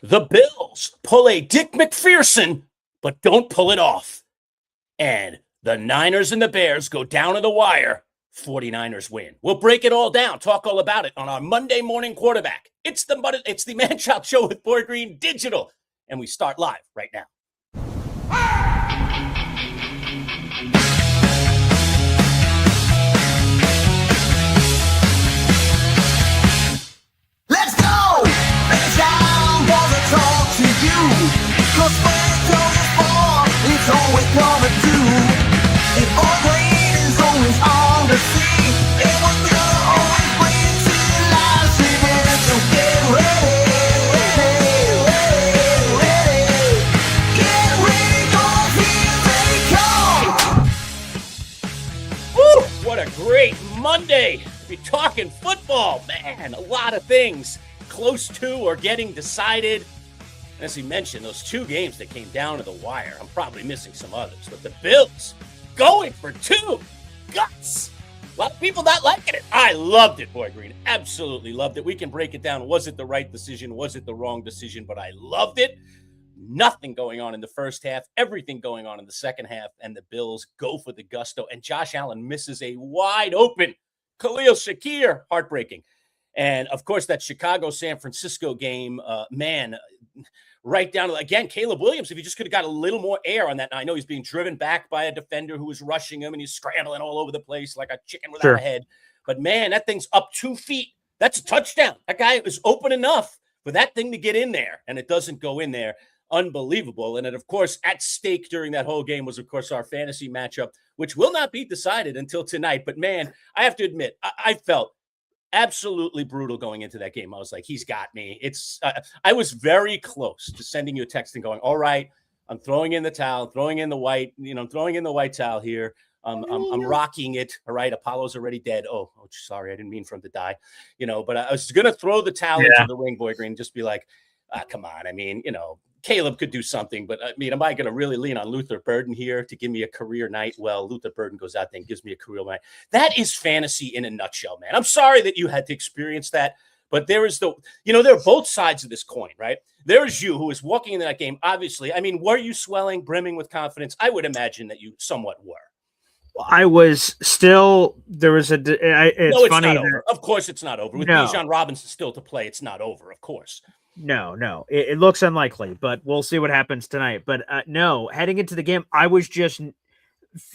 The Bills pull a Dick McPherson, but don't pull it off. And the Niners and the Bears go down to the wire. 49ers win. We'll break it all down, talk all about it on our Monday morning quarterback. It's the Manchild Show with Boy Green Digital. And we start live right now. Let's go! Manchild wanna talk to you. Cause when comes for, it's always coming to. And Boy Green is always on the scene. And we're gonna always bring it to you live streaming. So get ready. Get ready, cause here they come. Woo! What a great Monday. We're talking football. Man, a lot of things close to or getting decided. As he mentioned, those two games that came down to the wire. I'm probably missing some others, but the Bills going for two. Guts. A lot of people not liking it. I loved it, Boy Green. Absolutely loved it. We can break it down. Was it the right decision? Was it the wrong decision? But I loved it. Nothing going on in the first half. Everything going on in the second half. And the Bills go for the gusto. And Josh Allen misses a wide open Khalil Shakir. Heartbreaking. And, of course, that Chicago-San Francisco game, right down to, again, Caleb Williams, if he just could have got a little more air on that. Now, I know he's being driven back by a defender who was rushing him, and he's scrambling all over the place like a chicken without a head. But, man, that thing's up 2 feet. That's a touchdown. That guy is open enough for that thing to get in there, and it doesn't go in there. Unbelievable. And then, of course, at stake during that whole game was, of course, our fantasy matchup, which will not be decided until tonight. But, man, I have to admit, I felt absolutely brutal going into that game. I was like, he's got me. I was very close to sending you a text and going, all right, I'm throwing in the towel, throwing in the white towel here. I'm rocking it. All right. Apollo's already dead. Oh, sorry. I didn't mean for him to die, but I was going to throw the towel into the ring, Boy Green, just be like, come on. I mean, Caleb could do something, but I mean, am I going to really lean on Luther Burden here to give me a career night? Well, Luther Burden goes out there and gives me a career night. That is fantasy in a nutshell, man. I'm sorry that you had to experience that, but there is there are both sides of this coin, right? There's you who is walking into that game. Obviously, I mean, were you swelling, brimming with confidence? I would imagine that you somewhat were. I was still, there was it's funny. Not over. Of course it's not over. With Bijan Robinson still to play, it's not over, of course. No, it looks unlikely, but we'll see what happens tonight. But no, heading into the game, I was just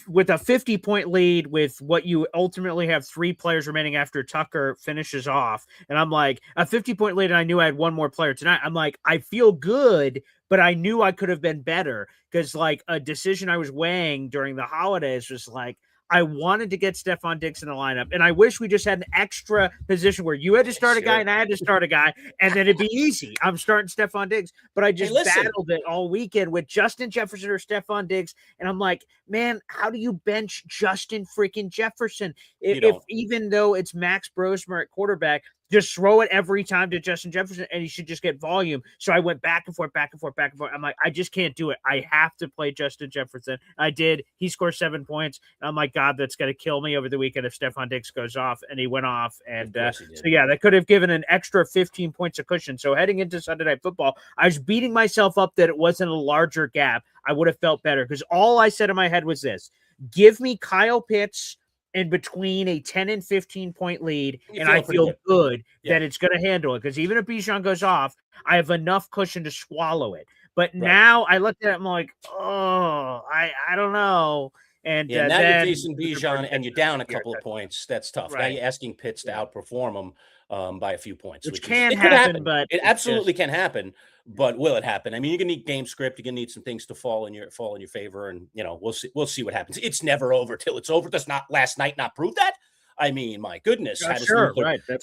with a 50-point lead with what you ultimately have 3 players remaining after Tucker finishes off. And I'm like, a 50-point lead, and I knew I had one more player tonight. I'm like, I feel good, but I knew I could have been better because like a decision I was weighing during the holidays was like, I wanted to get Stephon Diggs in the lineup, and I wish we just had an extra position where you had to start a guy and I had to start a guy, and then it'd be easy. I'm starting Stephon Diggs, but I just battled it all weekend with Justin Jefferson or Stephon Diggs, and I'm like, man, how do you bench Justin freaking Jefferson? If even though it's Max Brosmer at quarterback, just throw it every time to Justin Jefferson, and he should just get volume. So I went back and forth. I'm like, I just can't do it. I have to play Justin Jefferson. I did. He scored 7 points. And I'm like, God, that's going to kill me over the weekend if Stephon Diggs goes off. And he went off. And so, yeah, that could have given an extra 15 points of cushion. So heading into Sunday Night Football, I was beating myself up that it wasn't a larger gap. I would have felt better because all I said in my head was this: give me Kyle Pitts in between a 10 and 15 point lead, and I feel good that it's going to handle it. Because even if Bijan goes off, I have enough cushion to swallow it. But now I looked at it, I'm like, oh, I don't know. And now you're facing Bijan and you're down a couple of points. That's tough. Now you're asking Pitts to outperform him by a few points, which can happen, but it absolutely can happen. But will it happen? I mean, you're gonna need game script. You're gonna need some things to fall in your favor, and we'll see what happens. It's never over till it's over. Does not last night not prove that? I mean, my goodness, how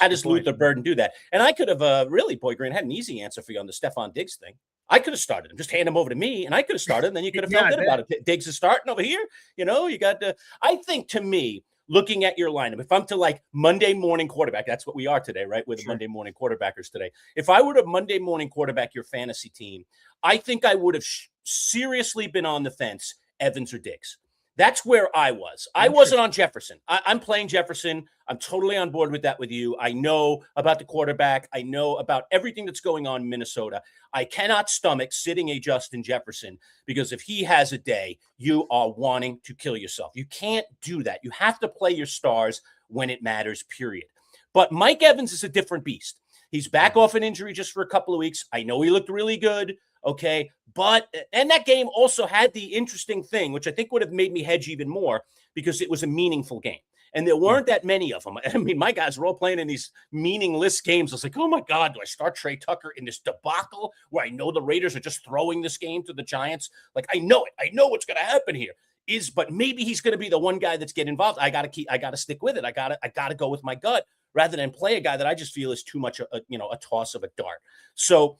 does Luther Burden do that? And I could have really, Boy Green, had an easy answer for you on the Stephon Diggs thing. I could have started him. Just hand him over to me, and I could have started, and then you could have felt good about it. Diggs is starting over here. You got to. I think, to me, looking at your lineup, if I'm to like Monday morning quarterback, that's what we are today, right? We're the Monday morning quarterbackers today. If I were to Monday morning quarterback your fantasy team, I think I would have seriously been on the fence, Evans or Diggs. That's where I was. I wasn't on Jefferson. I'm playing Jefferson. I'm totally on board with that with you. I know about the quarterback. I know about everything that's going on in Minnesota. I cannot stomach sitting a Justin Jefferson because if he has a day, you are wanting to kill yourself. You can't do that. You have to play your stars when it matters, period. But Mike Evans is a different beast. He's back off an injury just for a couple of weeks. I know he looked really good. Okay. And that game also had the interesting thing, which I think would have made me hedge even more because it was a meaningful game. And there weren't that many of them. I mean, my guys were all playing in these meaningless games. I was like, oh my God, do I start Trey Tucker in this debacle where I know the Raiders are just throwing this game to the Giants? Like, I know it. I know what's going to happen here. But maybe he's going to be the one guy that's getting involved. I got to stick with it. I got to go with my gut rather than play a guy that I just feel is too much a toss of a dart. So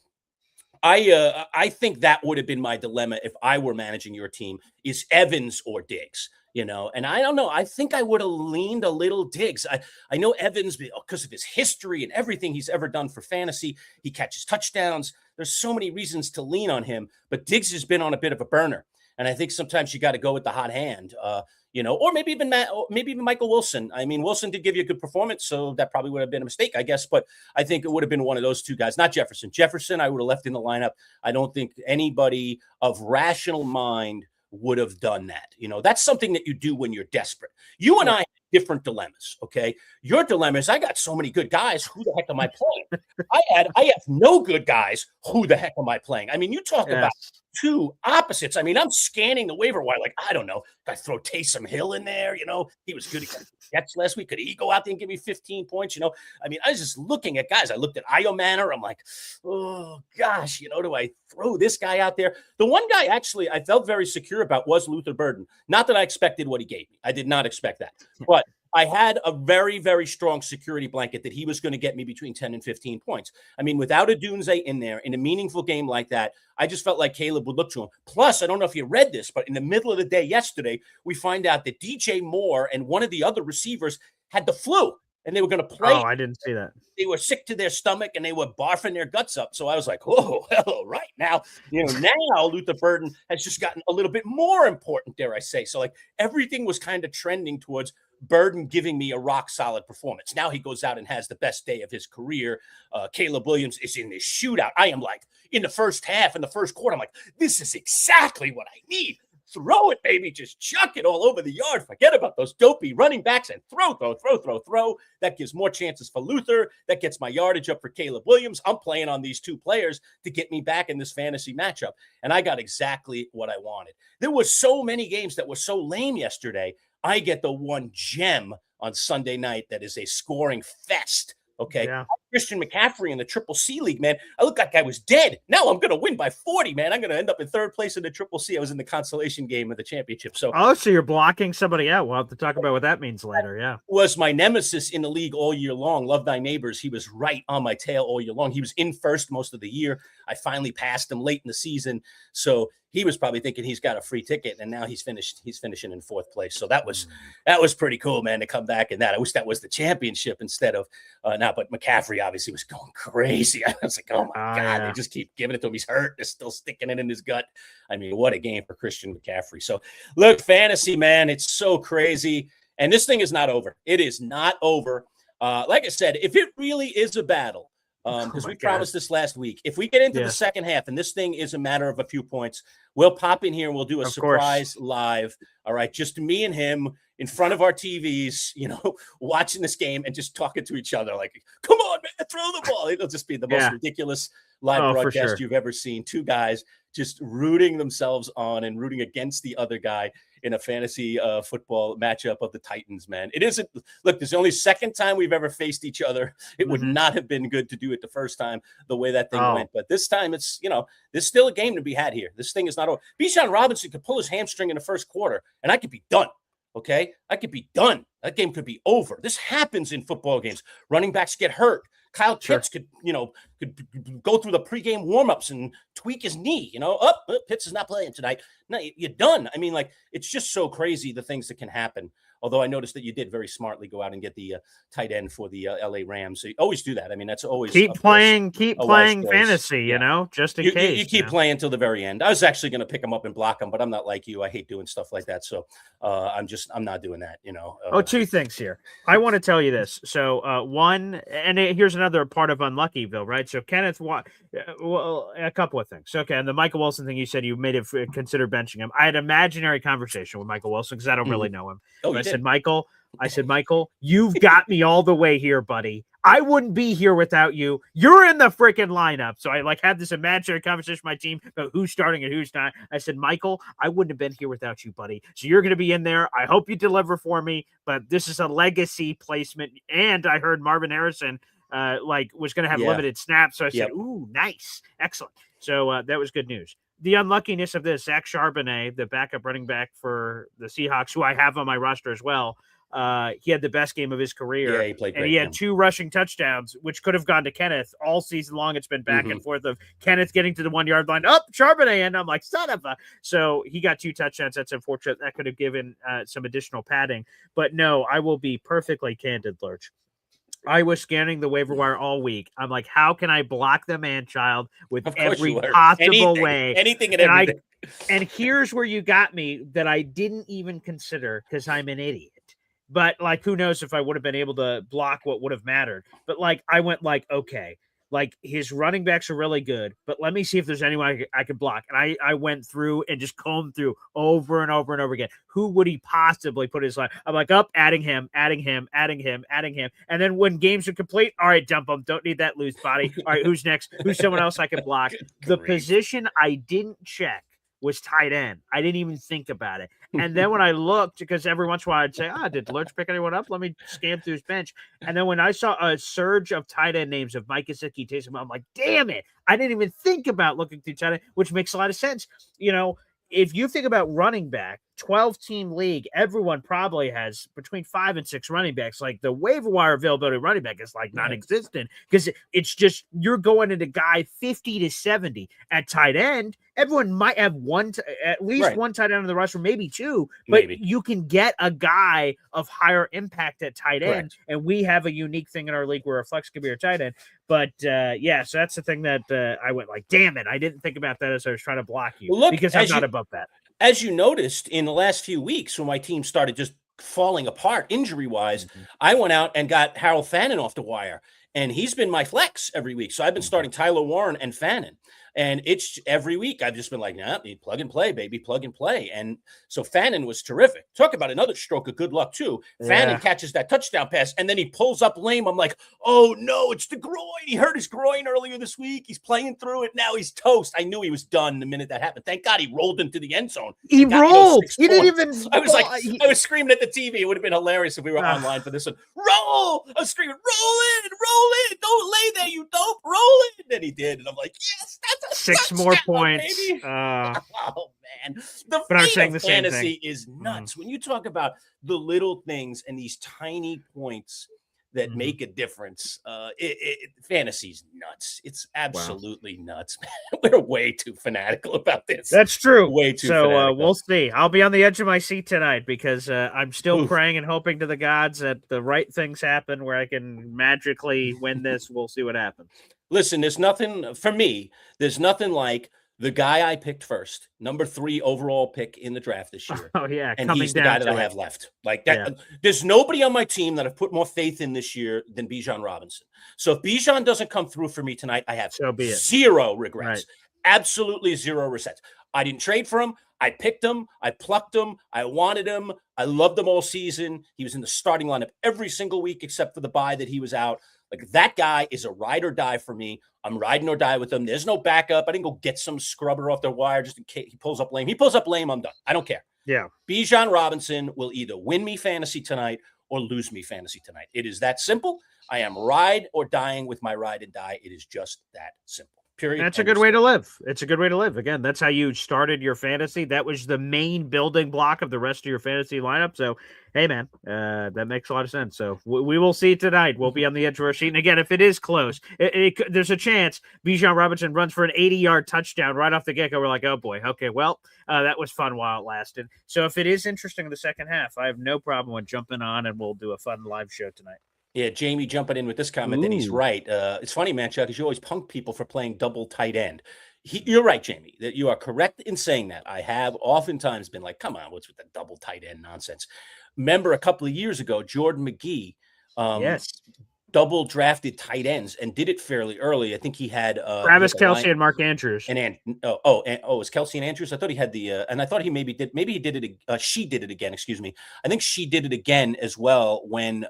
I think that would have been my dilemma if I were managing your team, is Evans or Diggs, and I don't know. I think I would have leaned a little Diggs. I know Evans because of his history and everything he's ever done for fantasy. He catches touchdowns. There's so many reasons to lean on him, but Diggs has been on a bit of a burner. And I think sometimes you got to go with the hot hand, or maybe even Michael Wilson. I mean, Wilson did give you a good performance, so that probably would have been a mistake, I guess. But I think it would have been one of those two guys, not Jefferson. Jefferson, I would have left in the lineup. I don't think anybody of rational mind would have done that. That's something that you do when you're desperate. You and I have different dilemmas, okay? Your dilemma is I got so many good guys. Who the heck am I playing? I have no good guys. Who the heck am I playing? I mean, you talk about two opposites. I mean, I'm scanning the waiver wire like, I don't know. Could I throw Taysom Hill in there? He was good against the Jets last week. Could he go out there and give me 15 points? I mean, I was just looking at guys. I looked at Io Manor. I'm like, oh, gosh, do I throw this guy out there? The one guy actually I felt very secure about was Luther Burden. Not that I expected what he gave me. I did not expect that. But I had a very, very strong security blanket that he was going to get me between 10 and 15 points. I mean, without a Dunze in there in a meaningful game like that, I just felt like Caleb would look to him. Plus, I don't know if you read this, but in the middle of the day yesterday, we find out that DJ Moore and one of the other receivers had the flu and they were going to play. Oh, I didn't see that. They were sick to their stomach and they were barfing their guts up. So I was like, oh, hello, right now, now Luther Burden has just gotten a little bit more important, dare I say. So like everything was kind of trending towards Burden giving me a rock solid performance. Now he goes out and has the best day of his career. Caleb Williams is in this shootout. I am like in the first half, in the first quarter, I'm like, this is exactly what I need. Throw it, baby. Just chuck it all over the yard. Forget about those dopey running backs and throw. That gives more chances for Luther. That gets my yardage up for Caleb Williams. I'm playing on these two players to get me back in this fantasy matchup. And I got exactly what I wanted. There were so many games that were so lame yesterday. I get the one gem on Sunday night that is a scoring fest. Okay. Yeah. Christian McCaffrey in the Triple C League, man. I looked like I was dead. Now I'm going to win by 40, man. I'm going to end up in third place in the Triple C. I was in the consolation game of the championship. So you're blocking somebody out. We'll have to talk about what that means later. Yeah. Was my nemesis in the league all year long. Love Thy Neighbors. He was right on my tail all year long. He was in first most of the year. I finally passed him late in the season. So he was probably thinking he's got a free ticket, and now he's finishing in fourth place. So that was pretty cool, man, to come back in that. I wish that was the championship instead of now. But McCaffrey obviously was going crazy. I was like, oh my God, yeah. They just keep giving it to him. He's hurt. They're still sticking it in his gut. I mean, what a game for Christian McCaffrey. So look, fantasy, man, it's so crazy. And this thing is not over. It is not over. Like I said, if it really is a battle, because we promised this last week. If we get into the second half and this thing is a matter of a few points, we'll pop in here and we'll do a surprise live. All right. Just me and him in front of our TVs, watching this game and just talking to each other like, come on, man, throw the ball. It'll just be the most ridiculous live broadcast you've ever seen. Two guys just rooting themselves on and rooting against the other guy in a fantasy football matchup of the Titans, man. It isn't. Look, this is the only second time we've ever faced each other. It would not have been good to do it the first time, the way that thing went. But this time, it's, there's still a game to be had here. This thing is not over. Bijan Robinson could pull his hamstring in the first quarter, and I could be done. Okay? I could be done. That game could be over. This happens in football games. Running backs get hurt. Kyle Pitts could go through the pregame warmups and tweak his knee. Pitts is not playing tonight. No, you're done. I mean, like, it's just so crazy the things that can happen Although I noticed that you did very smartly go out and get the tight end for the LA Rams. So you always do that. I mean, that's always keep playing a wise choice. fantasy, you know, just in case. You keep playing until the very end. I was actually going to pick them up and block them, but I'm not like you. I hate doing stuff like that. So I'm not doing that, you know. Two things here. I want to tell you this. So one, and here's another part of Unluckyville, right? So Kenneth, well, a couple of things. Okay, and the Michael Wilson thing, you said you may have considered benching him. I had an imaginary conversation with Michael Wilson because I don't really know him. I said, Michael, you've got me all the way here, buddy. I wouldn't be here without you. You're in the freaking lineup. So I had this imaginary conversation with my team about who's starting and who's not. I said, Michael, I wouldn't have been here without you, buddy. So you're going to be in there. I hope you deliver for me, but this is a legacy placement. And I heard Marvin Harrison was going to have limited snaps. So I said, ooh, nice. Excellent. So that was good news. The unluckiness of this, Zach Charbonnet, the backup running back for the Seahawks, who I have on my roster as well, he had the best game of his career. Yeah, he played great. And he had 2 rushing touchdowns, which could have gone to Kenneth all season long. It's been back and forth of Kenneth getting to the 1-yard line, Charbonnet, and I'm like, son of a. So he got 2 touchdowns. That's unfortunate. That could have given some additional padding. But no, I will be perfectly candid, Lurch. I was scanning the waiver wire all week. I'm like, how can I block the man-child with every possible way? Anything and everything. And here's where you got me that I didn't even consider because I'm an idiot. But, who knows if I would have been able to block what would have mattered. But, I went okay. His running backs are really good, but let me see if there's anyone I could block. And I went through and just combed through over and over and over again. Who would he possibly put his line? I'm like, adding him. And then when games are complete, all right, dump him. Don't need that loose body. All right, who's next? Who's someone else I can block? The position I didn't check was tight end. I didn't even think about it. And then when I looked, because every once in a while I'd say, did Lurch pick anyone up? Let me scan through his bench. And then when I saw a surge of tight end names of Mike Gesicki, Taysom, I'm like, damn it. I didn't even think about looking through tight end, which makes a lot of sense. You know, if you think about running back, 12-team league, everyone probably has between 5 and 6 running backs. The waiver wire availability of running back is non-existent because it's just you're going into guy 50 to 70 at tight end. Everyone might have at least one tight end on the roster, maybe 2, but you can get a guy of higher impact at tight end. And we have a unique thing in our league where a flex could be our tight end. But so that's the thing that I went damn it, I didn't think about that as I was trying to block you because I'm not above that. As you noticed in the last few weeks when my team started just falling apart injury-wise, I went out and got Harold Fannin off the wire, and he's been my flex every week. So I've been starting Tyler Warren and Fannin. And it's every week I've just been need plug and play, baby, plug and play. And so Fannin was terrific. Talk about another stroke of good luck, too. Fannin catches that touchdown pass, and then he pulls up lame. I'm like, oh, no, it's the groin. He hurt his groin earlier this week. He's playing through it. Now he's toast. I knew he was done the minute that happened. Thank God he rolled into the end zone. He rolled. He didn't even. I was screaming at the TV. It would have been hilarious if we were online for this one. Roll. I was screaming, roll in. Don't lay there, you dope. Roll it. And he did. And I'm like, yes, that's a 6 more points. Oh man, the fantasy is nuts. When you talk about the little things and these tiny points that make a difference, fantasy's nuts. It's absolutely nuts, man. We're way too fanatical about this. That's true. Way too. So we'll see. I'll be on the edge of my seat tonight because I'm still praying and hoping to the gods that the right things happen where I can magically win this. We'll see what happens. Listen, there's nothing for me. There's nothing like the guy I picked first, number 3 overall pick in the draft this year. Oh, yeah. And he's the guy that I have left. Like that. Yeah. There's nobody on my team that I've put more faith in this year than Bijan Robinson. So if Bijan doesn't come through for me tonight, I have zero regrets. Right. Absolutely zero regrets. I didn't trade for him. I picked him. I plucked him. I wanted him. I loved him all season. He was in the starting lineup every single week except for the bye that he was out. Like that guy is a ride or die for me. I'm riding or die with him. There's no backup. I didn't go get some scrubber off the wire just in case he pulls up lame. He pulls up lame, I'm done. I don't care. Yeah. Bijan Robinson will either win me fantasy tonight or lose me fantasy tonight. It is that simple. I am ride or dying with my ride and die. It is just that simple. Period. That's a End good of way to story. live. It's a good way to live. Again, that's how you started your fantasy. That was the main building block of the rest of your fantasy lineup. So, hey, man, that makes a lot of sense. So we will see tonight. We'll be on the edge of our seat. And again, if it is close, there's a chance Bijan Robinson runs for an 80-yard touchdown right off the get-go. We're like, oh, boy. Okay, well, that was fun while it lasted. So if it is interesting in the second half, I have no problem with jumping on, and we'll do a fun live show tonight. Yeah, Jamie jumping in with this comment that he's Ooh. right. It's funny, man, Chuck, because you always punk people for playing double tight end. You're right, Jamie, that you are correct in saying that. I have oftentimes been like, come on, what's with the double tight end nonsense? Remember a couple of years ago, Jordan McGee Yes. double drafted tight ends and did it fairly early. I think he had Travis Kelce and Mark Andrews. It's Kelsey and Andrews. I thought he had and I thought he maybe he did it. She did it again. Excuse me. I think she did it again as well when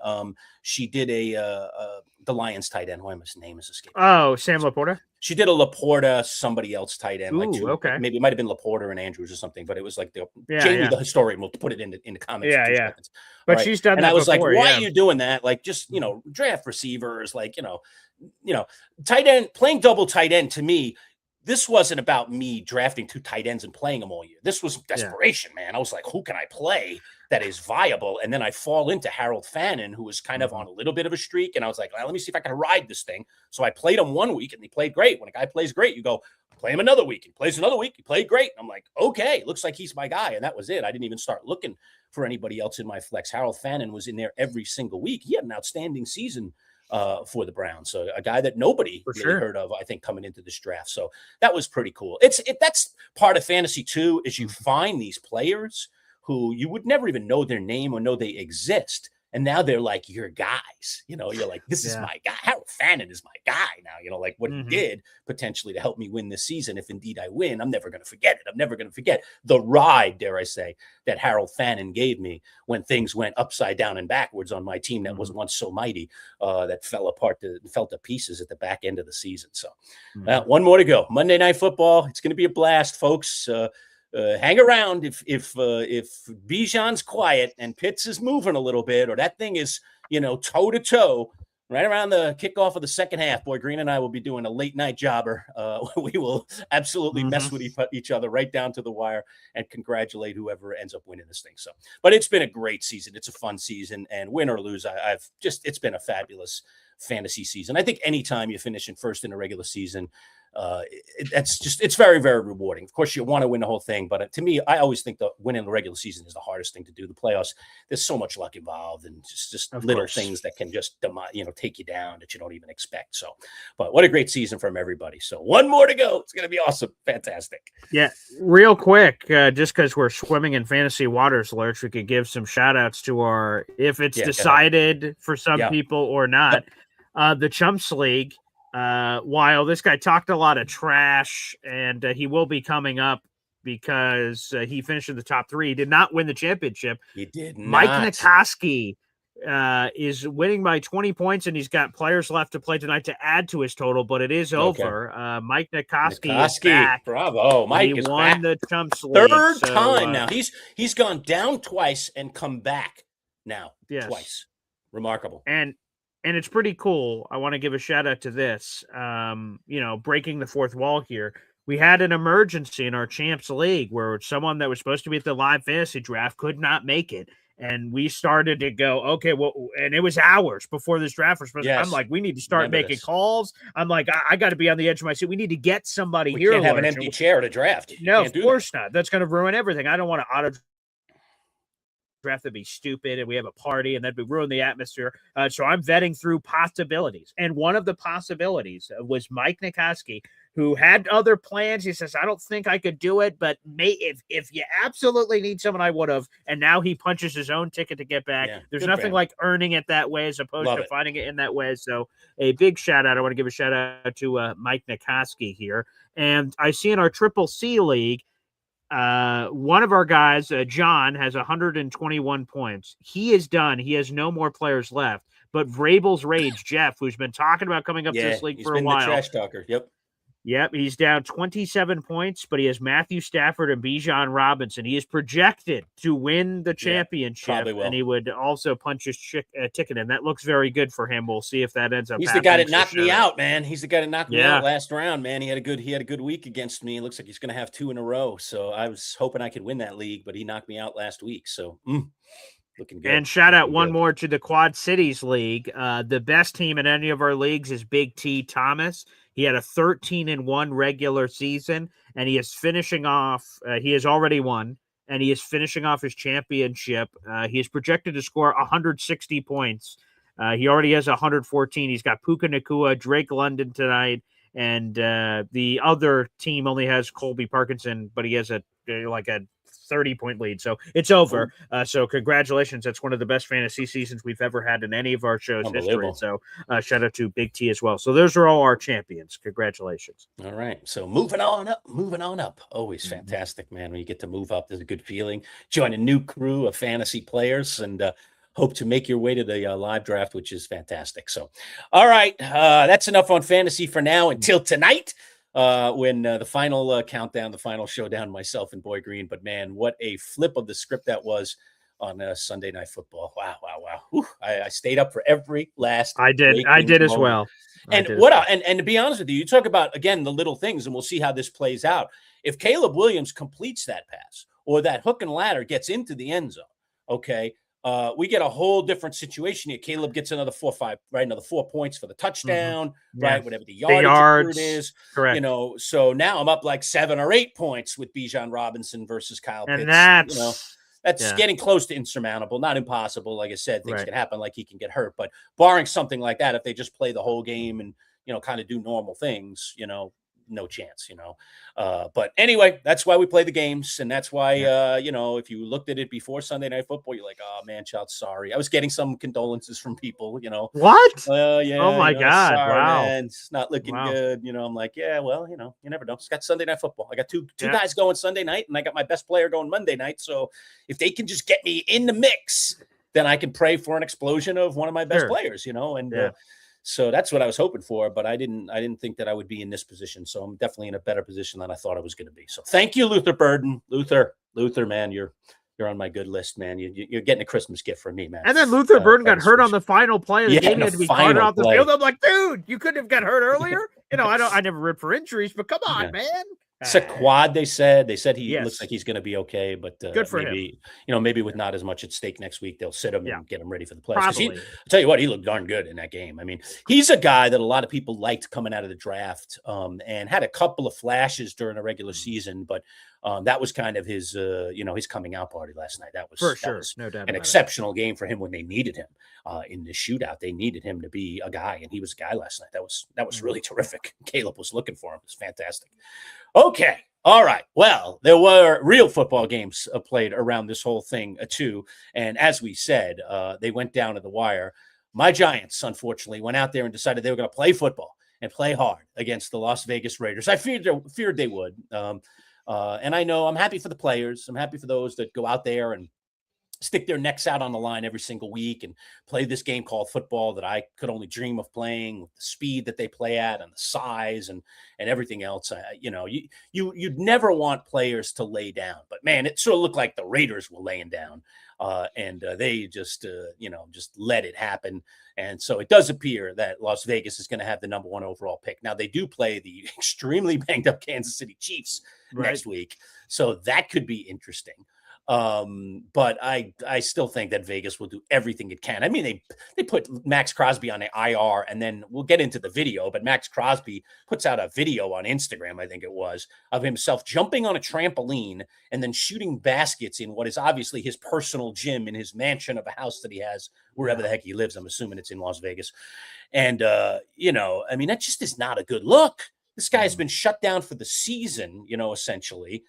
she did the Lions tight end. Why his name is escaping? Oh, Sam Laporta. She did a Laporta, somebody else tight end. Ooh, okay. Maybe it might have been Laporta and Andrews or something, but it was like Jamie, the historian, will put it in the comments. Yeah, in 2 yeah. seconds. But she's done and that I was before, like, why are you doing that? Like, just, draft receivers, like, tight end, playing double tight end to me, this wasn't about me drafting 2 tight ends and playing them all year. This was desperation, man. I was like, who can I play that is viable? And then I fall into Harold Fannin, who was kind of on a little bit of a streak. And I was like, well, let me see if I can ride this thing. So I played him 1 week and he played great. When a guy plays great, you go, play him another week. He plays another week. He played great. And I'm like, okay, looks like he's my guy. And that was it. I didn't even start looking for anybody else in my flex. Harold Fannin was in there every single week. He had an outstanding season for the Browns. So a guy that nobody heard of, I think, coming into this draft. So that was pretty cool. That's part of fantasy too, is you find these players who you would never even know their name or know they exist. And now they're like your guys, you're like, this is my guy. Harold Fannin is my guy now, like what he did potentially to help me win this season. If indeed I win, I'm never going to forget it. I'm never going to forget the ride, dare I say, that Harold Fannin gave me when things went upside down and backwards on my team that was once so mighty, that fell apart, fell to pieces at the back end of the season. So one more to go. Monday Night Football. It's going to be a blast, folks. Hang around if Bijan's quiet and Pitts is moving a little bit, or that thing is, toe to toe right around the kickoff of the second half. Boy Green and I will be doing a late night jobber. We will absolutely mess with each other right down to the wire and congratulate whoever ends up winning this thing. So, but it's been a great season. It's a fun season, and win or lose, it's been a fabulous fantasy season. I think anytime you finish in first in a regular season, it's very, very rewarding. Of course, you want to win the whole thing, but to me, I always think the winning the regular season is the hardest thing to do. The playoffs, there's so much luck involved, and just little things that can just take you down that you don't even expect. So, but what a great season from everybody. So one more to go. It's going to be awesome. Fantastic. Yeah, real quick, just because we're swimming in fantasy waters, Lurch, we could give some shout outs to our, if it's decided for some people or not, the Chumps League. While this guy talked a lot of trash, and he will be coming up because he finished in the top 3. He did not win the championship. He did not. Mike Nikoski is winning by 20 points, and he's got players left to play tonight to add to his total, but it is over. Mike Nikoski is back. Bravo. Mike he is won back. the Chumps League. Third time now. He's gone down twice and come back now twice. Remarkable. And it's pretty cool. I want to give a shout out to this. Breaking the fourth wall here. We had an emergency in our Champs League where someone that was supposed to be at the live fantasy draft could not make it. And we started to go, okay, well, and it was hours before this draft was supposed to. I'm like, we need to start making calls. I'm like, I got to be on the edge of my seat. We need to get somebody here. We can't have an empty chair to draft. No, of course not. That's going to ruin everything. I don't want to auto draft to be stupid and we have a party and then we ruin the atmosphere. So I'm vetting through possibilities. And one of the possibilities was Mike Nikoski, who had other plans. He says, I don't think I could do it, but if you absolutely need someone, I would have. And now he punches his own ticket to get back. There's nothing like earning it that way as opposed to finding it in that way. So a big shout out. I want to give a shout out to Mike Nikoski here. And I see in our Triple C League, one of our guys, John, has 121 points. He is done. He has no more players left. But Vrabel's Rage, Jeff, who's been talking about coming up to this league for a while. The trash talker. Yep. Yep, he's down 27 points, but he has Matthew Stafford and Bijan Robinson. He is projected to win the championship, probably will. and he would also punch his ticket in. That looks very good for him. We'll see if that ends up He's happening. the guy that knocked me out, man. He's the guy that knocked me Yeah. out last round, man. He had a good week against me. It looks like he's going to have 2 in a row. So I was hoping I could win that league, but he knocked me out last week. So looking good. And shout out Looking one good. more to the Quad Cities League. The best team in any of our leagues is Big T Thomas. He had a 13-1 regular season, and he is finishing off. He has already won, and he is finishing off his championship. He is projected to score 160 points. He already has 114. He's got Puka Nakua, Drake London tonight, and the other team only has Colby Parkinson, but he has a 30-point lead. So it's over. So congratulations. That's one of the best fantasy seasons we've ever had in any of our shows' history. So shout out to Big T as well. So those are all our champions. Congratulations. All right. So moving on up. Always fantastic, man. When you get to move up, there's a good feeling. Join a new crew of fantasy players and hope to make your way to the live draft, which is fantastic. So, all right. That's enough on fantasy for now until tonight. When the final countdown, the final showdown, myself and Boy Green. But man, what a flip of the script that was on Sunday Night Football. Wow. Whew. I stayed up for every last. I did as well. And to be honest with you, you talk about, again, the little things, and we'll see how this plays out. If Caleb Williams completes that pass or that hook and ladder gets into the end zone, okay, we get a whole different situation here. Caleb gets another 4 points for the touchdown, right? Whatever the yards is, correct. So now I'm up like 7 or 8 points with Bijan Robinson versus Kyle Pitts. And that's getting close to insurmountable, not impossible. Like I said, things can happen, like he can get hurt, but barring something like that, if they just play the whole game and, kind of do normal things, no chance, but anyway, that's why we play the games. And that's why, if you looked at it before Sunday Night Football, you're like, oh man, child, sorry. I was getting some condolences from people, What? Yeah. Oh my God. Sorry, Wow. Man. It's not looking good. I'm like, yeah, well, you never know. It's got Sunday Night Football. I got two guys going Sunday night and I got my best player going Monday night. So if they can just get me in the mix, then I can pray for an explosion of one of my best players, so that's what I was hoping for, but I didn't think that I would be in this position. So I'm definitely in a better position than I thought I was going to be. So thank you, Luther Burden. Luther, man, you're on my good list, man. You're getting a Christmas gift from me, man. And then Luther Burden got hurt on the final play of the game. He had to be carted off the field. I'm like, dude, you couldn't have got hurt earlier. I never root for injuries, but come on, man. It's a quad, they said. He looks like he's going to be okay, but good for maybe, maybe with not as much at stake next week, they'll sit him and get him ready for the playoffs. Probably. I'll tell you what, he looked darn good in that game. I mean, he's a guy that a lot of people liked coming out of the draft and had a couple of flashes during the regular season, but that was kind of his, his coming out party last night. That was for sure, no doubt. An exceptional game for him when they needed him in the shootout. They needed him to be a guy, and he was a guy last night. That was really terrific. Caleb was looking for him. It was fantastic. Okay. All right. Well, there were real football games played around this whole thing, too. And as we said, they went down to the wire. My Giants, unfortunately, went out there and decided they were going to play football and play hard against the Las Vegas Raiders. I feared they would. And I know I'm happy for the players. I'm happy for those that go out there and stick their necks out on the line every single week and play this game called football that I could only dream of playing, with the speed that they play at and the size and everything else. You'd never want players to lay down, but man, it sort of looked like the Raiders were laying down and they just let it happen. And so it does appear that Las Vegas is going to have the number 1 overall pick. Now they do play the extremely banged up Kansas City Chiefs next week. So that could be interesting. But I still think that Vegas will do everything it can. I mean, they put Max Crosby on the IR, and then we'll get into the video, but Max Crosby puts out a video on Instagram, I think it was, of himself jumping on a trampoline and then shooting baskets in what is obviously his personal gym in his mansion of a house that he has wherever the heck he lives. I'm assuming it's in Las Vegas. And, I mean, that just is not a good look. This guy has been shut down for the season, essentially,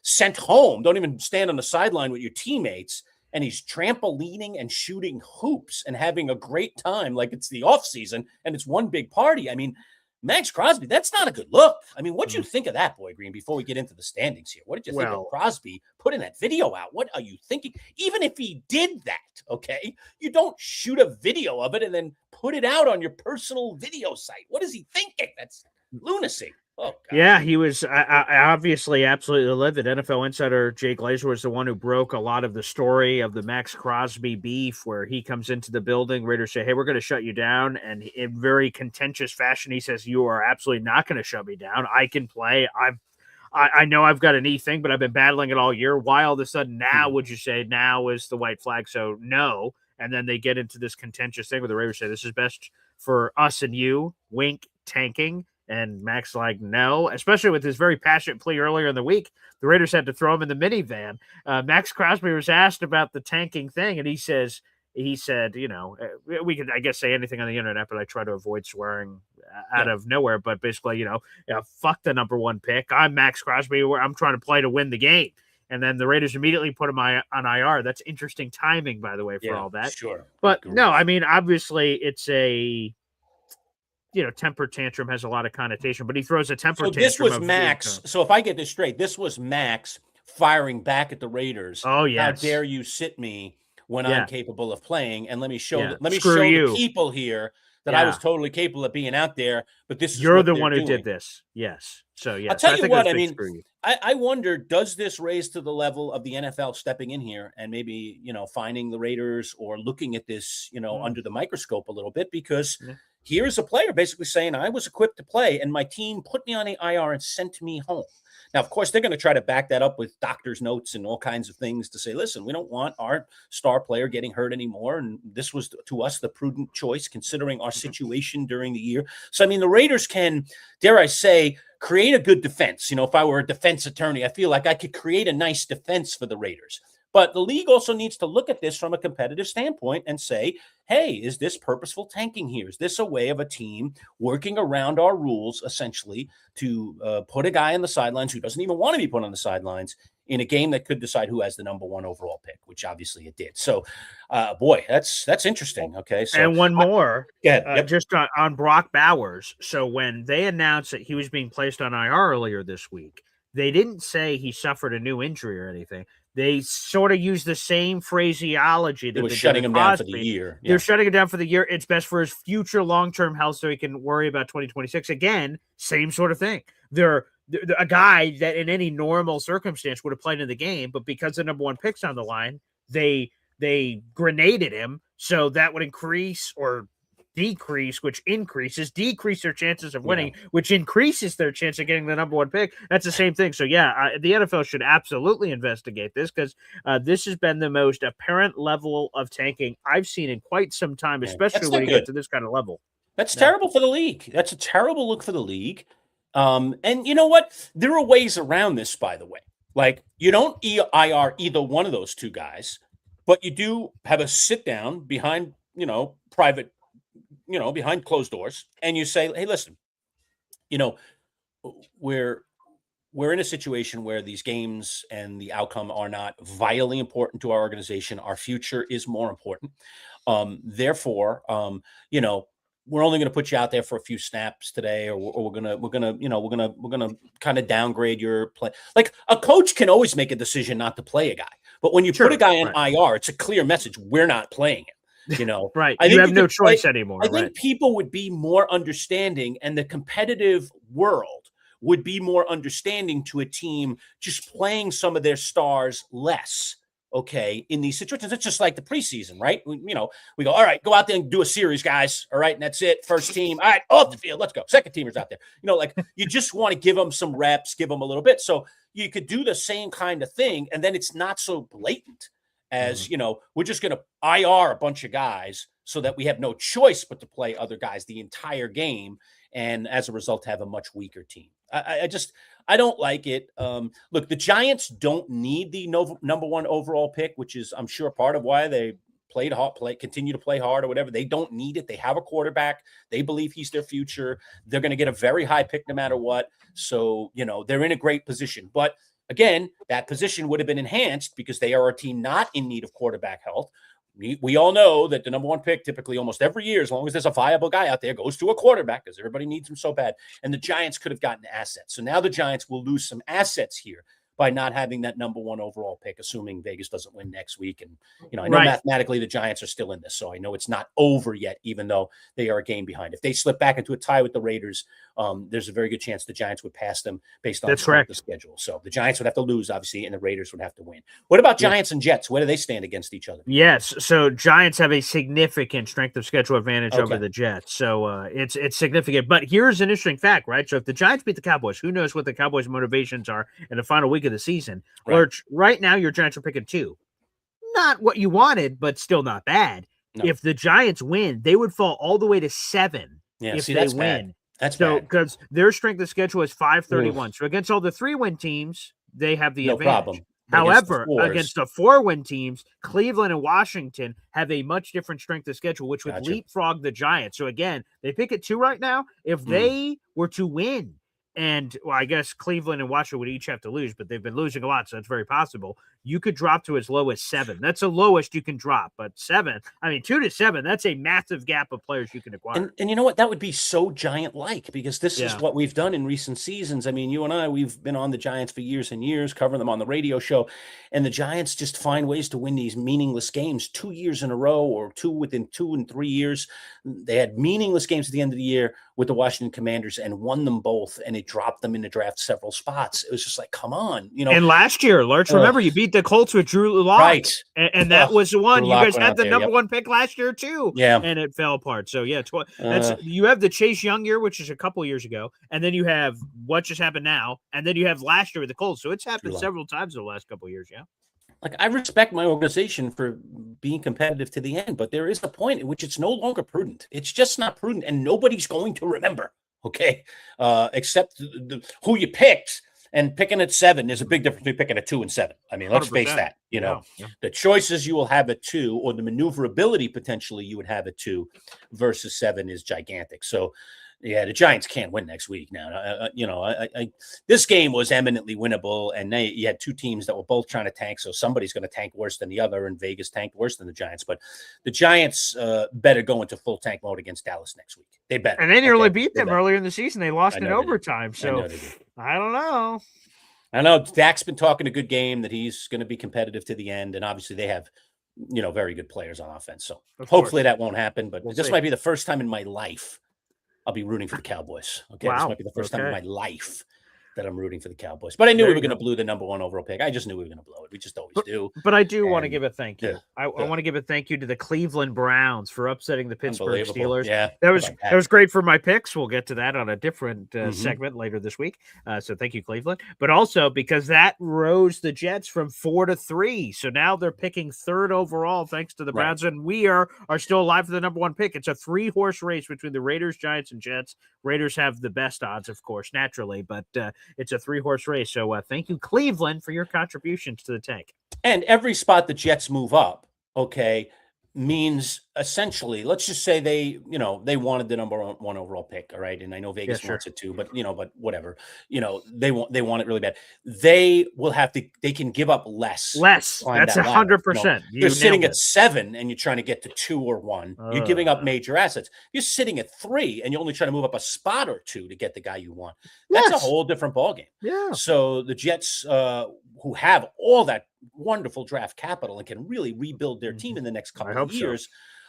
sent home. Don't even stand on the sideline with your teammates. And he's trampolining and shooting hoops and having a great time like it's the off season and it's one big party. I mean, Max Crosby, that's not a good look. I mean, what do you think of that, Boy Green, before we get into the standings here? What did you think of Crosby putting that video out? What are you thinking? Even if he did that, okay, you don't shoot a video of it and then put it out on your personal video site. What is he thinking? That's lunacy. Oh, God. Yeah, he was obviously absolutely livid. NFL insider Jay Glazer was the one who broke a lot of the story of the Max Crosby beef, where he comes into the building. Raiders say, "Hey, we're going to shut you down," and in very contentious fashion, he says, "You are absolutely not going to shut me down. I can play. I know I've got a knee thing, but I've been battling it all year. Why all of a sudden now would you say now is the white flag?" So no. And then they get into this contentious thing where the Raiders say, "This is best for us and you." Wink, tanking. And Max like, no, especially with his very passionate plea earlier in the week. The Raiders had to throw him in the minivan. Max Crosby was asked about the tanking thing, and he said, we could, I guess, say anything on the internet, but I try to avoid swearing out of nowhere. But basically, fuck the number one pick. I'm Max Crosby. I'm trying to play to win the game. And then the Raiders immediately put him on IR. That's interesting timing, by the way, for all that. Sure. But no, I mean, obviously it's a, temper tantrum has a lot of connotation, but he throws a temper tantrum. This was Max. So if I get this straight, this was Max firing back at the Raiders. Oh, yes. How dare you sit me when I'm capable of playing? And let me show the people here that I was totally capable of being out there. But this is you're the one who did this. Yes. So yeah, I'll tell you what. I mean, I wonder, does this raise to the level of the NFL stepping in here and maybe finding the Raiders or looking at this under the microscope a little bit? Because here's a player basically saying, I was equipped to play and my team put me on the IR and sent me home. Now, of course, they're going to try to back that up with doctor's notes and all kinds of things to say, listen, we don't want our star player getting hurt anymore. And this was, to us, the prudent choice considering our situation during the year. So, I mean, the Raiders can, dare I say, create a good defense. If I were a defense attorney, I feel like I could create a nice defense for the Raiders. But the league also needs to look at this from a competitive standpoint and say, hey, is this purposeful tanking here? Is this a way of a team working around our rules, essentially, to put a guy on the sidelines who doesn't even want to be put on the sidelines in a game that could decide who has the number one overall pick, which obviously it did. So, boy, that's interesting. Okay. So, and one more, just on Brock Bowers. So when they announced that he was being placed on IR earlier this week, they didn't say he suffered a new injury or anything. They sort of use the same phraseology. They were shutting him down for the year. They're shutting him down for the year. It's best for his future long-term health so he can worry about 2026. Again, same sort of thing. They're a guy that in any normal circumstance would have played in the game, but because the number one pick's on the line, they grenaded him. So that would increase or decrease their chances of winning, which increases their chance of getting the number one pick. That's the same thing. So the NFL should absolutely investigate this because this has been the most apparent level of tanking I've seen in quite some time, especially when you get to this kind of level. That's terrible for the league. That's a terrible look for the league. And you know what? There are ways around this, by the way. Like, you don't IR either one of those two guys, but you do have a sit down behind, private, behind closed doors, and you say, hey, listen, we're in a situation where these games and the outcome are not vitally important to our organization. Our future is more important. Therefore, we're only going to put you out there for a few snaps today, or we're gonna kind of downgrade your play. Like, a coach can always make a decision not to play a guy, but when you put a guy in IR, it's a clear message: we're not playing him. Right. You have no choice anymore. I think people would be more understanding, and the competitive world would be more understanding to a team just playing some of their stars less. Okay, in these situations, it's just like the preseason, right? We go, all right, go out there and do a series, guys. All right, and that's it. First team, all right, off the field, let's go. Second teamers out there. You just want to give them some reps, give them a little bit. So you could do the same kind of thing, and then it's not so blatant as, we're just going to IR a bunch of guys so that we have no choice but to play other guys the entire game, and as a result have a much weaker team. I don't like it. Look, the Giants don't need the number one overall pick, which is, I'm sure, part of why they continue to play hard or whatever. They don't need it. They have a quarterback. They believe he's their future. They're going to get a very high pick no matter what. So, they're in a great position. But again, that position would have been enhanced because they are a team not in need of quarterback health. We all know that the number one pick typically almost every year, as long as there's a viable guy out there, goes to a quarterback because everybody needs him so bad. And the Giants could have gotten assets. So now the Giants will lose some assets here. by not having that number 1 overall pick, assuming Vegas doesn't win next week. And, I know Right. mathematically the Giants are still in this, so I know it's not over yet, even though they are a game behind. If they slip back into a tie with the Raiders, there's a very good chance the Giants would pass them based on the schedule. So the Giants would have to lose, obviously, and the Raiders would have to win. What about Giants and Jets? Where do they stand against each other? Yes, so Giants have a significant strength of schedule advantage over the Jets, so it's significant. But here's an interesting fact, right? So if the Giants beat the Cowboys, who knows what the Cowboys' motivations are in the final week of the season? Right. Lurch, right now your Giants are picking 2. Not what you wanted, but still not bad. No. If the Giants win, they would fall all the way to 7 if they win. Bad. That's so bad. Because their strength of schedule is 531. So against all the 3-win teams, they have the advantage. Problem. However, against the 4-win teams, Cleveland and Washington have a much different strength of schedule, which would leapfrog the Giants. So again, they pick at 2 right now. If they were to win, and I guess Cleveland and Washington would each have to lose, but they've been losing a lot, so that's very possible. You could drop to as low as 7. That's the lowest you can drop, but 7, 2 to 7, that's a massive gap of players you can acquire. And you know what? That would be so Giant-like, because this is what we've done in recent seasons. I mean, you and I, we've been on the Giants for years and years, covering them on the radio show, and the Giants just find ways to win these meaningless games 2 years in a row, or 2 within 2 and 3 years. They had meaningless games at the end of the year with the Washington Commanders and won them both, and it dropped them in the draft several spots. It was just like, come on, And last year, Lurch, remember you beat the Colts with Drew Lock, right? And that was the one. You guys had the number 1 pick last year too, and it fell apart. So that's you have the Chase Young year, which is a couple years ago, and then you have what just happened now, and then you have last year with the Colts. So it's happened several times in the last couple of years. Like, I respect my organization for being competitive to the end, but there is a point at which it's no longer prudent. It's just not prudent, and nobody's going to remember, except who you picked. And picking at 7, there's a big difference between picking at 2 and 7. I mean, let's face that. The choices you will have at 2, or the maneuverability potentially you would have at 2 versus 7 is gigantic. So, the Giants can't win next week now. This game was eminently winnable, and you had 2 teams that were both trying to tank, so somebody's going to tank worse than the other, and Vegas tanked worse than the Giants. But the Giants better go into full tank mode against Dallas next week. They better. And they nearly beat them earlier in the season. They lost in overtime, so I don't know. I know Dak's been talking a good game, that he's going to be competitive to the end, and obviously they have very good players on offense. So hopefully that won't happen, but this might be the first time in my life I'll be rooting for the Cowboys. Okay. Wow. This might be the first time in my life that I'm rooting for the Cowboys. But I knew we were going to blow the number 1 overall pick. I just knew we were going to blow it. We just always do. But I do want to give a thank you. I want to give a thank you to the Cleveland Browns for upsetting the Pittsburgh Steelers. Yeah, that was great for my picks. We'll get to that on a different segment later this week. So thank you, Cleveland. But also because that rose the Jets from 4 to 3. So now they're picking 3rd overall thanks to the Browns. And we are still alive for the number 1 pick. It's a 3-horse race between the Raiders, Giants, and Jets. Raiders have the best odds, of course, naturally, but it's a 3-horse race. So thank you, Cleveland, for your contributions to the tank. And every spot the Jets move up, means essentially, let's just say they wanted the number 1 overall pick, all right? And I know Vegas wants it too, but but whatever. They want it really bad. They can give up less. That's 100%. You're sitting at 7 and you're trying to get to 2 or 1. You're giving up major assets. You're sitting at 3 and you're only trying to move up a spot or 2 to get the guy you want. That's a whole different ballgame. Yeah. So the Jets, who have all that wonderful draft capital and can really rebuild their team in the next couple of years,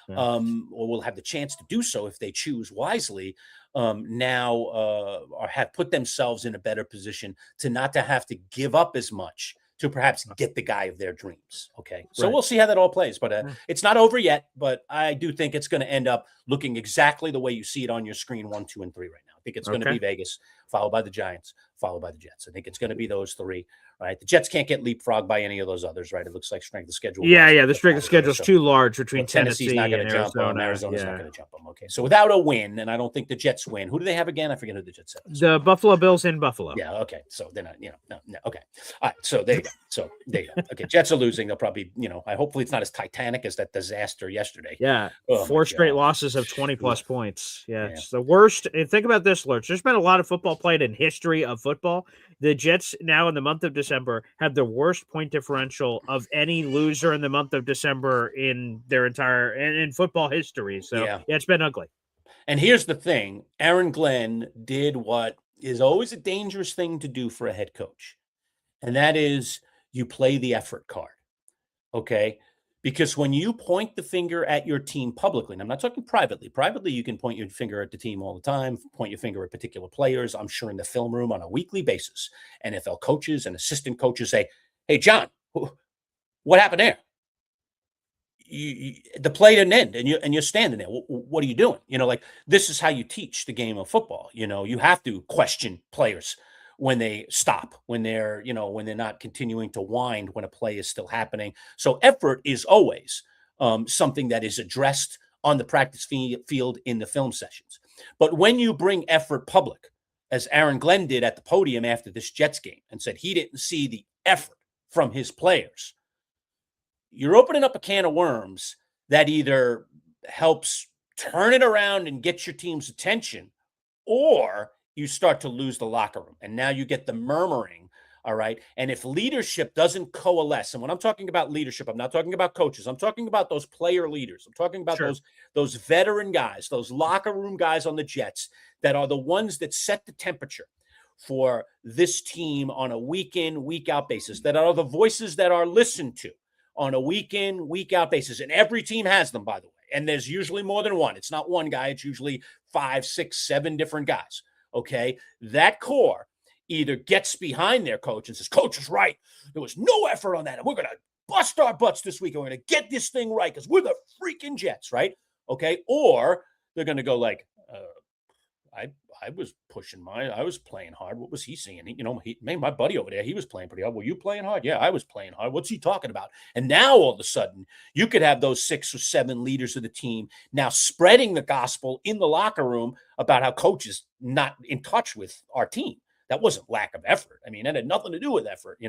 or will have the chance to do so if they choose wisely, now have put themselves in a better position to not to have to give up as much to perhaps get the guy of their dreams. So we'll see how that all plays, but it's not over yet, but I do think it's going to end up looking exactly the way you see it on your screen, 1, 2, and 3 right now. I think it's going to be Vegas, followed by the Giants, followed by the Jets. I think it's going to be those 3, right? The Jets can't get leapfrogged by any of those others, right? It looks like strength of schedule. The strength of schedule is too large between Tennessee's not going to jump them. Arizona's not going to jump them. So without a win, and I don't think the Jets win. Who do they have again? I forget who the Jets have. The Buffalo Bills in Buffalo. Yeah. Okay. So they're not. No. Okay. All right. So there you go. Okay. Jets are losing. They'll probably. Hopefully it's not as titanic as that disaster yesterday. Yeah. 4 straight losses of 20+ points. Yeah. It's the worst. And think about this, Lurch. There's been a lot of football played in history of football. The Jets now in the month of December have the worst point differential of any loser in the month of December in their entire in football history. So it's been ugly. And here's the thing: Aaron Glenn did what is always a dangerous thing to do for a head coach, and that is you play the effort card. Okay. Because when you point the finger at your team publicly, and I'm not talking privately, you can point your finger at the team all the time, point your finger at particular players. I'm sure in the film room on a weekly basis, NFL coaches and assistant coaches say, "Hey, John, what happened there? The play didn't end, and you're standing there. What are you doing? Like, this is how you teach the game of football. You have to question players when they stop, when they're not continuing to wind when a play is still happening. So effort is always something that is addressed on the practice field in the film sessions. But when you bring effort public, as Aaron Glenn did at the podium after this Jets game, and said he didn't see the effort from his players, you're opening up a can of worms that either helps turn it around and get your team's attention, or you start to lose the locker room. And now you get the murmuring. All right. And if leadership doesn't coalesce, and when I'm talking about leadership, I'm not talking about coaches. I'm talking about those player leaders. I'm talking about those veteran guys, those locker room guys on the Jets that are the ones that set the temperature for this team on a week in, week out basis, that are the voices that are listened to on a week in, week out basis. And every team has them, by the way. And there's usually more than one. It's not one guy. It's usually 5, 6, 7 different guys. Okay. That core either gets behind their coach and says, "Coach is right. There was no effort on that. And we're going to bust our butts this week. And we're going to get this thing right because we're the freaking Jets." Right. Okay. Or they're going to go like, I was I was playing hard. What was he seeing? My buddy over there, he was playing pretty hard. Were you playing hard? Yeah, I was playing hard. What's he talking about? And now all of a sudden, you could have those 6 or 7 leaders of the team now spreading the gospel in the locker room about how coach is not in touch with our team. That wasn't lack of effort. I mean, that had nothing to do with effort.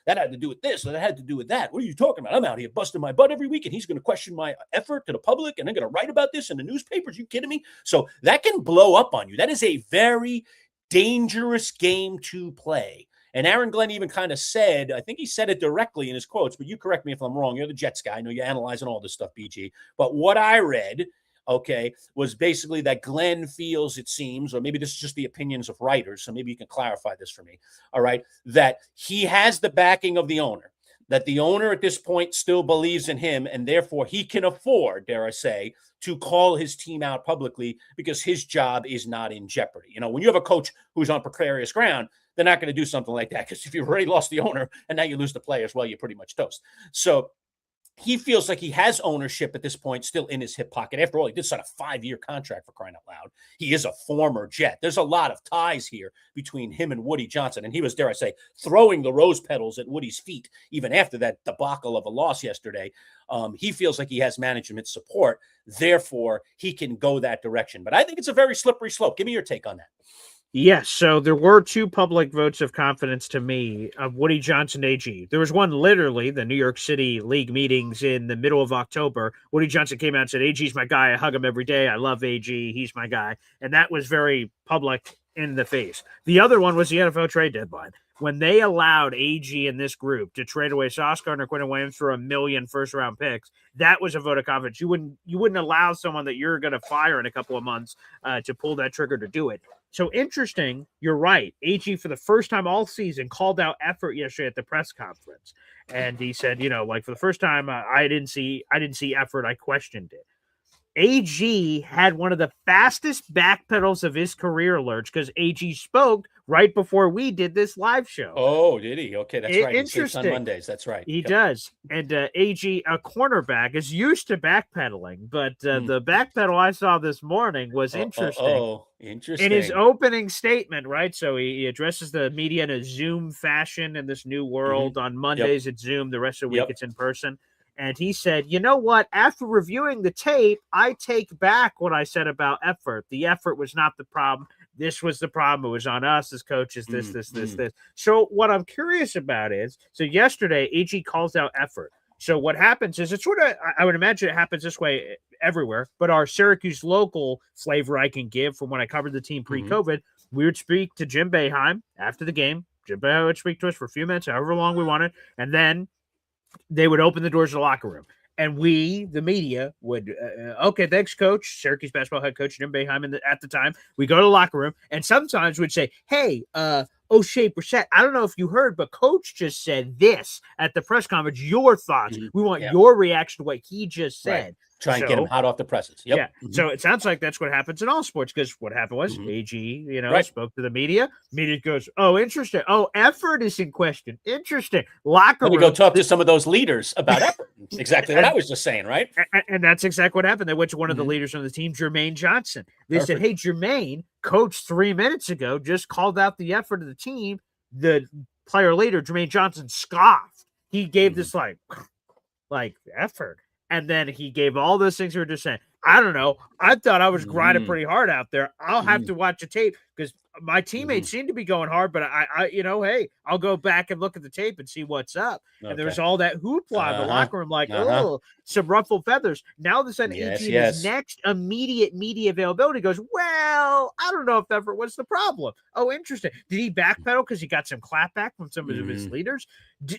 That had to do with this, or that had to do with that. What are you talking about? I'm out here busting my butt every week, and he's going to question my effort to the public, and they're going to write about this in the newspapers. You kidding me? So that can blow up on you. That is a very dangerous game to play. And Aaron Glenn even kind of said, I think he said it directly in his quotes, but you correct me if I'm wrong. You're the Jets guy. I know you're analyzing all this stuff, BG. But what I read, was basically that Glenn feels, it seems, or maybe this is just the opinions of writers, so maybe you can clarify this for me, all right, that he has the backing of the owner, that the owner at this point still believes in him, and therefore he can afford, dare I say, to call his team out publicly because his job is not in jeopardy. When you have a coach who's on precarious ground, they're not going to do something like that, because if you've already lost the owner and now you lose the players, well, you're pretty much toast. So he feels like he has ownership at this point still in his hip pocket. After all, he did sign a 5-year contract, for crying out loud. He is a former Jet. There's a lot of ties here between him and Woody Johnson. And he was, dare I say, throwing the rose petals at Woody's feet, even after that debacle of a loss yesterday. He feels like he has management support. Therefore, he can go that direction. But I think it's a very slippery slope. Give me your take on that. Yes, so there were 2 public votes of confidence to me of Woody Johnson AG. There was one literally, the New York City League meetings in the middle of October. Woody Johnson came out and said, "AG's my guy. I hug him every day. I love AG. He's my guy." And that was very public in the face. The other one was the NFL trade deadline. When they allowed AG in this group to trade away Sauce Gardner, Quinn Williams for 1 million first-round picks, that was a vote of confidence. You wouldn't allow someone that you're going to fire in a couple of months to pull that trigger to do it. So interesting, you're right. AG, for the first time all season, called out effort yesterday at the press conference. And he said, for the first time, I didn't see effort. I questioned it. AG had one of the fastest backpedals of his career, Lurch, because AG spoke right before we did this live show. Oh, did he? Okay, that's right. Interesting. He on Mondays. That's right. He does. And AG, a cornerback, is used to backpedaling, but the backpedal I saw this morning was interesting. Interesting. In his opening statement, right? So he addresses the media in a Zoom fashion in this new world. On Mondays, it's Zoom. The rest of the week, it's in person. And he said, "You know what? After reviewing the tape, I take back what I said about effort. The effort was not the problem. This was the problem. It was on us as coaches, this. So what I'm curious about is, so yesterday, AG calls out effort. So what happens is, it's sort of, I would imagine it happens this way everywhere, but our Syracuse local flavor I can give from when I covered the team pre-COVID, we would speak to Jim Boeheim after the game. Jim Boeheim would speak to us for a few minutes, however long we wanted, and then they would open the doors of the locker room. And we, the media, would, okay, thanks, coach, Syracuse basketball head coach Jim Boeheim at the time. We go to the locker room, and sometimes we'd say, hey, O'Shea Brissett, I don't know if you heard, but coach just said this at the press conference. Your thoughts. Mhm. We want Yeah. your reaction to what he just Right. said. Try and get him hot off the presses. Yep. Yeah. So it sounds like that's what happens in all sports, because what happened was AG, Right. spoke to the media. Media goes, oh, interesting. Oh, effort is in question. Interesting. Locker Let me room. go talk to some of those leaders about effort. Exactly what I was just saying, right? And that's exactly what happened. They went to one of the leaders on the team, Jermaine Johnson. They said, hey, Jermaine, coach 3 minutes ago just called out the effort of the team. The player leader, Jermaine Johnson, scoffed. He gave this like effort. And then he gave all those things we were just saying. I don't know. I thought I was grinding pretty hard out there. I'll have to watch a tape because my teammates seem to be going hard, but I hey, I'll go back and look at the tape and see what's up. And there was all that hoopla in the locker room, like, oh, some ruffled feathers. Now all of a sudden, AG in his next immediate media availability goes, well, I don't know if effort was the problem. Oh, interesting. Did he backpedal because he got some clapback from some of his leaders?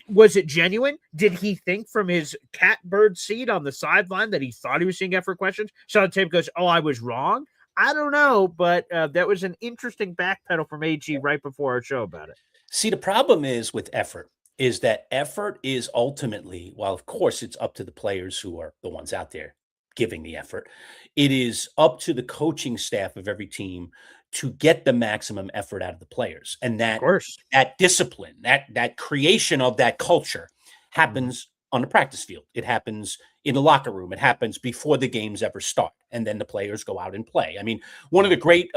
Was it genuine? Did he think from his catbird seat on the sideline that he thought he was seeing effort questions? So the tape goes, oh, I was wrong. I don't know, but that was an interesting backpedal from AG right before our show about it. See, the problem is with effort is that effort is ultimately, while of course it's up to the players who are the ones out there giving the effort, it is up to the coaching staff of every team to get the maximum effort out of the players. And that discipline, that creation of that culture happens on the practice field. It happens in the locker room. It happens before the games ever start, and then the players go out and play. I mean, one of the great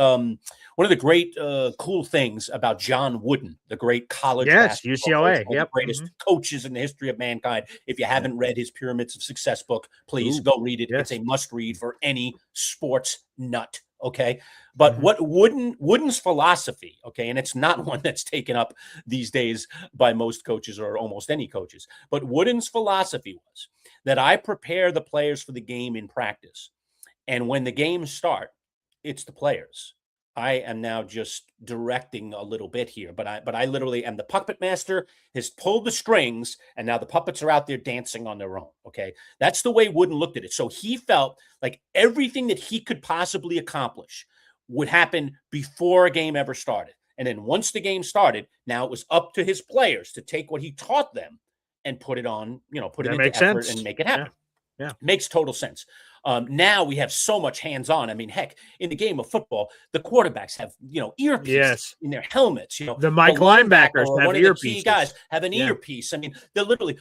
cool things about John Wooden, the great college UCLA, one of the greatest coaches in the history of mankind. If you haven't read his Pyramids of Success book, please go read it. It's a must read for any sports nut. Okay. But what Wooden's philosophy, okay, and it's not one that's taken up these days by most coaches or almost any coaches, but Wooden's philosophy was that I prepare the players for the game in practice. And when the games start, it's the players. I am now just directing a little bit here, but I literally am the puppet master, has pulled the strings, and now the puppets are out there dancing on their own. Okay. That's the way Wooden looked at it. So he felt like everything that he could possibly accomplish would happen before a game ever started. And then once the game started, now it was up to his players to take what he taught them and put it on, put it into effort and make it happen. Yeah. Makes total sense. Now we have so much hands-on. I mean, heck, in the game of football, the quarterbacks have, earpieces in their helmets. The Mike linebackers have one of the key guys have an earpiece. I mean, they're literally,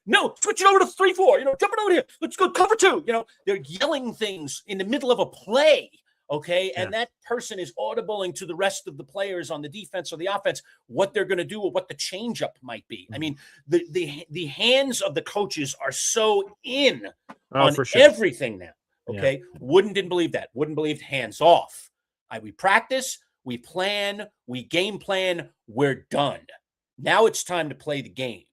no, switch it over to 3-4, jumping over here. Let's go cover 2. They're yelling things in the middle of a play. Okay. And that person is audibling to the rest of the players on the defense or the offense, what they're going to do or what the changeup might be. I mean, the hands of the coaches are so in on everything now. Okay. Wooden didn't believe that. Wooden believed hands off. We practice, we plan, we game plan, we're done. Now it's time to play the game.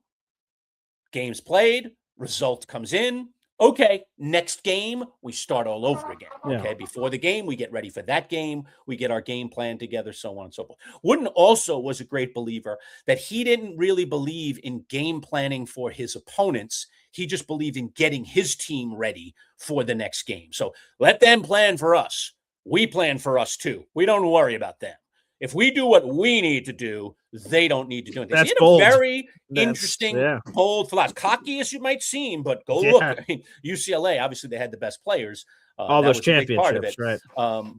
Game's played, result comes in. Okay, next game, we start all over again. Okay, before the game, we get ready for that game. We get our game plan together, so on and so forth. Wooden also was a great believer that he didn't really believe in game planning for his opponents. He just believed in getting his team ready for the next game. So let them plan for us. We plan for us too. We don't worry about them. If we do what we need to do, they don't need to do it. That's bold. A very interesting, bold philosophy. Cocky as you might seem, but go look. I mean, UCLA, obviously, they had the best players. All those championships, right?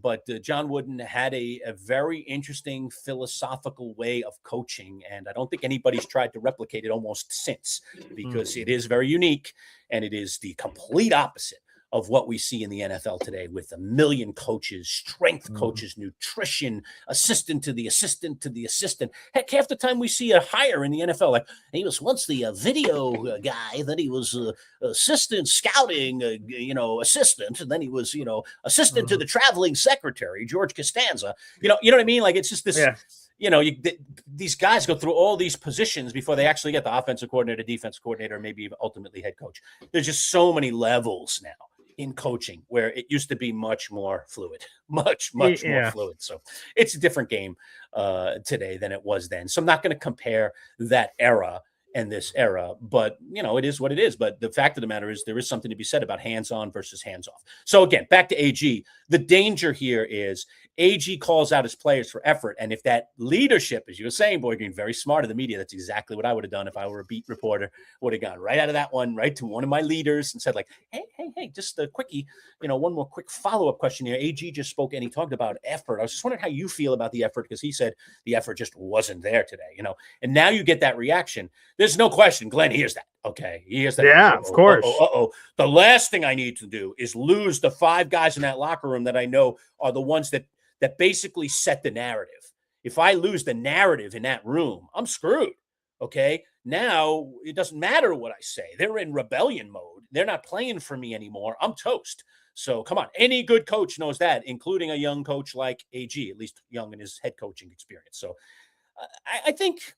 But John Wooden had a very interesting philosophical way of coaching, and I don't think anybody's tried to replicate it almost since, because it is very unique, and it is the complete opposite of what we see in the NFL today, with a million coaches, strength coaches, nutrition, assistant to the assistant to the assistant. Heck, half the time we see a hire in the NFL, like he was once the video guy, then he was assistant scouting, assistant, and then he was, assistant to the traveling secretary, George Costanza. You know what I mean? Like, it's just this. Yeah. These guys go through all these positions before they actually get the offensive coordinator, defensive coordinator, maybe even ultimately head coach. There's just so many levels now in coaching, where it used to be much more fluid, much more fluid. So it's a different game today than it was then. So I'm not going to compare that era and this era, but it is what it is. But the fact of the matter is there is something to be said about hands-on versus hands-off. So again, back to AG. The danger here is AG calls out his players for effort. And if that leadership, as you were saying, Boy Green, very smart of the media, that's exactly what I would have done if I were a beat reporter. Would have gone right out of that one, right to one of my leaders and said like, hey, just a quickie, one more quick follow-up question here. AG just spoke and he talked about effort. I was just wondering how you feel about the effort, because he said the effort just wasn't there today, and now you get that reaction. There's no question. Glenn hears that. Okay. He hears that. Yeah, of course. The last thing I need to do is lose the 5 guys in that locker room that I know are the ones that basically set the narrative. If I lose the narrative in that room, I'm screwed. Okay. Now it doesn't matter what I say. They're in rebellion mode. They're not playing for me anymore. I'm toast. So come on. Any good coach knows that, including a young coach like AG, at least young in his head coaching experience. So I think,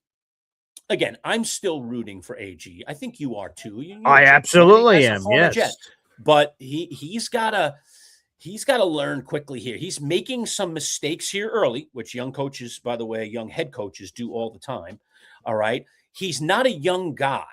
again, I'm still rooting for AG. I think you are too. I absolutely am. Yes. Jet. But he's got to learn quickly here. He's making some mistakes here early, which young coaches, by the way, young head coaches do all the time. All right. He's not a young guy.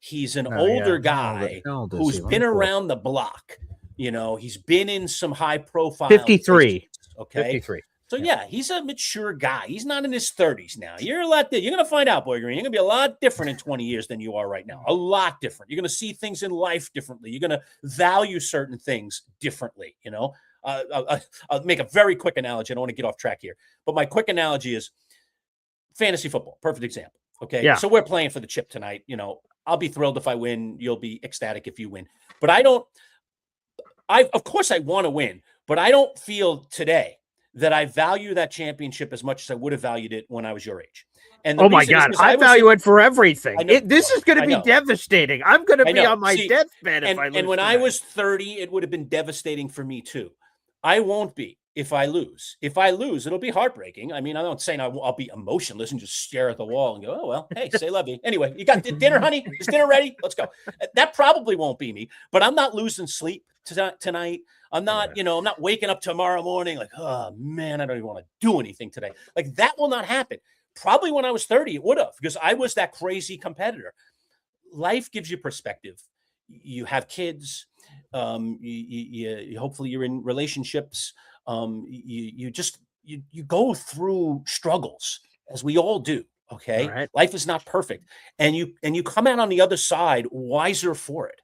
He's an older guy who's been around the block. He's been in some high profile 53. Okay. 53. So yeah, he's a mature guy. He's not in his 30s now. You're going to find out, Boy Green. You're going to be a lot different in 20 years than you are right now. A lot different. You're going to see things in life differently. You're going to value certain things differently. I'll make a very quick analogy. I don't want to get off track here, but my quick analogy is fantasy football. Perfect example. Okay. Yeah. So we're playing for the chip tonight. I'll be thrilled if I win. You'll be ecstatic if you win. But of course I want to win, but I don't feel today that I value that championship as much as I would have valued it when I was your age. And oh my God, I value it for everything. This is going to be devastating. I'm going to be on my deathbed if I lose. And when I was 30, it would have been devastating for me too. I won't be if I lose. If I lose, it'll be heartbreaking. I mean, I'm not saying I'll be emotionless and just stare at the wall and go, oh, well, hey, say love you. Anyway, you got dinner, honey? Is dinner ready? Let's go. That probably won't be me, but I'm not losing sleep tonight. I'm not, I'm not waking up tomorrow morning like, oh man, I don't even want to do anything today. Like that will not happen. Probably when I was 30, it would have, because I was that crazy competitor. Life gives you perspective. You have kids. You hopefully you're in relationships. You go through struggles, as we all do. Okay. Right. Life is not perfect. And you come out on the other side wiser for it.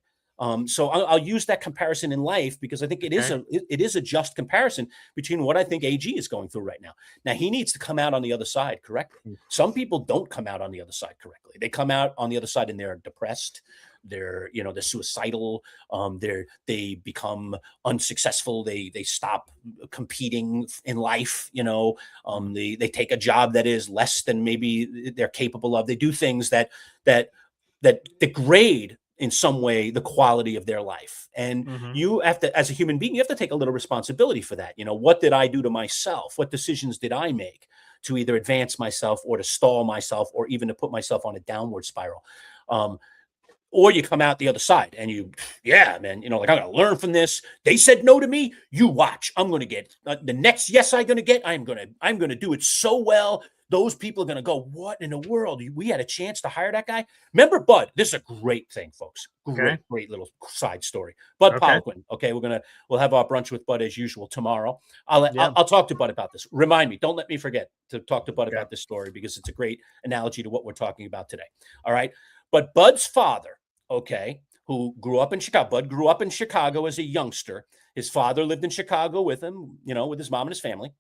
So I'll use that comparison in life, because I think it is a just comparison between what I think AG is going through right now. Now he needs to come out on the other side correctly. Some people don't come out on the other side correctly. They come out on the other side and they're depressed. They're suicidal. They become unsuccessful. They stop competing in life. They take a job that is less than maybe they're capable of. They do things that degrade in some way the quality of their life. And you have to, as a human being, you have to take a little responsibility for that. What did I do to myself? What decisions did I make to either advance myself or to stall myself or even to put myself on a downward spiral? Or you come out the other side and man, I'm going to learn from this. They said no to me. You watch. I'm going to get the next yes I'm going to get. I'm going to do it so well. Those people are going to go, what in the world? We had a chance to hire that guy. Remember Bud? This is a great thing, folks. Great little side story. Bud Poliquin. Okay, we'll have our brunch with Bud as usual tomorrow. I'll talk to Bud about this. Remind me. Don't let me forget to talk to Bud about this story, because it's a great analogy to what we're talking about today. All right. But Bud's father, who grew up in Chicago. Bud grew up in Chicago as a youngster. His father lived in Chicago with him, with his mom and his family.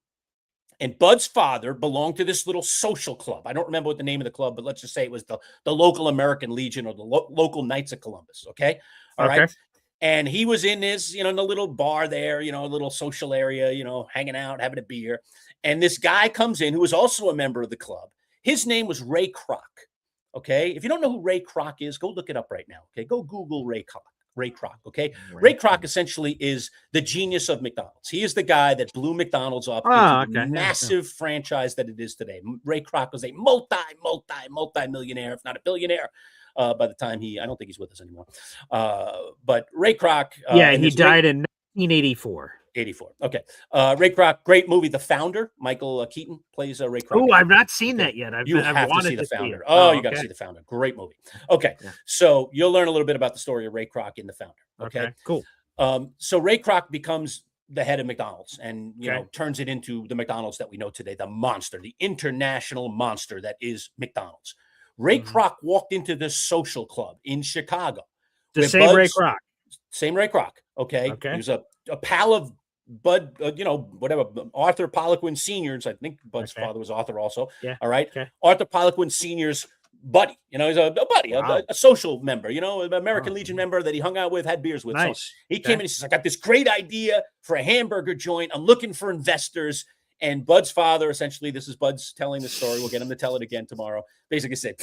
And Bud's father belonged to this little social club. I don't remember what the name of the club, but let's just say it was the local American Legion or the local Knights of Columbus. Okay. All right. And he was in his, in a little bar there, a little social area, hanging out, having a beer. And this guy comes in who was also a member of the club. His name was Ray Kroc. Okay. If you don't know who Ray Kroc is, go look it up right now. Okay. Go Google Ray Kroc. Okay. Ray Kroc essentially is the genius of McDonald's. He is the guy that blew McDonald's up into the massive franchise that it is today. Ray Kroc was a multi-millionaire, if not a billionaire. By the time I don't think he's with us anymore. But Ray Kroc. He died in 1984. 84. Okay. Ray Kroc, great movie. The Founder. Michael Keaton plays Ray Kroc. Oh, I've not seen that yet. I've have to see wanted The to see Founder. it. Oh, you got to okay. see The Founder. Great movie. Okay. Yeah. So you'll learn a little bit about the story of Ray Kroc in The Founder. Okay. Cool. So Ray Kroc becomes the head of McDonald's and, Okay. turns it into the McDonald's that we know today, the monster, the international monster that is McDonald's. Ray Kroc walked into this social club in Chicago. The where same Ray Kroc. Same Ray Kroc. Okay. Okay. He was a pal of Bud, whatever, Arthur Poliquin Sr.'s. I think Bud's father was Arthur also. Yeah. All right. Okay. Arthur Poliquin Sr.'s buddy. He's a buddy, Wow. a social member, an American Legion member that he hung out with, had beers with. Nice. So he came in and he says, I got this great idea for a hamburger joint. I'm looking for investors. And Bud's father, essentially, this is Bud's telling the story. We'll get him to tell it again tomorrow. Basically said,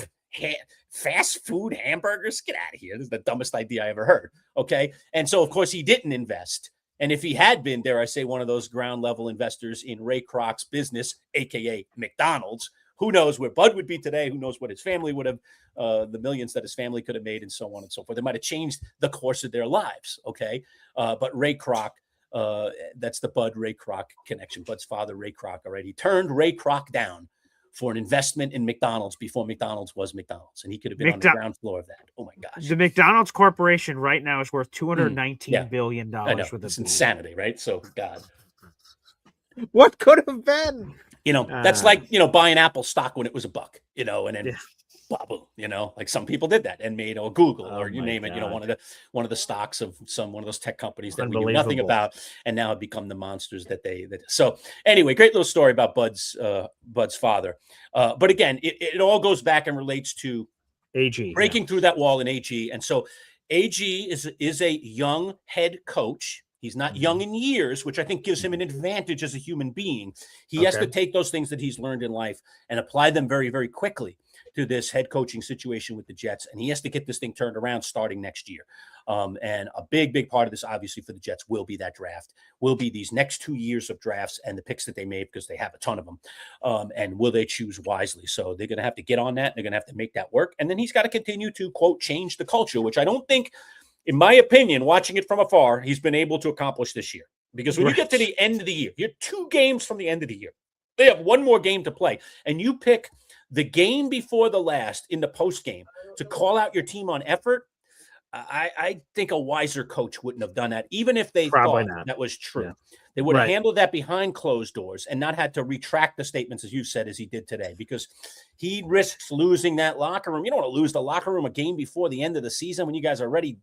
fast food hamburgers? Get out of here. This is the dumbest idea I ever heard. Okay. And so, of course, he didn't invest. And if he had been, dare I say, one of those ground level investors in Ray Kroc's business, AKA McDonald's, who knows where Bud would be today? Who knows what his family would have, the millions that his family could have made, and so on and so forth. They might have changed the course of their lives. Okay. But Ray Kroc, that's the Bud Ray Kroc connection. Bud's father, Ray Kroc. All right. He turned Ray Kroc down for an investment in McDonald's before McDonald's was McDonald's. And he could have been on the ground floor of that. Oh my gosh. The McDonald's Corporation right now is worth $219 billion. I know. It's insanity, right? So God. What could have been? That's like, buying Apple stock when it was $1, and then blah, like some people did that and made, or Google, or you name it, one of the stocks of one of those tech companies that we knew nothing about, and now have become the monsters that so anyway, great little story about Bud's father. But again, it all goes back and relates to AG breaking through that wall in AG. And so AG is a young head coach. He's not young in years, which I think gives him an advantage as a human being. He has to take those things that he's learned in life and apply them very, very quickly to this head coaching situation with the Jets. And he has to get this thing turned around starting next year. And a big, big part of this, obviously, for the Jets will be that draft, will be these next 2 years of drafts and the picks that they made, because they have a ton of them. And will they choose wisely? So they're going to have to get on that. They're going to have to make that work. And then he's got to continue to, quote, change the culture, which I don't think, in my opinion, watching it from afar, he's been able to accomplish this year. Because when you get to the end of the year, you're 2 games from the end of the year. They have one more game to play. And you pick the game before the last in the post game to call out your team on effort. I think a wiser coach wouldn't have done that, even if they thought that was true. Yeah. They would have handled that behind closed doors and not had to retract the statements, as you said, as he did today, because he risks losing that locker room. You don't want to lose the locker room a game before the end of the season when you guys are already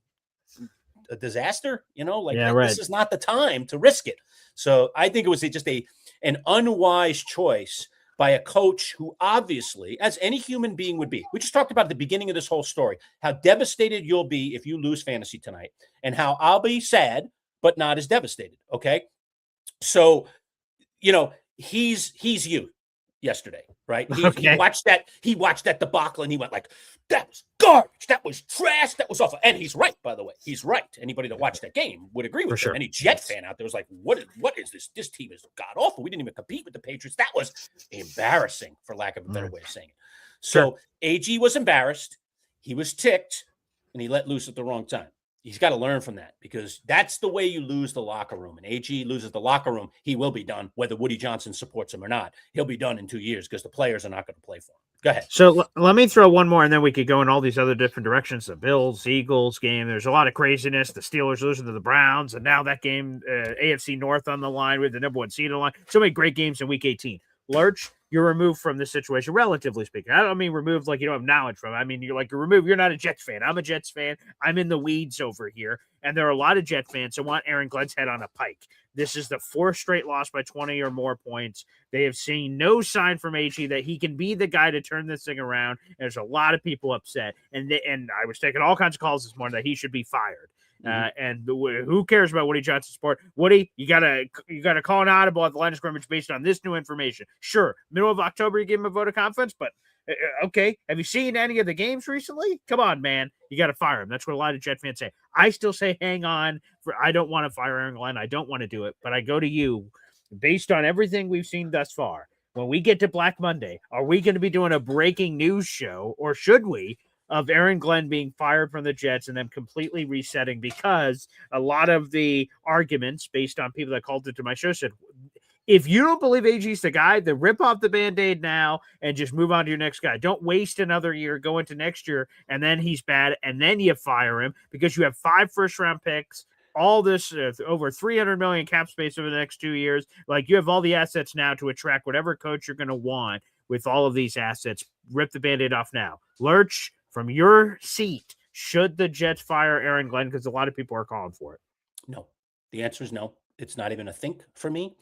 a disaster, this is not the time to risk it. So I think it was just an unwise choice by a coach who obviously, as any human being would be. We just talked about at the beginning of this whole story, how devastated you'll be if you lose fantasy tonight, and how I'll be sad, but not as devastated. Okay. So, he's you yesterday, right? He watched that debacle and he went like, that was garbage. That was trash. That was awful. And he's right, by the way. He's right. Anybody that watched that game would agree with him. Any Jet fan out there was like, what is this? This team is god awful. We didn't even compete with the Patriots. That was embarrassing, for lack of a better way of saying it. So AG was embarrassed. He was ticked, and he let loose at the wrong time. He's got to learn from that, because that's the way you lose the locker room. And AG loses the locker room, he will be done, whether Woody Johnson supports him or not. He'll be done in 2 years because the players are not going to play for him. Go ahead. So let me throw one more, and then we could go in all these other different directions. The Bills, Eagles game. There's a lot of craziness. The Steelers losing to the Browns, and now that game, AFC North on the line with the number 1 seed on the line. So many great games in Week 18. Lurch, you're removed from this situation, relatively speaking. I don't mean removed like you don't have knowledge from it. I mean, you're removed. You're not a Jets fan. I'm a Jets fan. I'm in the weeds over here. And there are a lot of Jet fans who want Aaron Glenn's head on a pike. This is the 4th straight loss by 20 or more points. They have seen no sign from AG that he can be the guy to turn this thing around. There's a lot of people upset. And I was taking all kinds of calls this morning that he should be fired. And who cares about Woody Johnson's support? Woody, you gotta call an audible at the line of scrimmage based on this new information. Sure, middle of October you give him a vote of confidence, but okay. Have you seen any of the games recently? Come on, man, you got to fire him. That's what a lot of Jet fans say. I still say hang on. I don't want to fire Aaron Glenn. I don't want to do it, but I go to you based on everything we've seen thus far. When we get to Black Monday, are we going to be doing a breaking news show, or should we? of Aaron Glenn being fired from the Jets and them completely resetting, because a lot of the arguments based on people that called into my show said, if you don't believe AG's the guy, then rip off the Band-Aid now and just move on to your next guy. Don't waste another year, go into next year, and then he's bad, and then you fire him because you have 5 first-round picks, all this over $300 million cap space over the next 2 years. Like, you have all the assets now to attract whatever coach you're going to want with all of these assets. Rip the Band-Aid off now. Lurch, from your seat, should the Jets fire Aaron Glenn? Because a lot of people are calling for it. No. The answer is no. It's not even a think for me.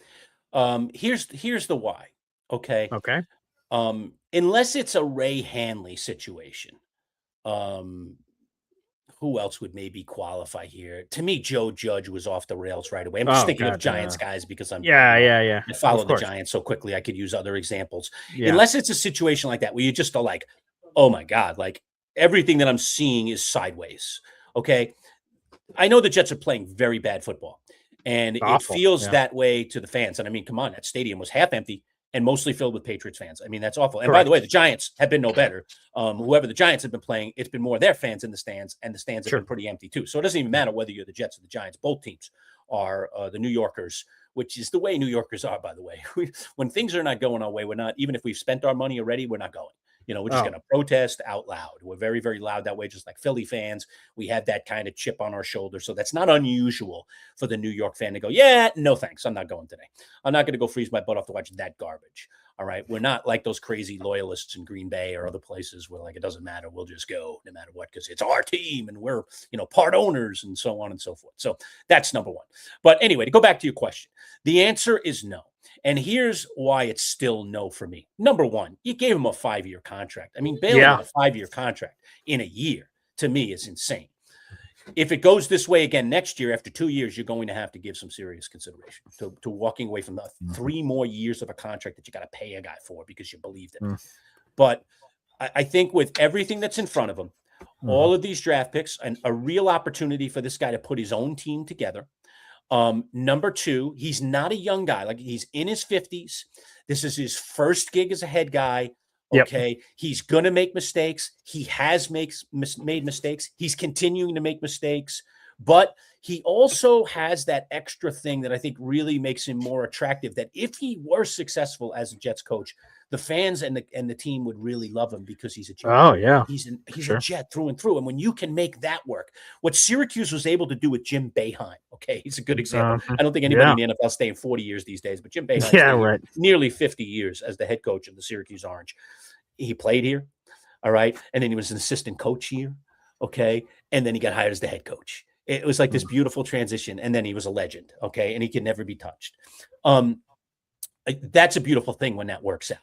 Here's the why. Okay. Okay. Unless it's a Ray Hanley situation, who else would maybe qualify here? To me, Joe Judge was off the rails right away. I'm just thinking of Giants guys because I follow the Giants so quickly. I could use other examples. Yeah. Unless it's a situation like that where you just are like, oh my God, like everything that I'm seeing is sideways. Okay. I know the Jets are playing very bad football, and it feels that way to the fans. And I mean, come on, that stadium was half empty and mostly filled with Patriots fans. I mean, that's awful. And by the way, the Giants have been no better. Whoever the Giants have been playing, it's been more their fans in the stands, and the stands have been pretty empty too. So it doesn't even matter whether you're the Jets or the Giants. Both teams are the New Yorkers, which is the way New Yorkers are, by the way. When things are not going our way, we're not, even if we've spent our money already, we're not going. You know, we're just going to protest out loud. We're very, very loud that way, just like Philly fans. We have that kind of chip on our shoulder. So that's not unusual for the New York fan to go, yeah, no thanks. I'm not going today. I'm not going to go freeze my butt off to watch that garbage. All right. We're not like those crazy loyalists in Green Bay or other places where, like, it doesn't matter. We'll just go no matter what, because it's our team and we're, part owners and so on and so forth. So that's number one. But anyway, to go back to your question, the answer is no. And here's why it's still no for me. Number one, you gave him a 5-year contract. I mean, bailing a 5-year contract in a year, to me, is insane. If it goes this way again next year, after 2 years, you're going to have to give some serious consideration to walking away from the 3 more years of a contract that you got to pay a guy for because you believed in it. But I think with everything that's in front of him, all of these draft picks, and a real opportunity for this guy to put his own team together. Number two, he's not a young guy. Like, he's in his 50s. This is his first gig as a head guy. Okay. Yep. He's going to make mistakes. He has made mistakes. He's continuing to make mistakes, but he also has that extra thing that I think really makes him more attractive, that if he were successful as a Jets coach, the fans and the team would really love him because he's a Jet. Oh, yeah. He's a Jet through and through. And when you can make that work, what Syracuse was able to do with Jim Boeheim, okay, he's a good example. I don't think anybody in the NFL staying 40 years these days, but Jim Boeheim nearly 50 years as the head coach of the Syracuse Orange. He played here, all right, and then he was an assistant coach here, okay, and then he got hired as the head coach. It was like this beautiful transition, and then he was a legend, okay, and he can never be touched. That's a beautiful thing when that works out.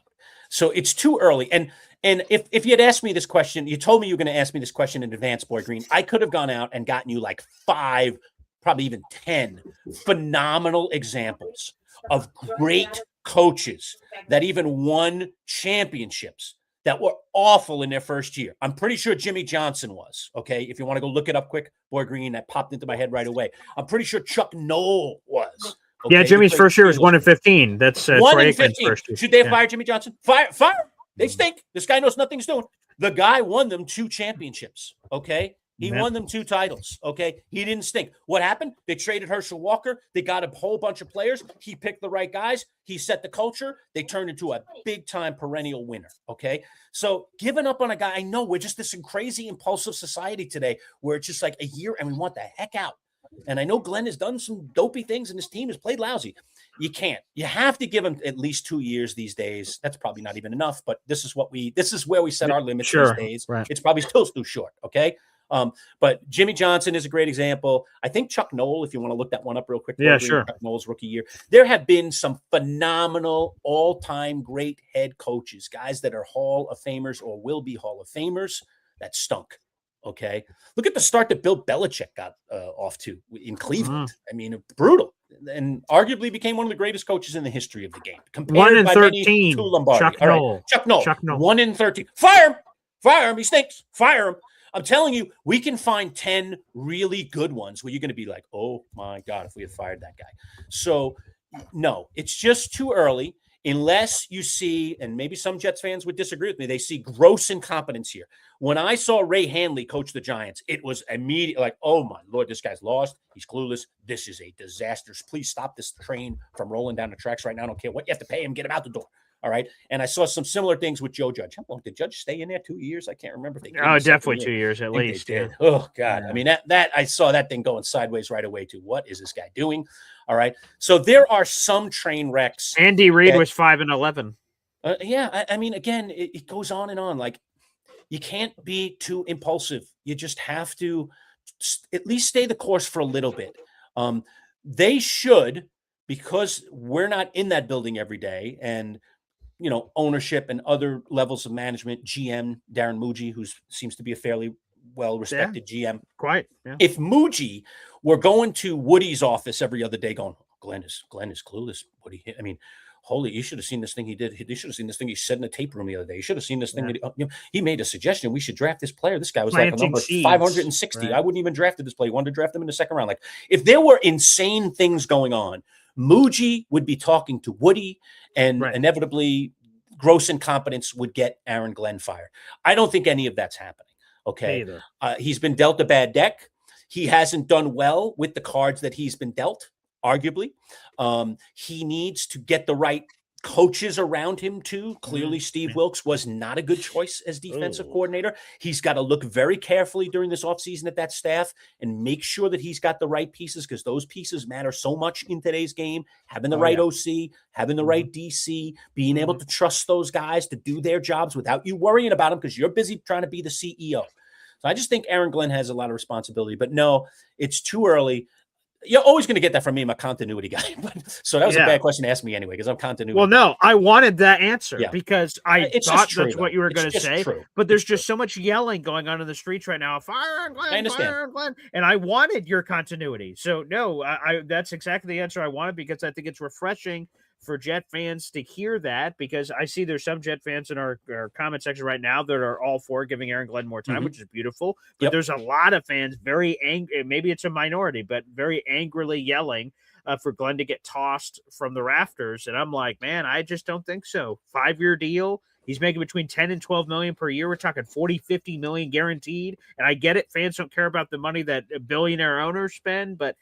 So it's too early. And if you had asked me this question, you told me you were going to ask me this question in advance, Boy Green, I could have gone out and gotten you like 5, probably even 10 phenomenal examples of great coaches that even won championships that were awful in their first year. I'm pretty sure Jimmy Johnson was, okay? If you want to go look it up quick, Boy Green, that popped into my head right away. I'm pretty sure Chuck Noll was. Okay? Yeah, Jimmy's first year was 1-15. That's 1-15. First year. Should they have fired Jimmy Johnson? Fire him. They stink. This guy knows nothing he's doing. The guy won them 2 championships, okay? He won them 2 titles, okay? He didn't stink. What happened? They traded Herschel Walker. They got a whole bunch of players. He picked the right guys. He set the culture. They turned into a big-time perennial winner, okay? So giving up on a guy, I know we're just this crazy, impulsive society today where it's just like a year and we want the heck out. And I know Glenn has done some dopey things and his team has played lousy. You can't. You have to give him at least 2 years these days. That's probably not even enough, but this is where we set our limits these days. Right. It's probably still too short, okay? But Jimmy Johnson is a great example. I think Chuck Noll, if you want to look that one up real quick. Yeah, sure. Chuck Noll's rookie year. There have been some phenomenal all-time great head coaches, guys that are Hall of Famers or will be Hall of Famers that stunk. Okay. Look at the start that Bill Belichick got off to in Cleveland. I mean, brutal, and arguably became one of the greatest coaches in the history of the game. Compared 1-13 to Lombardi. Chuck Noll. Chuck Noll. 1-13. Fire him. He stinks. Fire him. I'm telling you, we can find 10 really good ones where you're going to be like, oh my God, if we had fired that guy. So no, it's just too early. unless you see, and maybe some Jets fans would disagree with me, they see gross incompetence here. When I saw Ray Handley coach the Giants, it was immediate, like, oh my Lord, this guy's lost. He's clueless. This is a disaster. Please stop this train from rolling down the tracks right now. I don't care what you have to pay him. Get him out the door. All right. And I saw some similar things with Joe Judge. How long did Judge stay in there? 2 years? I can't remember if they gave him definitely 2 2 years at least. Yeah. Oh God. Yeah. I mean, that I saw that thing going sideways right away too. What is this guy doing? All right. So there are some train wrecks. Andy Reid was 5-11. Yeah. I mean, again, it goes on and on. Like, you can't be too impulsive. You just have to at least stay the course for a little bit. They should, because we're not in that building every day, and ownership and other levels of management, GM Darren Muji, who seems to be a fairly well-respected GM. Quite. Yeah. If Muji were going to Woody's office every other day going, Glenn is clueless. Woody, I mean, holy, you should have seen this thing he did. You should have seen this thing he said in the tape room the other day. You should have seen this thing. That he made a suggestion. We should draft this player. This guy was like a number 560. Right. I wouldn't even draft this player. He wanted to draft him in the second round. Like, if there were insane things going on, Muji would be talking to Woody, and inevitably gross incompetence would get Aaron Glenn fired. I don't think any of that's happening. Okay. He's been dealt a bad deck. He hasn't done well with the cards that he's been dealt, arguably. He needs to get the right coaches around him too. Clearly, Steve Wilkes was not a good choice as defensive coordinator. He's got to look very carefully during this offseason at that staff and make sure that he's got the right pieces, because those pieces matter so much in today's game. Having the right OC, having the right DC, being able to trust those guys to do their jobs without you worrying about them because you're busy trying to be the CEO. So I just think Aaron Glenn has a lot of responsibility. But no, it's too early. You're always going to get that from me. I'm a continuity guy. So that was a bad question to ask me anyway, because I'm continuity. Well, no, I wanted that answer because I thought true, that's what you were going to say. True. But there's just so much yelling going on in the streets right now. Fire Glenn, I understand. Fire Glenn. And I wanted your continuity. So no, I that's exactly the answer I wanted, because I think it's refreshing for Jet fans to hear that, because I see there's some Jet fans in our comment section right now that are all for giving Aaron Glenn more time, which is beautiful. But there's a lot of fans very angry. Maybe it's a minority, but very angrily yelling for Glenn to get tossed from the rafters. And I'm like, man, I just don't think so. 5-year deal. He's making between 10 and 12 million per year. We're talking 40, 50 million guaranteed. And I get it. Fans don't care about the money that billionaire owners spend, but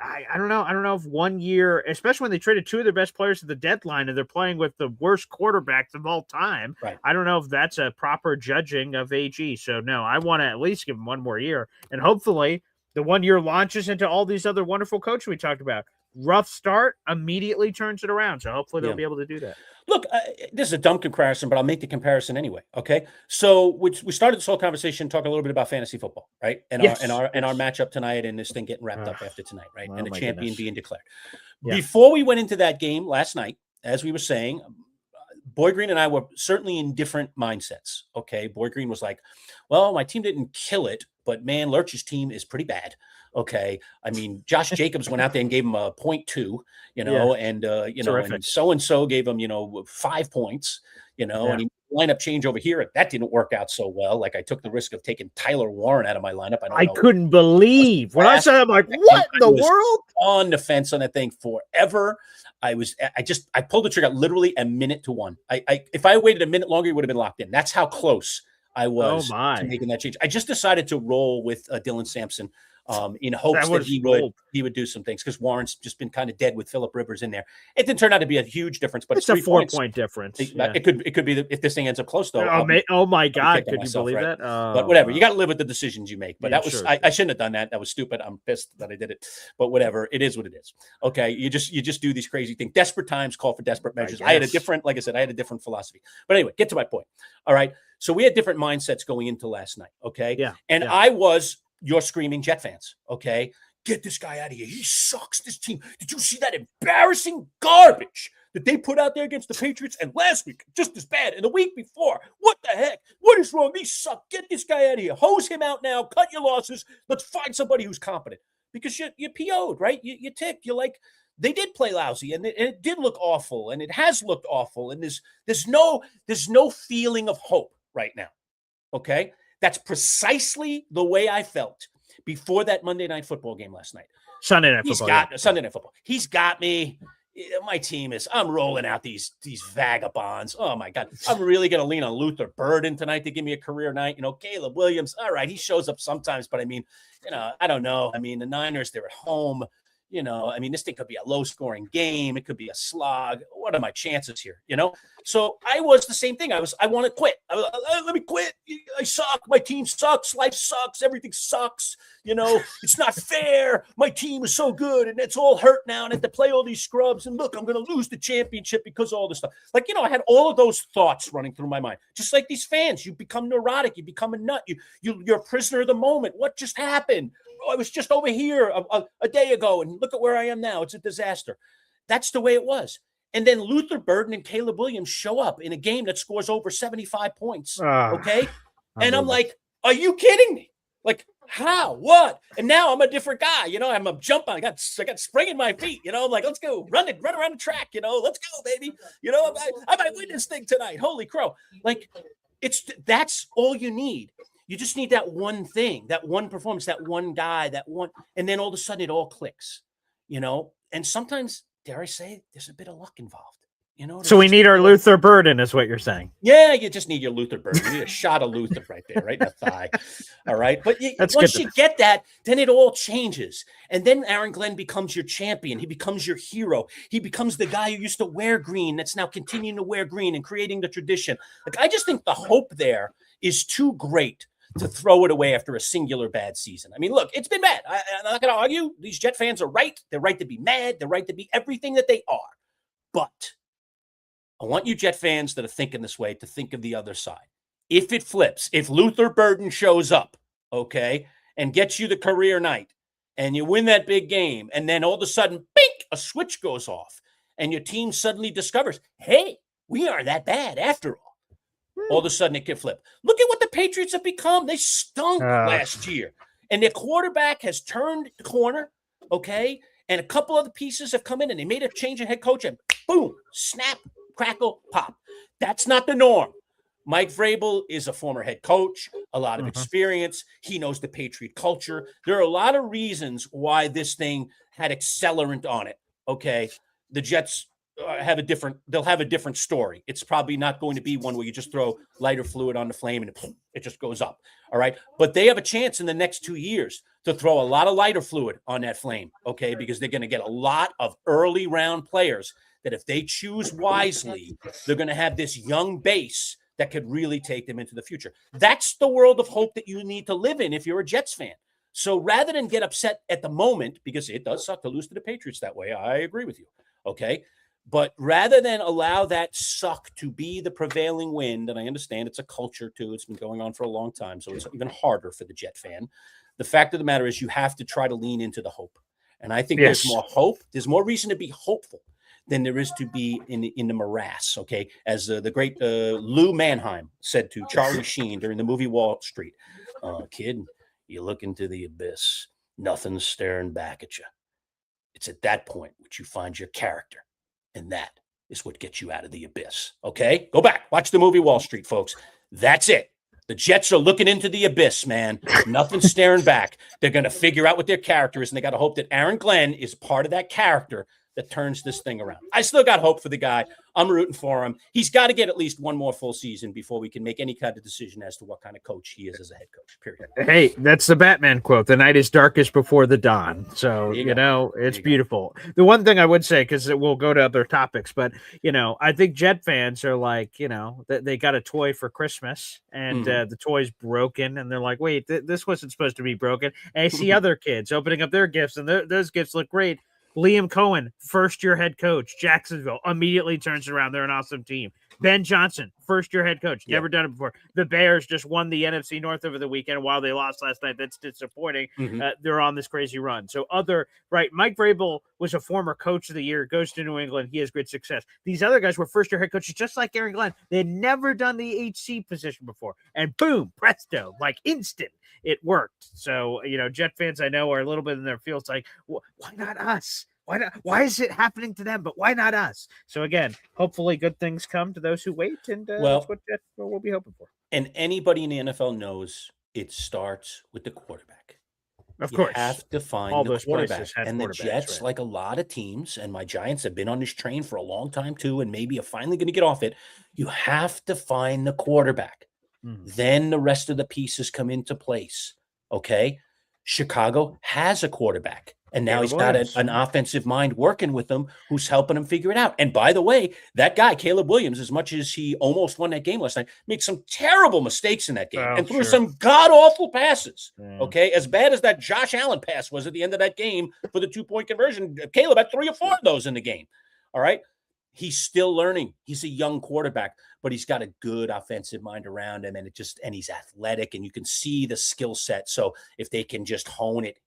I don't know. I don't know if 1 year, especially when they traded 2 of their best players at the deadline and they're playing with the worst quarterbacks of all time. Right. I don't know if that's a proper judging of AG. So no, I want to at least give him 1 more year. And hopefully the 1 year launches into all these other wonderful coaches we talked about. Rough start, immediately turns it around. So hopefully they'll be able to do that. Look, this is a dumb comparison, but I'll make the comparison anyway. Okay, so we started this whole conversation talking a little bit about fantasy football, right? And our matchup tonight, and this thing getting wrapped up after tonight, right? And the champion being declared. Yeah. Before we went into that game last night, as we were saying, Boy Green and I were certainly in different mindsets. Okay, Boy Green was like, "Well, my team didn't kill it, but man, Lurch's team is pretty bad." Okay, I mean, Josh Jacobs went out there and gave him a 0.2, and and so gave him 5 points, and he lineup change over here. That didn't work out so well. Like, I took the risk of taking Tyler Warren out of my lineup. I couldn't believe when I said, I'm like, what in the world? On the fence on that thing forever. I pulled the trigger literally a minute to 1. If I waited a minute longer, it would have been locked in. That's how close I was to making that change. I just decided to roll with Dylan Sampson. In hopes that he would do some things, because Warren's just been kind of dead with Phillip Rivers in there. It didn't turn out to be a huge difference, but it's a 4-point difference. It could be if this thing ends up close though. Oh my God, could you believe that? But whatever, you got to live with the decisions you make. But I shouldn't have done that. That was stupid. I'm pissed that I did it. But whatever, it is what it is. Okay, you just do these crazy things. Desperate times call for desperate measures. I had a different philosophy. But anyway, get to my point. All right, so we had different mindsets going into last night. Okay, I was. You're screaming Jet fans, okay? Get this guy out of here. He sucks, this team. Did you see that embarrassing garbage that they put out there against the Patriots? And last week, just as bad. And the week before, what the heck? What is wrong? These suck. Get this guy out of here. Hose him out now. Cut your losses. Let's find somebody who's competent. Because you're PO'd, right? You're ticked. You're like, they did play lousy, and it did look awful, and it has looked awful. And there's no feeling of hope right now, okay? That's precisely the way I felt before that Monday Night Football game last night. Sunday Night Football. Sunday Night Football. He's got me. my team is, I'm rolling out these vagabonds. Oh my God. I'm really going to lean on Luther Burden tonight to give me a career night. Caleb Williams. All right. He shows up sometimes, but I mean, I don't know. I mean, the Niners, they're at home. This thing could be a low scoring game. It could be a slog. What are my chances here? So I was the same thing. I want to quit. Let me quit. I suck. My team sucks. Life sucks. Everything sucks. It's not fair. My team is so good and it's all hurt now. And I have to play all these scrubs. And look, I'm going to lose the championship because of all this stuff. I had all of those thoughts running through my mind. Just like these fans, you become neurotic. You become a nut. You're a prisoner of the moment. What just happened? I was just over here a day ago, and look at where I am now. It's a disaster. That's the way it was. And then Luther Burden and Caleb Williams show up in a game that scores over 75 points. Okay. And I'm like, are you kidding me? Like, how? What? And now I'm a different guy. I'm a jump. I got spring in my feet. I'm like, let's go run around the track. Let's go, baby. I might win this thing tonight. Holy crow. Like, that's all you need. You just need that one thing, that one performance, that one guy, and then all of a sudden it all clicks, and sometimes, dare I say, there's a bit of luck involved, So we need our Luther Burden is what you're saying. Yeah, you just need your Luther Burden. You need a shot of Luther right there, right in the thigh. All right. But once you get that, then it all changes. And then Aaron Glenn becomes your champion. He becomes your hero. He becomes the guy who used to wear green that's now continuing to wear green and creating the tradition. I just think the hope there is too great to throw it away after a singular bad season. I mean, look, it's been bad. I'm not going to argue. These Jet fans are right. They're right to be mad. They're right to be everything that they are. But I want you Jet fans that are thinking this way to think of the other side. If it flips, if Luther Burden shows up, okay, and gets you the career night, and you win that big game, and then all of a sudden, bink, a switch goes off, and your team suddenly discovers, hey, we aren't that bad after all. All of a sudden it can flip. Look at what the Patriots have become. They stunk last year. And their quarterback has turned the corner, okay? And a couple other pieces have come in and they made a change in head coach and boom, snap, crackle, pop. That's not the norm. Mike Vrabel is a former head coach, a lot of experience. He knows the Patriot culture. There are a lot of reasons why this thing had accelerant on it, okay? The Jets they'll have a different story. It's probably not going to be one where you just throw lighter fluid on the flame and it just goes up. All right. But they have a chance in the next 2 years to throw a lot of lighter fluid on that flame. Okay. Because they're going to get a lot of early round players that if they choose wisely, they're going to have this young base that could really take them into the future. That's the world of hope that you need to live in if you're a Jets fan. So rather than get upset at the moment, because it does suck to lose to the Patriots that way, I agree with you. Okay. But rather than allow that suck to be the prevailing wind, and I understand it's a culture too, it's been going on for a long time, so it's even harder for the Jet fan. The fact of the matter is you have to try to lean into the hope. And I think there's more hope. There's more reason to be hopeful than there is to be in the morass, okay? As the great Lou Mannheim said to Charlie Sheen during the movie Wall Street, kid, you look into the abyss, nothing's staring back at you. It's at that point which you find your character. And that is what gets you out of the abyss. Okay? Go back. Watch the movie Wall Street, folks. That's it. The Jets are looking into the abyss, man. Nothing's staring back. They're going to figure out what their character is, and they got to hope that Aaron Glenn is part of that character that turns this thing around. I still got hope for the guy. I'm rooting for him. He's got to get at least one more full season before we can make any kind of decision as to what kind of coach he is as a head coach, period. Hey, that's the Batman quote. The night is darkest before the dawn. So, it's beautiful. The one thing I would say, because we'll go to other topics, but, I think Jet fans are like, they got a toy for Christmas and the toy's broken. And they're like, wait, this wasn't supposed to be broken. And I see other kids opening up their gifts and those gifts look great. Liam Cohen, first-year head coach, Jacksonville, immediately turns it around. They're an awesome team. Ben Johnson, first-year head coach, never done it before. The Bears just won the NFC North over the weekend. While they lost last night, that's disappointing. They're on this crazy run. So Mike Vrabel was a former coach of the year, goes to New England. He has great success. These other guys were first-year head coaches, just like Aaron Glenn. They had never done the HC position before. And boom, presto, like instant, it worked. So, Jet fans I know are a little bit in their feels like, why not us? Why is it happening to them, but why not us? So again, hopefully good things come to those who wait, and that's what we'll be hoping for. And anybody in the NFL knows it starts with the quarterback. Of You course. have to find All the those quarterback. places had And the quarterbacks, Jets, right. like a lot of teams, and my Giants have been on this train for a long time too, and maybe are finally going to get off it. You have to find the quarterback. Mhm. Then the rest of the pieces come into place. Okay. Chicago has a quarterback. And now Caleb he's got Williams. an offensive mind working with him who's helping him figure it out. And by the way, that guy, Caleb Williams, as much as he almost won that game last night, made some terrible mistakes in that game Oh, and threw sure. some god-awful passes. Yeah. Okay. As bad as that Josh Allen pass was at the end of that game for the 2-point conversion, Caleb had 3 or 4 of those in the game. All right. He's still learning. He's a young quarterback, but he's got a good offensive mind around him, and he's athletic, and you can see the skill set. So if they can just hone it,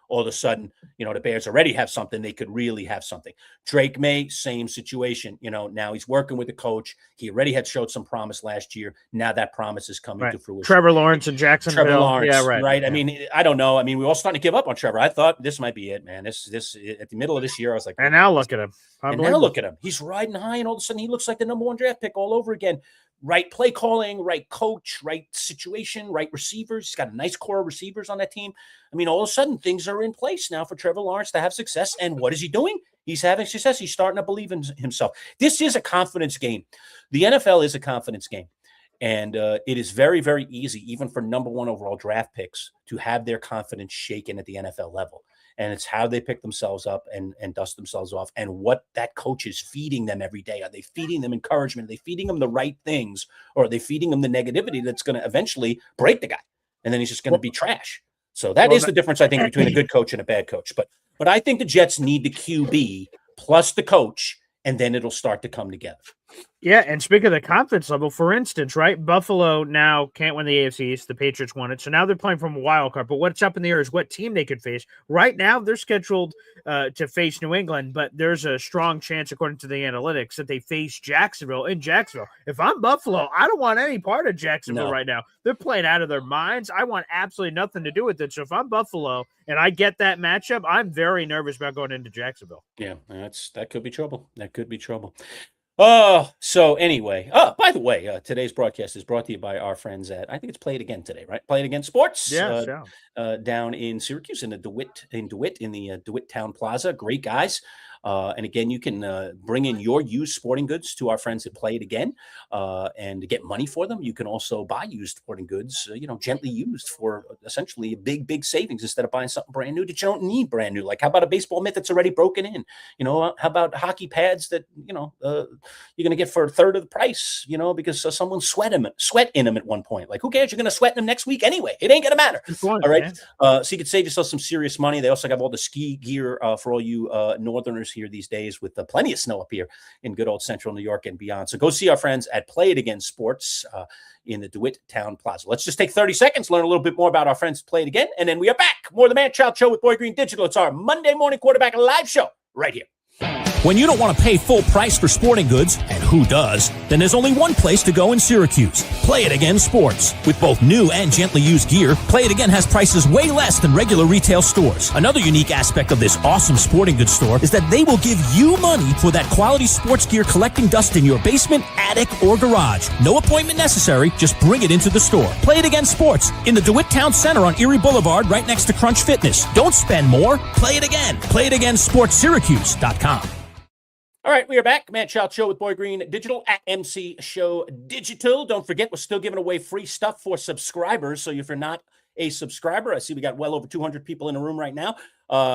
all of a sudden, the Bears already have something. They could really have something. Drake May, same situation. Now he's working with the coach. He already had showed some promise last year. Now that promise is coming to fruition. Trevor Lawrence in Jacksonville. Trevor Lawrence, yeah, right. I mean, I don't know. I mean, we're all starting to give up on Trevor. I thought this might be it, man. This at the middle of this year, I was like, and now look at him. And now look at him. He's riding high, and all of a sudden he looks like the number 1 draft pick all over again. Right play calling, right coach, right situation, right receivers. He's got a nice core of receivers on that team. I mean, all of a sudden things are in place now for Trevor Lawrence to have success. And what is he doing? He's having success. He's starting to believe in himself. This is a confidence game. The NFL is a confidence game. And it is very, very easy, even for number 1 overall draft picks, to have their confidence shaken at the NFL level. And it's how they pick themselves up and dust themselves off, and what that coach is feeding them every day. Are they feeding them encouragement? Are they feeding them the right things? Or are they feeding them the negativity that's going to eventually break the guy? And then he's just going to be trash. So that is the difference, I think, between a good coach and a bad coach. But I think the Jets need the QB plus the coach, and then it'll start to come together. Yeah, and speaking of the confidence level, for instance, right, Buffalo now can't win the AFC East. The Patriots won it, so now they're playing from a wild card. But what's up in the air is what team they could face. Right now, they're scheduled to face New England, but there's a strong chance, according to the analytics, that they face Jacksonville in Jacksonville. If I'm Buffalo, I don't want any part of Jacksonville right now. They're playing out of their minds. I want absolutely nothing to do with it. So if I'm Buffalo and I get that matchup, I'm very nervous about going into Jacksonville. Yeah, that could be trouble. That could be trouble. So anyway, by the way, today's broadcast is brought to you by our friends at, I think it's Play It Again today, right? Play It Again Sports. Down in Syracuse in the DeWitt in the DeWitt Town Plaza. Great guys. And again, you can bring in your used sporting goods to our friends at Play It Again and get money for them. You can also buy used sporting goods, gently used for essentially a big savings instead of buying something brand new that you don't need brand new. Like, how about a baseball mitt that's already broken in? How about hockey pads that, you're going to get for a third of the price, because someone sweat in them at one point. Like, who cares? You're going to sweat in them next week anyway. It ain't going to matter. All right. So you can save yourself some serious money. They also have all the ski gear for all you Northerners here these days, with plenty of snow up here in good old central New York and beyond. So go see our friends at Play It Again Sports in the DeWitt Town Plaza. Let's just take 30 seconds, learn a little bit more about our friends at Play It Again, and then we are back. More of the Manchild Show with Boy Green Digital. It's our Monday morning quarterback live show right here. When you don't want to pay full price for sporting goods, and who does, then there's only one place to go in Syracuse. Play It Again Sports. With both new and gently used gear, Play It Again has prices way less than regular retail stores. Another unique aspect of this awesome sporting goods store is that they will give you money for that quality sports gear collecting dust in your basement, attic, or garage. No appointment necessary, just bring it into the store. Play It Again Sports in the DeWitt Town Center on Erie Boulevard right next to Crunch Fitness. Don't spend more, play it again. PlayItAgainSportsSyracuse.com. All right, we are back. Manchild Show with Boy Green Digital at MC Show Digital. Don't forget, we're still giving away free stuff for subscribers. So if you're not a subscriber, I see we got well over 200 people in the room right now.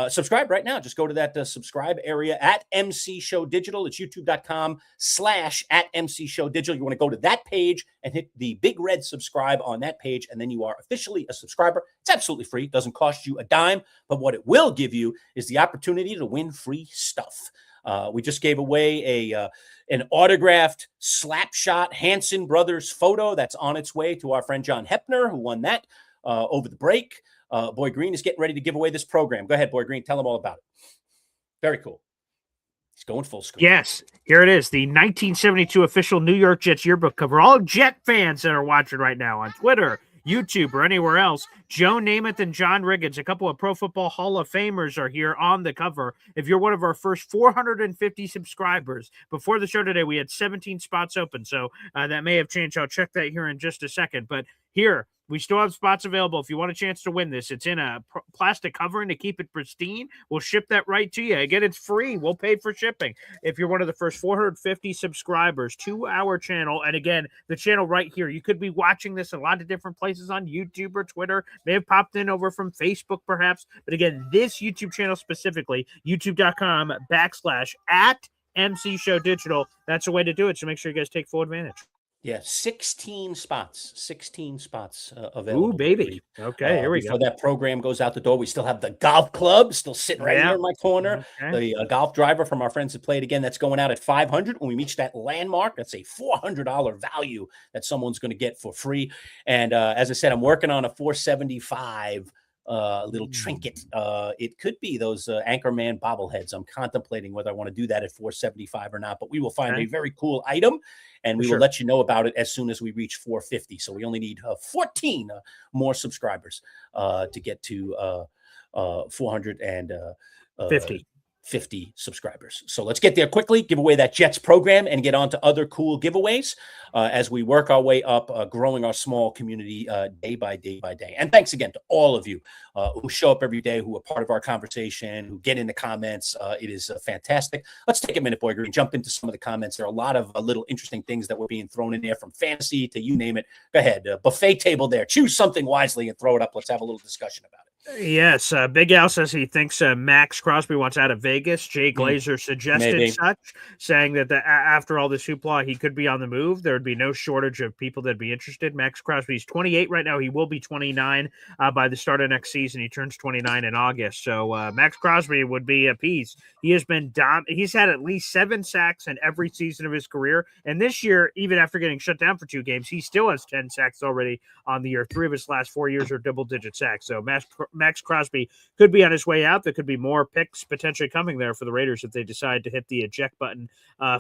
Subscribe right now. Just go to that subscribe area at MC Show Digital. It's youtube.com/@MC Show Digital. You want to go to that page and hit the big red subscribe on that page, and then you are officially a subscriber. It's absolutely free. It doesn't cost you a dime, but what it will give you is the opportunity to win free stuff. We just gave away an autographed Slapshot Hanson Brothers photo that's on its way to our friend John Hepner, who won that over the break. Boy Green is getting ready to give away this program. Go ahead, Boy Green. Tell them all about it. Very cool. He's going full screen. Yes, here it is. The 1972 official New York Jets yearbook cover. All Jet fans that are watching right now on Twitter, YouTube, or anywhere else, Joe Namath and John Riggins, a couple of Pro Football Hall of Famers, are here on the cover. If you're one of our first 450 subscribers, before the show today, we had 17 spots open, so that may have changed. I'll check that here in just a second. But here, We still have spots available. If you want a chance to win this, it's in a plastic covering to keep it pristine. We'll ship that right to you. Again, it's free. We'll pay for shipping. If you're one of the first 450 subscribers to our channel, and again, the channel right here, you could be watching this in a lot of different places on YouTube or Twitter, may have popped in over from Facebook perhaps. But again, this YouTube channel specifically, youtube.com/@MC Show Digital. That's a way to do it. So make sure you guys take full advantage. Yeah, 16 spots available. Ooh, baby. Okay, here we go. Before that program goes out the door, we still have the golf club still sitting right here in my corner. Okay. The golf driver from our friends that played again, that's going out at 500. When we reach that landmark, that's a $400 value that someone's going to get for free. And as I said, I'm working on a 475 little trinket. It could be those Anchorman bobbleheads. I'm contemplating whether I want to do that at 475 or not, but we will find a very cool item, and we will let you know about it as soon as we reach 450. So we only need 14 more subscribers to get to 450 subscribers. So let's get there quickly, give away that Jets program, and get on to other cool giveaways as we work our way up, growing our small community day by day by day. And thanks again to all of you who show up every day, who are part of our conversation, who get in the comments. It is fantastic. Let's take a minute, Boy Green, jump into some of the comments. There are a lot of little interesting things that were being thrown in there, from fantasy to you name it. Go ahead, buffet table there. Choose something wisely and throw it up. Let's have a little discussion about it. Yes, Big Al says he thinks Max Crosby wants out of Vegas. Jay Glazer suggested such, saying that after all this hoopla, he could be on the move. There would be no shortage of people that'd be interested. Max Crosby's 28 right now. He will be 29 by the start of next season. He turns 29 in August. So Max Crosby would be a piece. He has been he's had at least 7 sacks in every season of his career. And this year, even after getting shut down for 2 games, he still has 10 sacks already on the year. 3 of his last 4 years are double-digit sacks. So Max Crosby could be on his way out. There could be more picks potentially coming there for the Raiders if they decide to hit the eject button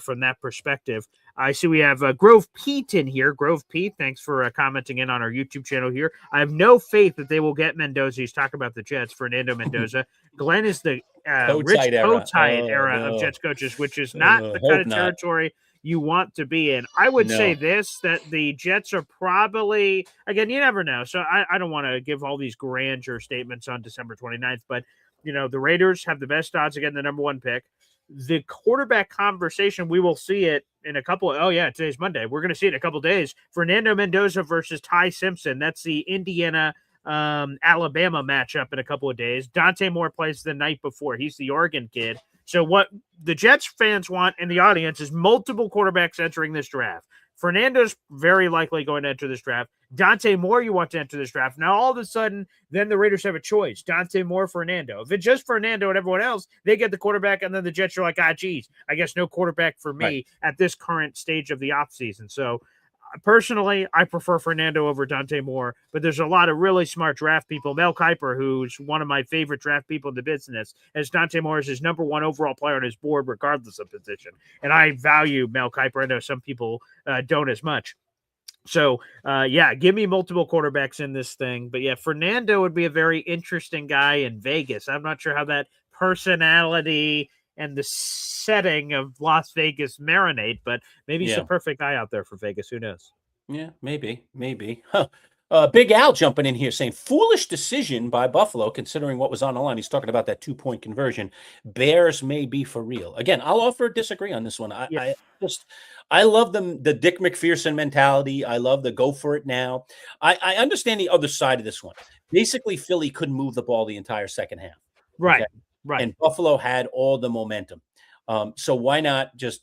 from that perspective. I see we have Grove Pete in here. Grove Pete, thanks for commenting in on our YouTube channel here. I have no faith that they will get Mendoza. He's talking about the Jets, Fernando Mendoza. Glenn is the rich Kotite era of Jets coaches, which is not the kind of territory you want to be in. I would say that the Jets are probably, again, you never know. So I don't want to give all these grandeur statements on December 29th, but the Raiders have the best odds again, the number 1 pick. The quarterback conversation, we will see it in a couple today's Monday. We're going to see it in a couple days. Fernando Mendoza versus Ty Simpson. That's the Indiana Alabama matchup in a couple of days. Dante Moore plays the night before. He's the Oregon kid. So what the Jets fans want in the audience is multiple quarterbacks entering this draft. Fernando's very likely going to enter this draft. Dante Moore, you want to enter this draft. Now, all of a sudden, then the Raiders have a choice. Dante Moore, Fernando. If it's just Fernando and everyone else, they get the quarterback, and then the Jets are like, geez, I guess no quarterback for me at this current stage of the offseason. So, personally, I prefer Fernando over Dante Moore, but there's a lot of really smart draft people. Mel Kiper, who's one of my favorite draft people in the business, has Dante Moore as his number 1 overall player on his board, regardless of position. And I value Mel Kiper. I know some people don't as much. So, give me multiple quarterbacks in this thing. But Fernando would be a very interesting guy in Vegas. I'm not sure how that personality and the setting of Las Vegas marinate, but maybe it's a perfect guy out there for Vegas. Who knows? Yeah, maybe. Huh. Big Al jumping in here saying, foolish decision by Buffalo, considering what was on the line. He's talking about that 2-point conversion. Bears may be for real. Again, I'll offer a disagree on this one. I love the Dick McPherson mentality. I love the go for it now. I understand the other side of this one. Basically, Philly couldn't move the ball the entire second half. Right. Okay? Right. And Buffalo had all the momentum. So why not just,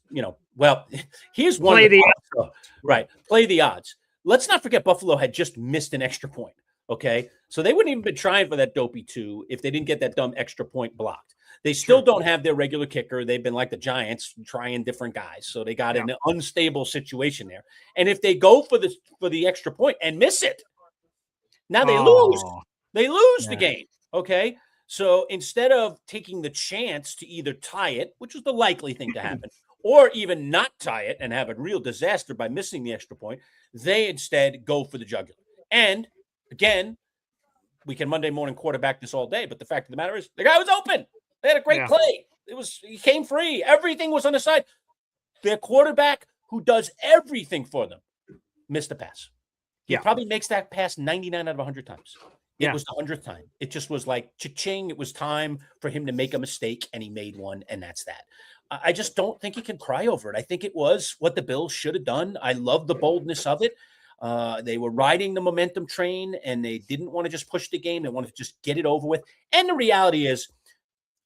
here's one. Play the odds. Right. Play the odds. Let's not forget Buffalo had just missed an extra point. Okay. So they wouldn't even been trying for that dopey 2 if they didn't get that dumb extra point blocked. They still don't have their regular kicker. They've been like the Giants, trying different guys. So they got an unstable situation there. And if they go for the extra point and miss it, now they lose. They lose the game. Okay. So instead of taking the chance to either tie it, which is the likely thing to happen, or even not tie it and have a real disaster by missing the extra point, they instead go for the jugular. And again, we can Monday morning quarterback this all day, but the fact of the matter is the guy was open. They had a great play. He came free. Everything was on the side. Their quarterback, who does everything for them, missed the pass. He Yeah. probably makes that pass 99 out of 100 times. It Yeah. was the 100th time. It just was like cha-ching. It was time for him to make a mistake, and he made one, and that's that. I just don't think he can cry over it. I think it was what the Bills should have done. I love the boldness of it. They were riding the momentum train, and they didn't want to just push the game. They wanted to just get it over with. And the reality is,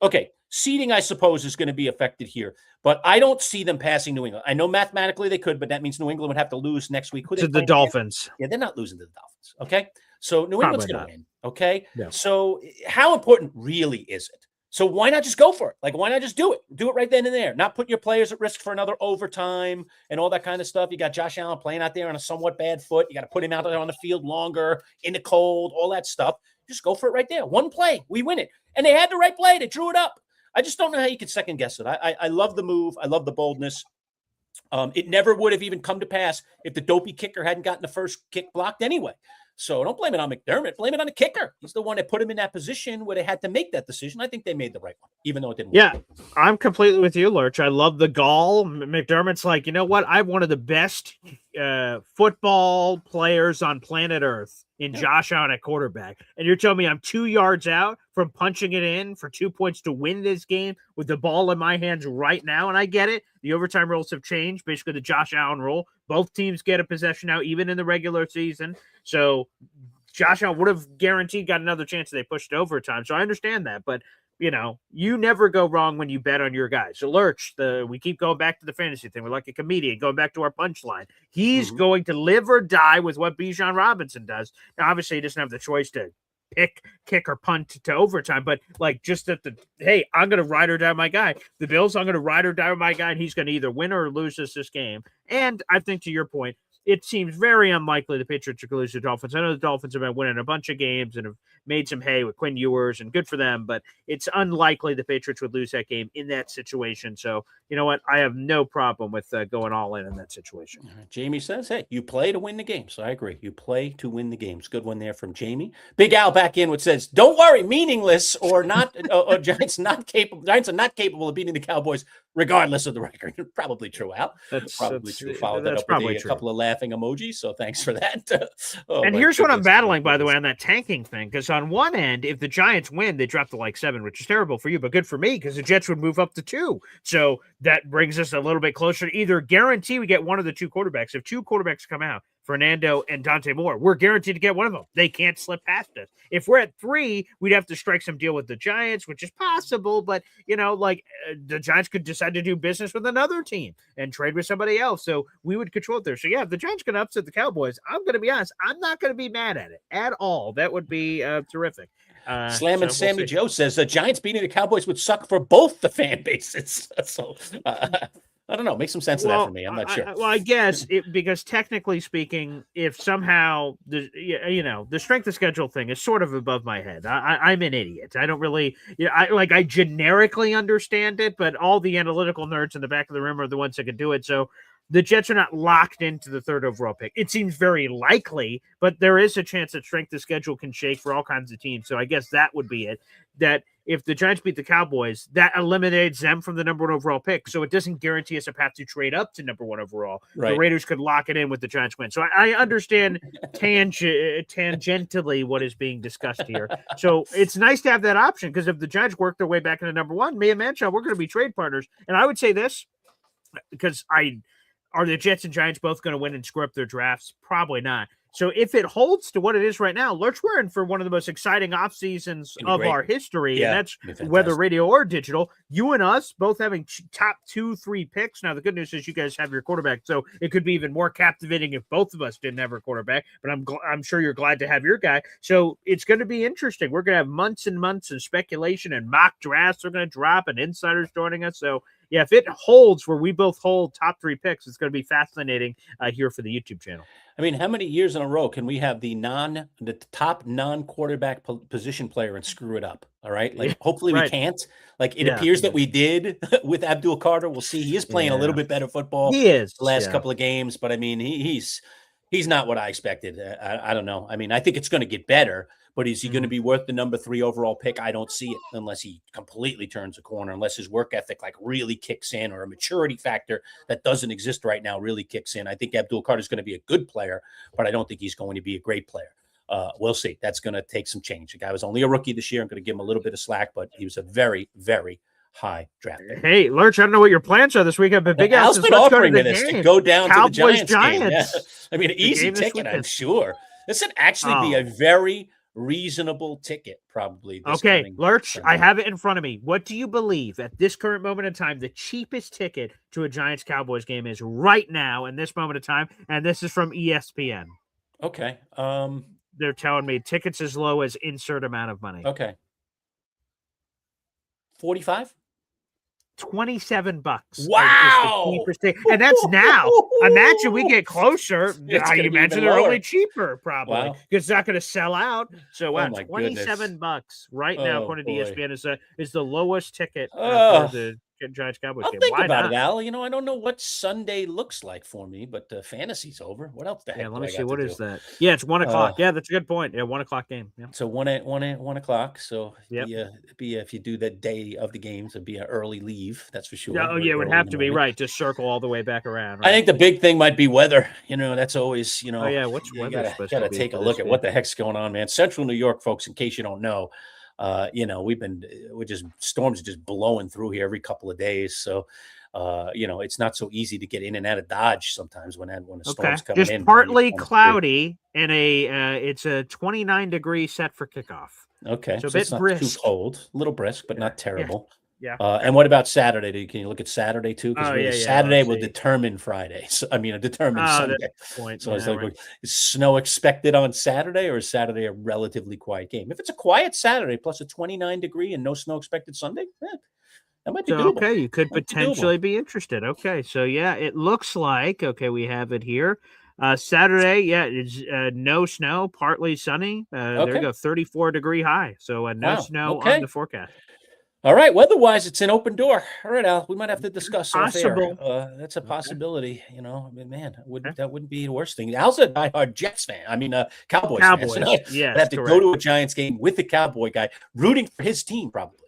okay, seeding, I suppose, is going to be affected here, but I don't see them passing New England. I know mathematically they could, but that means New England would have to lose next week. Who they To the playing again? Dolphins. Yeah, they're not losing to the Dolphins. Okay. So New England's Probably going to not. win. Okay. Yeah. So how important really is it? So why not just go for it? Like, why not just do it? Do it right then and there. Not put your players at risk for another overtime and all that kind of stuff. You got Josh Allen playing out there on a somewhat bad foot. You got to put him out there on the field longer, in the cold, all that stuff. Just go for it right there. One play, we win it. And they had the right play. They drew it up. I just don't know how you could second guess it. I love the move. I love the boldness. It never would have even come to pass if the dopey kicker hadn't gotten the first kick blocked anyway. So don't blame it on McDermott. Blame it on the kicker. He's the one that put him in that position where they had to make that decision. I think they made the right one, even though it didn't Yeah, work. I'm completely with you, Lurch. I love the gall. McDermott's like, you know what? I have one of the best football players on planet Earth in Josh Allen at quarterback. And you're telling me I'm 2 yards out from punching it in for 2 points to win this game with the ball in my hands right now. And I get it. The overtime rules have changed, basically the Josh Allen rule. Both teams get a possession now, even in the regular season. So Josh Allen would have guaranteed got another chance if they pushed to overtime. So I understand that. But, you know, you never go wrong when you bet on your guys. So Lurch, we keep going back to the fantasy thing. We're like a comedian, going back to our punchline. He's going to live or die with what Bijan Robinson does. Now, obviously, he doesn't have the choice to pick, kick, or punt to overtime, but like just at hey, I'm going to ride or die my guy. The Bills, I'm going to ride or die with my guy, and he's going to either win or lose this game. And I think to your point, it seems very unlikely the Patriots are going to lose to the Dolphins. I know the Dolphins have been winning a bunch of games and have made some hay with Quinn Ewers, and good for them, but it's unlikely the Patriots would lose that game in that situation. So, you know what? I have no problem with going all in that situation. Jamie says, hey, you play to win the game. So I agree. You play to win the games. Good one there from Jamie. Big Al back in, which says, don't worry, meaningless or not, or Giants not capable. Giants are not capable of beating the Cowboys regardless of the record. Probably true, Al. That's probably true. Followed that up with a couple of laughing emojis. So thanks for that. And here's what I'm battling, by the way, on that tanking thing. Because on one end, if the Giants win, they drop to like 7, which is terrible for you, but good for me because the Jets would move up to 2. So that brings us a little bit closer to either guarantee we get one of the 2 quarterbacks. If 2 quarterbacks come out, Fernando and Dante Moore, we're guaranteed to get one of them. They can't slip past us. If we're at 3, we'd have to strike some deal with the Giants, which is possible, but you know, like the Giants could decide to do business with another team and trade with somebody else. So we would control it there. So yeah, if the Giants can upset the Cowboys, I'm going to be honest, I'm not going to be mad at it at all. That would be terrific. Slam and Sammy Joe says the Giants beating the Cowboys would suck for both the fan bases. So I don't know. Make some sense of that for me. I'm not sure. I guess because technically speaking, if somehow the strength of schedule thing is sort of above my head. I'm an idiot. I don't really, I generically understand it, but all the analytical nerds in the back of the room are the ones that can do it. So the Jets are not locked into the 3rd overall pick. It seems very likely, but there is a chance that strength of schedule can shake for all kinds of teams. So I guess that would be it. That if the Giants beat the Cowboys, that eliminates them from the number 1 overall pick. So it doesn't guarantee us a path to trade up to number 1 overall. Right. The Raiders could lock it in with the Giants win. So I understand tangentially what is being discussed here. So it's nice to have that option because if the Giants work their way back into number 1, me and Manchild, we're going to be trade partners. And I would say this because are the Jets and Giants both going to win and screw up their drafts? Probably not. So if it holds to what it is right now, Lurch, we're in for one of the most exciting off seasons of our history, and that's whether radio or digital. You and us both having top 2-3 picks. Now, the good news is you guys have your quarterback, so it could be even more captivating if both of us didn't have our quarterback, but I'm sure you're glad to have your guy. So it's going to be interesting. We're going to have months and months of speculation and mock drafts are going to drop and insiders joining us. So yeah, if it holds where we both hold top 3 picks, it's going to be fascinating here for the YouTube channel. I mean, how many years in a row can we have the top non-quarterback position player and screw it up? All right. Like, hopefully we can't. Like, it appears that we did with Abdul Carter. We'll see. He is playing a little bit better football. He is the last couple of games, but I mean, he's He's not what I expected. I don't know. I mean, I think it's going to get better, but is he going to be worth the number 3 overall pick? I don't see it unless he completely turns a corner, unless his work ethic like really kicks in, or a maturity factor that doesn't exist right now really kicks in. I think Abdul Carter is going to be a good player, but I don't think he's going to be a great player. We'll see. That's going to take some change. The guy was only a rookie this year. I'm going to give him a little bit of slack, but he was a very, very high draft pick. Hey, Lurch, I don't know what your plans are this weekend, but Big Al's House been offering me this to go down Cowboys, to the Giants game. Yeah. I mean, an The easy game this ticket, I'm weekend. sure. This would actually be a very reasonable ticket, probably. Okay, Lurch, Sunday. I have it in front of me. What do you believe at this current moment in time the cheapest ticket to a Giants-Cowboys game is right now in this moment of time? And this is from ESPN. Okay. They're telling me tickets as low as insert amount of money. Okay. 45? $27. Wow. And that's now. Imagine we get closer. It's I gonna be imagine even they're lower. only cheaper, probably. Wow. Because it's not going to sell out. So wow, my $27 right now, Oh, according to boy. ESPN, is the lowest ticket Oh. for the Giants Cowboys I'll game. think Why about not? it, Al. You know, I don't know what Sunday looks like for me, but fantasy's over. What else the heck Yeah, do let me I see. got What to is do? that? Yeah, it's 1 o'clock. Yeah, that's a good point. Yeah, 1 o'clock game. Yeah. So 1 o'clock. So Yep. be if you do the day of the games, it'd be an early leave. That's for sure. Yeah, oh, yeah, it would Early have in to the be morning. right to circle all the way back around. I Right? think the big thing might be weather. You know, that's always, you know. Oh, yeah, what's you weather supposed to gotta be take a for look this at what the heck's going on, man. Central New York, folks, in case you don't know, you know, we're just storms are just blowing through here every couple of days. So you know, it's not so easy to get in and out of Dodge sometimes when a storm's coming Just in. partly cloudy and it's a 29-degree set for kickoff. Okay, So a it's bit not brisk. too cold, a little brisk, but not terrible. Yeah. And what about Saturday? Can you look at Saturday too? Because Oh, really, yeah, Saturday let's will see. determine Friday. So, I mean, determine Oh, Sunday. that's the point. So it's Yeah, like, right. is snow expected on Saturday, or is Saturday a relatively quiet game? If it's a quiet Saturday plus a 29-degree and no snow expected Sunday, that might be So, doable. okay, you could Might be doable. potentially be interested. Okay, so yeah, it looks like, okay, we have it here. Saturday, yeah, it's no snow, partly sunny. There you Okay. go, 34-degree high. So no Wow, snow okay. on the forecast. All right, weather-wise, it's an open door. All right, Al, we might have to discuss off air. Possible. That's a possibility. You know, I mean, man, Okay. that wouldn't be the worst thing. Al's a diehard Jets fan. I mean, Cowboys fan. So Cowboys, I'd have to go to a Giants game with the Cowboy guy, rooting for his team, probably.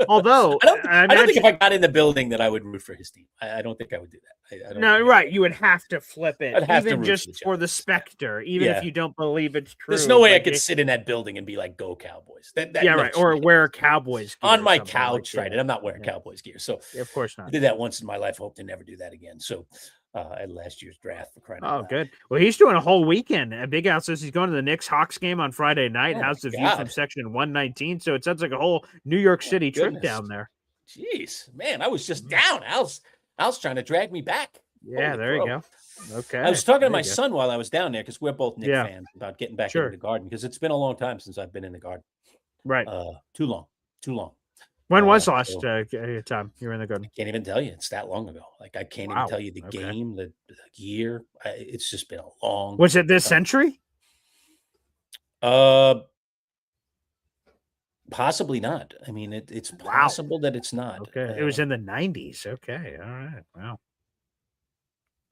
Although I don't think if I got in the building that I would root for his team. I don't think I would do that. I don't no, think right. You would have to flip it, I'd have to even root just for the for the Giants. specter, even Yeah. if you don't believe it's true. There's no way I like could it- sit in that building and be like, "Go Cowboys!" That yeah, no right. Or chance. wear Cowboys gear on or my something like couch, right? that. And I'm not wearing Yeah. Cowboys gear, so Of course I not. did that once in my life. Hope to never do that again. So at last year's draft, for crying out Oh, loud. good. Well, he's doing a whole weekend. Big Al says he's going to the Knicks Hawks game on Friday night. Oh, How's my the view from God. section 119? So it sounds like a whole New York City trip goodness. down there. Jeez, man, I was just down. Al's trying to drag me back. Yeah, Holy there you crow. go. Okay. I was talking to there my you go. son while I was down there because we're both Knicks Yeah. fans about getting back Sure. into the Garden because it's been a long time since I've been in the Garden. Right. Too long. When was the last so- time you were in the Garden? Can't even tell you. It's that long ago. Like I can't Wow. even tell you the Okay. game, the year. It's just been a long. Was it this time. century? Possibly not. I mean, it's Wow. possible that it's not. Okay. It was in the 90s. Okay. All right. Wow.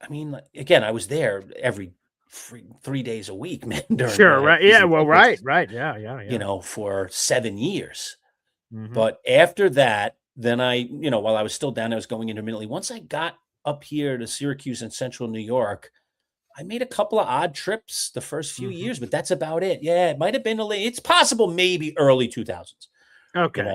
I mean, like, again, I was there every 3 days a week, man. During Sure. the Right. Yeah. season Well, tickets, right. Yeah. You know, for 7 years. Mhm. But after that, then while I was still down, I was going intermittently. Once I got up here to Syracuse and Central New York, I made a couple of odd trips the first few Mhm. years, but that's about it. Yeah, it might have been it's possible, maybe early 2000s. Okay. You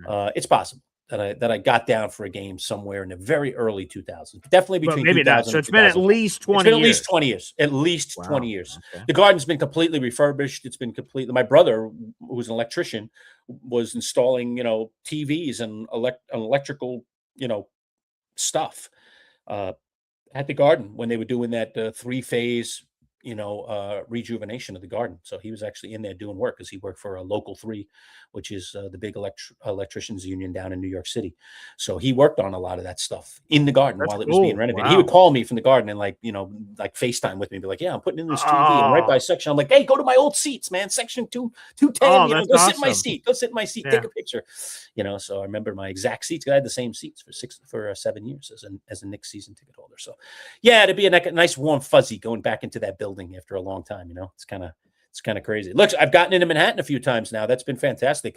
know, it's possible that I got down for a game somewhere in the very early 2000s. Definitely But between maybe 2000 not. So and it's been at 2001. least 20 It's been at years. least 20 years. At least Wow. 20 years. Okay. The garden's been completely refurbished. It's been completely. My brother, who's an electrician, was installing, TVs and electrical, stuff at the garden when they were doing that 3-phase rejuvenation of the garden. So he was actually in there doing work because he worked for a Local 3, which is the big electricians union down in New York City. So he worked on a lot of that stuff in the garden That's while it was being cool. renovated. Wow. He would call me from the garden and like FaceTime with me, be like, yeah, I'm putting in this TV. I'm right by Oh. section. I'm like, hey, go to my old seats, man. Section 210. Oh, Go that's sit in my awesome. seat. Go sit in my seat. Yeah. Take a picture. So I remember my exact seats. I had the same seats for 7 years as a Knicks season ticket holder. So yeah, it'd be a nice warm fuzzy going back into that building after a long time. It's kind of crazy. Look, I've gotten into Manhattan a few times now. That's been fantastic.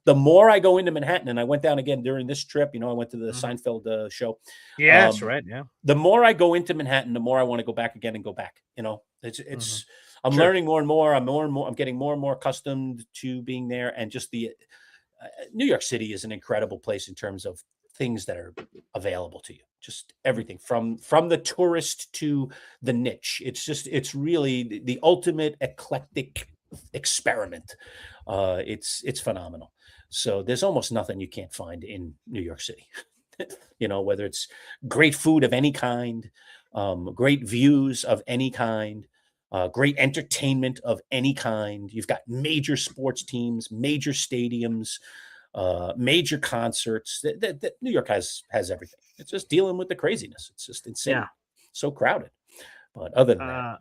The more I go into Manhattan, and I went down again during this trip, I went to the Seinfeld show. Yeah, that's right. Yeah. The more I go into Manhattan, the more I want to go back again and go back. It's I'm Sure. learning more and more. I'm getting more and more accustomed to being there. And just the New York City is an incredible place in terms of things that are available to you. Just everything from the tourist to the niche. It's really the ultimate eclectic experiment. It's phenomenal. So there's almost nothing you can't find in New York City. Whether it's great food of any kind, great views of any kind, great entertainment of any kind. You've got major sports teams, major stadiums, major concerts. That New York has everything. It's just dealing with the craziness. It's just insane. Yeah. So crowded. But other than that,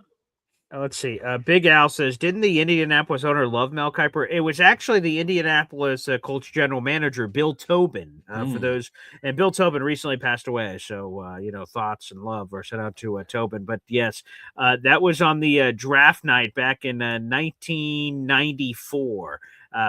let's see. Big Al says, didn't the Indianapolis owner love Mel Kiper? It was actually the Indianapolis Colts general manager, Bill Tobin, for those. And Bill Tobin recently passed away. So, thoughts and love are sent out to Tobin. But yes, that was on the draft night back in 1994.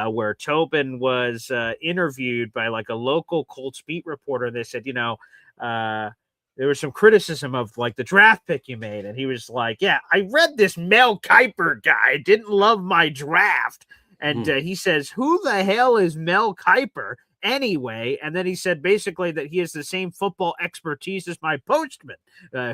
Where Tobin was interviewed by like a local Colts beat reporter. They said, there was some criticism of like the draft pick you made. And he was like, yeah, I read this Mel Kiper guy, didn't love my draft. And he says, who the hell is Mel Kiper anyway? And then he said basically that he has the same football expertise as my postman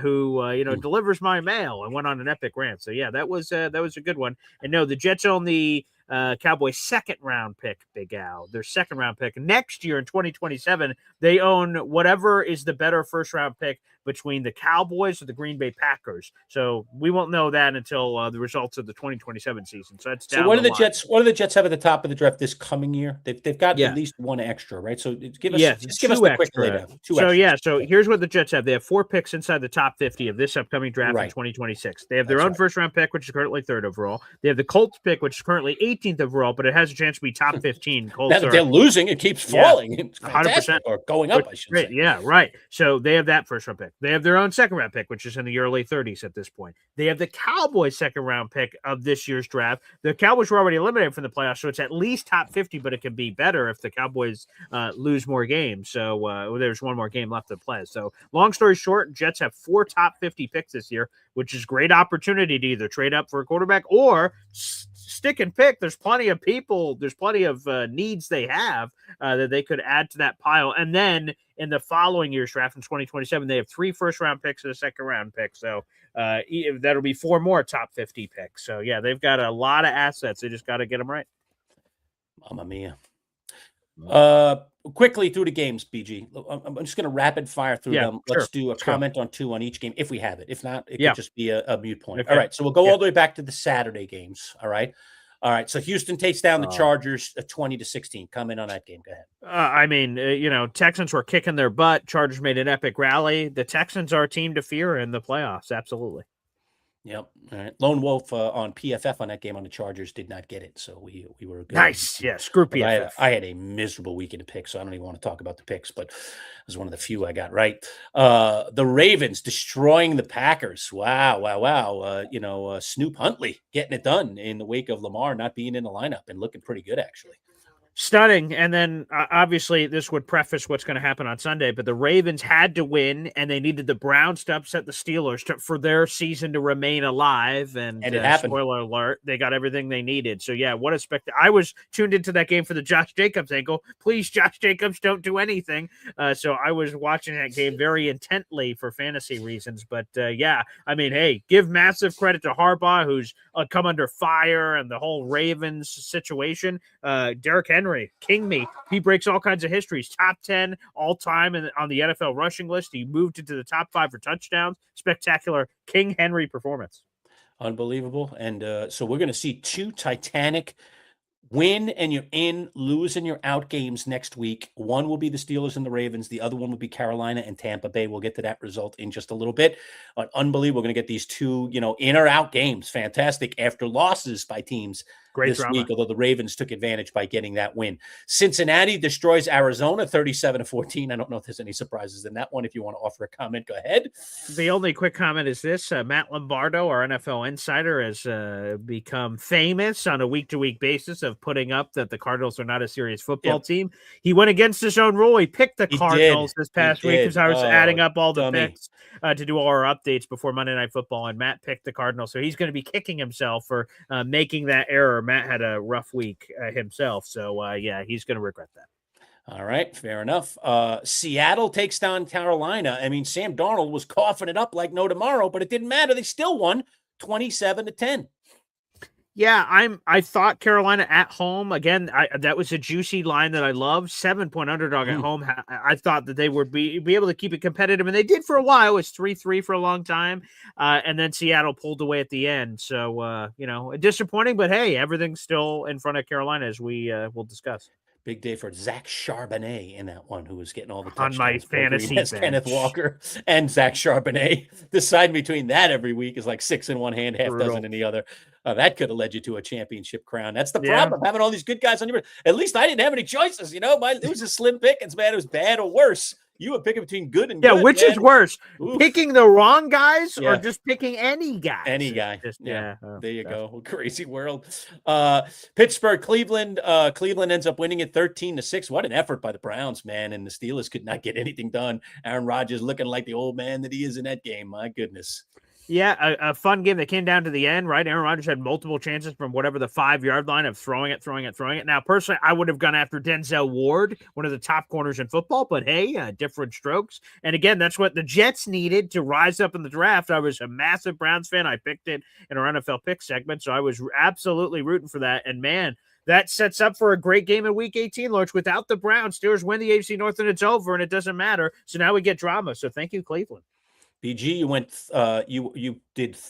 who delivers my mail, and went on an epic rant. So yeah, that was a good one. And no, the Jets own the Cowboys' second round pick, Big Al. Their second round pick next year in 2027. They own whatever is the better first round pick between the Cowboys or the Green Bay Packers. So we won't know that until the results of the 2027 season. So that's down what do the line. Jets? What do the Jets have at the top of the draft this coming year? They've got at least one extra, right? So give us the quick laydown. So here's what the Jets have. They have 4 picks inside the top 50 of this upcoming draft in 2026. They have their own first round pick, which is currently 3rd overall. They have the Colts pick, which is currently 18th overall, but it has a chance to be top 15. Colts they're losing, it keeps falling. It's 100%. or going up, I should say. Yeah, right. So they have that first round pick. They have their own second round pick, which is in the early 30s at this point. They have the Cowboys second round pick of this year's draft. The Cowboys were already eliminated from the playoffs, so it's at least top 50, but it can be better if the Cowboys lose more games. So there's one more game left to play. So long story short, Jets have 4 top 50 picks this year, which is great opportunity to either trade up for a quarterback or stick and pick. There's plenty of people. There's plenty of needs they have that they could add to that pile. And then in the following year's draft in 2027, they have 3 first-round picks and a second-round pick. So that'll be 4 more top 50 picks. So, yeah, they've got a lot of assets. They just got to get them right. Mamma mia. Quickly through the games, BG. I'm just going to rapid fire through them. Let's do a comment on 2 on each game if we have it. If not, it could just be a mute point. Okay. All right, so we'll go all the way back to the Saturday games. All right. So Houston takes down the Chargers 20-16. Comment on that game. Go ahead. Texans were kicking their butt. Chargers made an epic rally. The Texans are a team to fear in the playoffs. Absolutely. Yep. All right. Lone Wolf on PFF on that game on the Chargers did not get it, so we were good. Nice. Yeah, screw PFF. I had a miserable weekend to pick, so I don't even want to talk about the picks, but it was one of the few I got right. The Ravens destroying the Packers. Wow. Snoop Huntley getting it done in the wake of Lamar not being in the lineup and looking pretty good, actually. Stunning. And then obviously this would preface what's going to happen on Sunday, but the Ravens had to win and they needed the Browns to upset the Steelers for their season to remain alive. And it happened. Spoiler alert, they got everything they needed. So yeah, what a spectacle. I was tuned into that game for the Josh Jacobs angle. Please, Josh Jacobs, don't do anything. So I was watching that game very intently for fantasy reasons. But give massive credit to Harbaugh, who's come under fire, and the whole Ravens situation. Derrick Henry, king me. He breaks all kinds of histories. Top 10 all time on the NFL rushing list. He moved into the top 5 for touchdowns. Spectacular King Henry performance. Unbelievable. And so we're going to see two Titanic win and you're in, lose and you're out games next week. One will be the Steelers and the Ravens. The other one will be Carolina and Tampa Bay. We'll get to that result in just a little bit. But unbelievable. We're going to get these two, in or out games. Fantastic after losses by teams Great drama week, although the Ravens took advantage by getting that win. Cincinnati destroys Arizona 37-14. I don't know if there's any surprises in that one. If you want to offer a comment, go ahead. The only quick comment is this. Matt Lombardo, our NFL insider, has become famous on a week-to-week basis of putting up that the Cardinals are not a serious football team. He went against his own rule. He picked the Cardinals this past week because I was adding up all the picks to do all our updates before Monday Night Football, and Matt picked the Cardinals. So he's going to be kicking himself for making that error. Matt had a rough week himself. So, he's going to regret that. All right, fair enough. Seattle takes down Carolina. I mean, Sam Darnold was coughing it up like no tomorrow, but it didn't matter. They still won 27-10. Yeah, I thought Carolina at home again. That was a juicy line that I love. 7-point underdog at home. I thought that they would be able to keep it competitive, and they did for a while. It was 3-3 for a long time, and then Seattle pulled away at the end. So disappointing, but hey, everything's still in front of Carolina as we will discuss. Big day for Zach Charbonnet in that one, who was getting all the on touchdowns. my fantasy bench. Kenneth Walker and Zach Charbonnet. Deciding between that every week is like 6 in one hand, half dozen in the other. That could have led you to a championship crown. That's the problem of having all these good guys on your. At least I didn't have any choices. It was a slim pickings, man. It was bad or worse. You were picking between good and good. Which is worse, picking the wrong guys or Yeah. just picking any guy? Any guy. Oh, there you go. Crazy world. Pittsburgh, Cleveland. Cleveland ends up winning it 13-6. What an effort by the Browns, man. And the Steelers could not get anything done. Aaron Rodgers looking like the old man that he is in that game. My goodness. Yeah, a fun game that came down to the end, right? Aaron Rodgers had multiple chances from whatever the 5-yard line of throwing it. Now, personally, I would have gone after Denzel Ward, one of the top corners in football, but hey, different strokes. And again, that's what the Jets needed to rise up in the draft. I was a massive Browns fan. I picked it in our NFL pick segment, so I was absolutely rooting for that. And man, that sets up for a great game in Week 18, Lurch. Without the Browns, Steelers win the AFC North and it's over, and it doesn't matter. So now we get drama. So thank you, Cleveland. BG,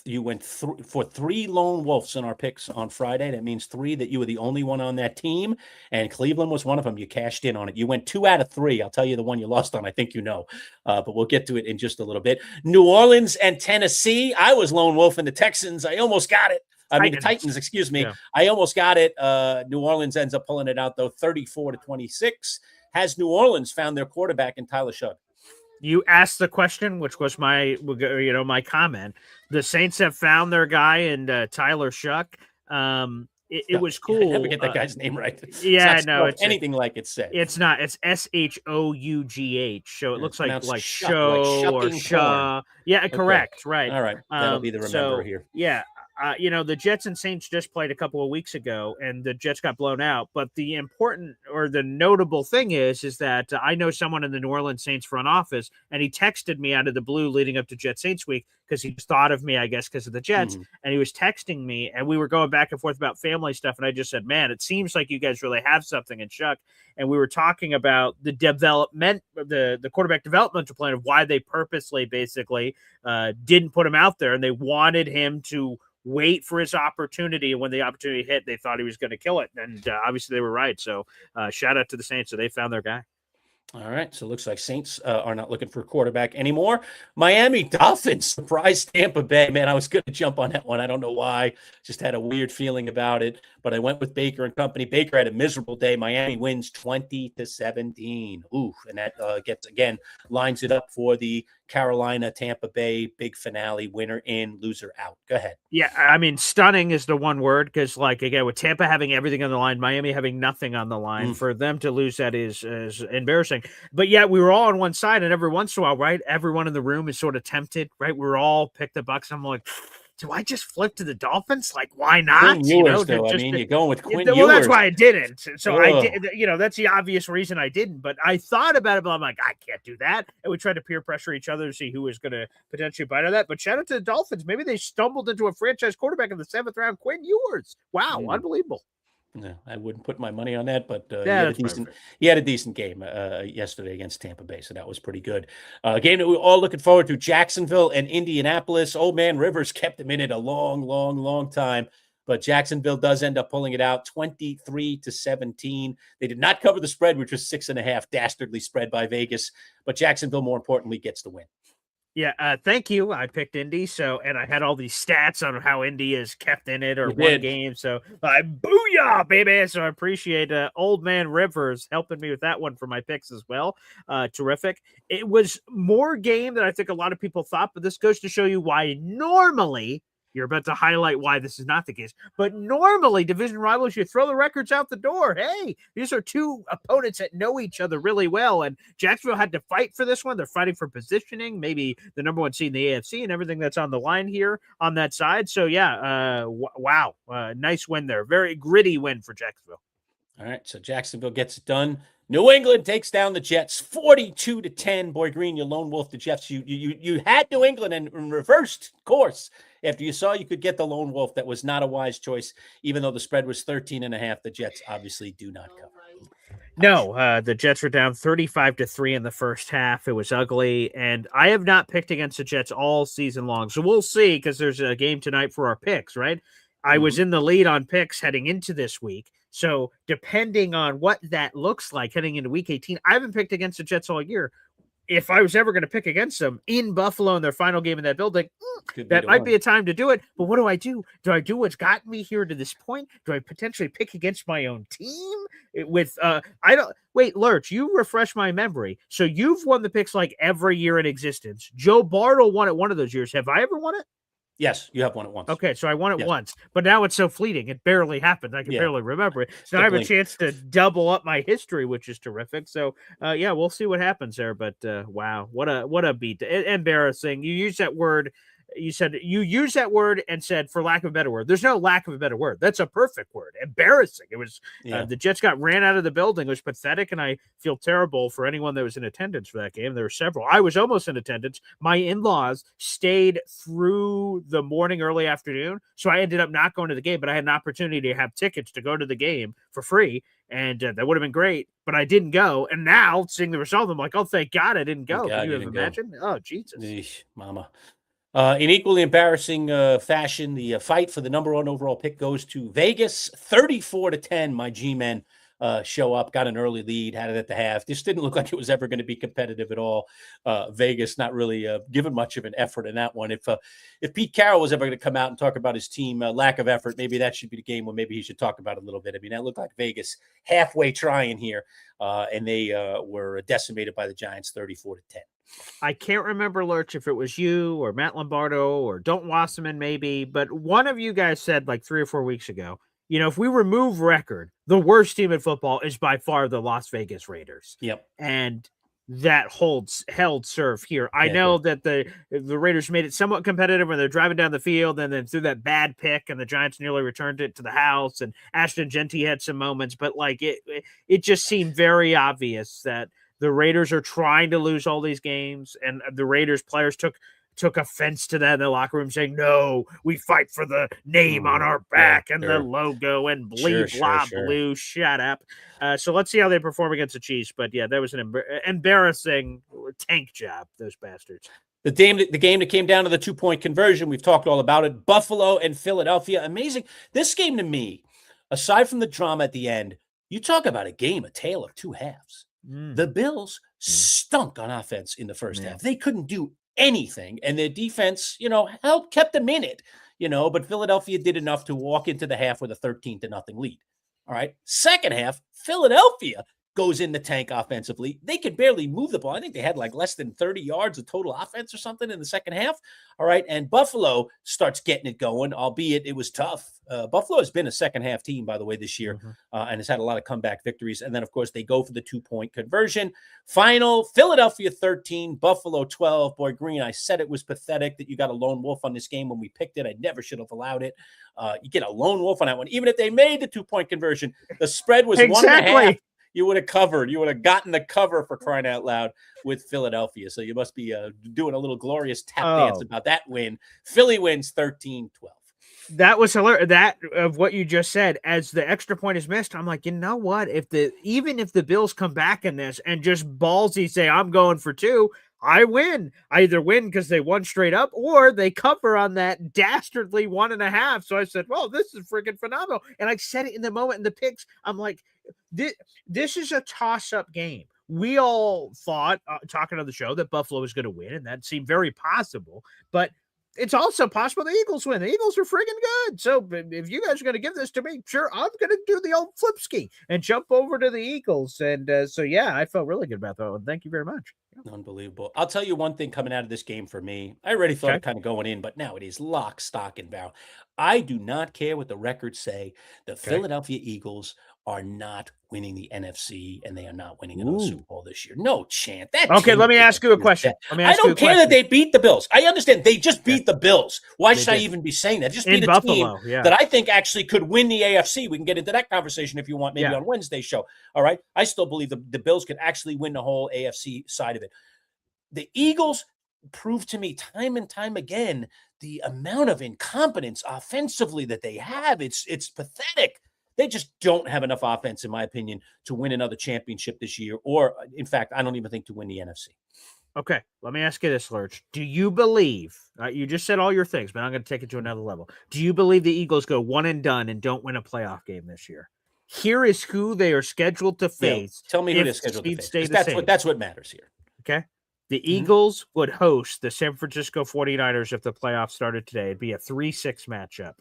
you went for 3 lone wolves in our picks on Friday. That means 3 that you were the only one on that team, and Cleveland was one of them. You cashed in on it. You went 2 out of 3. I'll tell you the one you lost on. I think but we'll get to it in just a little bit. New Orleans and Tennessee. I was lone wolf in the Texans. I almost got it. The Titans, excuse me. Yeah. I almost got it. New Orleans ends up pulling it out though, 34-26. Has New Orleans found their quarterback in Tyler Shug? You asked the question, which was my comment. The Saints have found their guy in Tyler Shuck. It was cool. I never get that guy's name right. It's anything like it's said. It's not. It's Shough. So it looks like show or Shaw. Yeah, correct. Okay. Right. All right. That'll be the remember here. Yeah. The Jets and Saints just played a couple of weeks ago, and the Jets got blown out. But the important or the notable thing is that I know someone in the New Orleans Saints front office, and he texted me out of the blue leading up to Jet Saints week because he just thought of me, I guess, because of the Jets. And he was texting me, and we were going back and forth about family stuff. And I just said, man, it seems like you guys really have something in Shuck. And we were talking about the development, the quarterback developmental plan of why they purposely basically didn't put him out there, and they wanted him to wait for his opportunity. And when the opportunity hit, they thought he was going to kill it. And obviously they were right. So shout out to the Saints. So they found their guy. All right. So it looks like Saints are not looking for a quarterback anymore. Miami Dolphins surprised Tampa Bay. Man, I was going to jump on that one. I don't know why. Just had a weird feeling about it. But I went with Baker and company. Baker had a miserable day. Miami wins 20-17. Ooh, and that lines it up for the Carolina, Tampa Bay, big finale, winner in, loser out. Go ahead. Yeah, I mean, stunning is the one word because, again, with Tampa having everything on the line, Miami having nothing on the line, for them to lose that is embarrassing. But yeah, we were all on one side, and every once in a while, right, everyone in the room is sort of tempted, right? We're all picked the Bucks. I'm like, do I just flip to the Dolphins? Why not? Quinn Ewers, you're going with Quinn Ewers. Well, that's why I didn't. So I did. That's the obvious reason I didn't. But I thought about it, but I'm like, I can't do that. And we tried to peer pressure each other to see who was going to potentially bite on that. But shout out to the Dolphins. Maybe they stumbled into a franchise quarterback in the 7th round, Quinn Ewers. Wow, unbelievable. No, I wouldn't put my money on that, but Yeah, that's perfect. he had a decent game yesterday against Tampa Bay, so that was pretty good. Game that we were all looking forward to: Jacksonville and Indianapolis. Old man Rivers kept them in it a long, long, long time, but Jacksonville does end up pulling it out, 23-17. They did not cover the spread, which was 6.5, dastardly spread by Vegas, but Jacksonville, more importantly, gets the win. Yeah, thank you. I picked Indy, and I had all these stats on how Indy is kept in it or You one did. game. So booyah, baby. So I appreciate Old Man Rivers helping me with that one for my picks as well. Terrific. It was more game than I think a lot of people thought, but this goes to show you why normally you're about to highlight why this is not the case. But normally, division rivals, you throw the records out the door. Hey, these are two opponents that know each other really well. And Jacksonville had to fight for this one. They're fighting for positioning, maybe the number one seed in the AFC and everything that's on the line here on that side. So, yeah, wow. Nice win there. Very gritty win for Jacksonville. All right, so Jacksonville gets it done. New England takes down the Jets 42-10. Boy Green, you lone wolf the Jets. You had New England and reversed course after you saw you could get the lone wolf. That was not a wise choice, even though the spread was 13.5. The Jets obviously do not cover. No, the Jets were down 35-3 in the first half. It was ugly, and I have not picked against the Jets all season long. So we'll see, because there's a game tonight for our picks, right? I was in the lead on picks heading into this week. So depending on what that looks like heading into week 18, I haven't picked against the Jets all year. If I was ever going to pick against them in Buffalo in their final game in that building, that might be a time to do it. But what do? Do I do what's gotten me here to this point? Do I potentially pick against my own team? Wait, Lurch, you refresh my memory. So you've won the picks like every year in existence. Joe Bartle won it one of those years. Have I ever won it? Yes, you have won it once. Okay, so I won it once, but now it's so fleeting. It barely happened. I can barely remember it. So I have a chance to double up my history, which is terrific. So, yeah, we'll see what happens there. But wow, what a beat! Embarrassing. You use that word. You used that word and said, for lack of a better word. There's no lack of a better word. That's a perfect word. Embarrassing. It was the Jets got ran out of the building. It was pathetic, and I feel terrible for anyone that was in attendance for that game. There were several. I was almost in attendance. My in-laws stayed through the morning, early afternoon, so I ended up not going to the game, but I had an opportunity to have tickets to go to the game for free, and that would have been great, but I didn't go. And now, seeing the result, I'm like, oh, thank God I didn't go. Can you imagine? Oh, Jesus. Eesh, mama. In equally embarrassing fashion, the fight for the number one overall pick goes to Vegas, 34-10. My G-men show up, got an early lead, had it at the half. This didn't look like it was ever going to be competitive at all. Vegas not really given much of an effort in that one. If Pete Carroll was ever going to come out and talk about his team lack of effort, maybe that should be the game where maybe he should talk about it a little bit. I mean, that looked like Vegas halfway trying here, and they were decimated by the Giants, 34-10. I can't remember, Lurch, if it was you or Matt Lombardo or Don't Wasserman maybe, but one of you guys said like 3 or 4 weeks ago, if we remove record, the worst team in football is by far the Las Vegas Raiders. Yep. And that held serve here. I know that the Raiders made it somewhat competitive when they're driving down the field and then threw that bad pick and the Giants nearly returned it to the house, and Ashton Genty had some moments, but like it just seemed very obvious that the Raiders are trying to lose all these games, and the Raiders players took offense to that in the locker room, saying, no, we fight for the name on our back and the logo and blue. Shut up. So let's see how they perform against the Chiefs. But yeah, that was an embarrassing tank job, those bastards. The game that came down to the 2-point conversion, we've talked all about it. Buffalo and Philadelphia. Amazing. This game to me, aside from the drama at the end, you talk about a tale of two halves. The Bills stunk on offense in the first half. They couldn't do anything, and their defense, kept them in it, but Philadelphia did enough to walk into the half with a 13-0 lead. All right. Second half, Philadelphia goes in the tank offensively. They could barely move the ball. I think they had like less than 30 yards of total offense or something in the second half. All right. And Buffalo starts getting it going, albeit it was tough. Buffalo has been a second half team, by the way, this year, and has had a lot of comeback victories. And then, of course, they go for the 2-point conversion. Final, Philadelphia 13, Buffalo 12. Boy Green, I said it was pathetic that you got a lone wolf on this game when we picked it. I never should have allowed it. You get a lone wolf on that one. Even if they made the 2-point conversion, the spread was 1.5. You would have covered. You would have gotten the cover, for crying out loud, with Philadelphia. So you must be doing a little glorious tap dance about that win. Philly wins 13-12. That was hilarious. That of what you just said, as the extra point is missed, I'm like, you know what? Even if the Bills come back in this and just ballsy say, I'm going for 2, I win. I either win because they won straight up or they cover on that dastardly 1.5. So I said, well, this is freaking phenomenal. And I said it in the moment in the picks. I'm like, this is a toss-up game. We all thought, talking on the show, that Buffalo was going to win, and that seemed very possible. But it's also possible the Eagles win. The Eagles are freaking good. So if you guys are going to give this to me, sure, I'm going to do the old flip ski and jump over to the Eagles. And so, yeah, I felt really good about that one. Thank you very much. Unbelievable. I'll tell you one thing coming out of this game for me. I already thought it kind of going in, but now it is lock, stock, and barrel. I do not care what the records say. The Philadelphia Eagles are not winning the NFC, and they are not winning another Super Bowl this year. No chance. Okay, let me ask you a question. I don't care that they beat the Bills. I understand they just beat the Bills. Why should I even be saying that? Just beat a team that I think actually could win the AFC. We can get into that conversation if you want, maybe on Wednesday's show. All right. I still believe the Bills could actually win the whole AFC side of it. The Eagles proved to me time and time again the amount of incompetence offensively that they have. It's pathetic. They just don't have enough offense, in my opinion, to win another championship this year. Or, in fact, I don't even think to win the NFC. Okay, let me ask you this, Lurch. Do you believe, you just said all your things, but I'm going to take it to another level. Do you believe the Eagles go one and done and don't win a playoff game this year? Here is who they are scheduled to face. Yeah, tell me who they're scheduled to face. That's what matters here. Okay. The Eagles would host the San Francisco 49ers if the playoffs started today. It'd be a 3-6 matchup.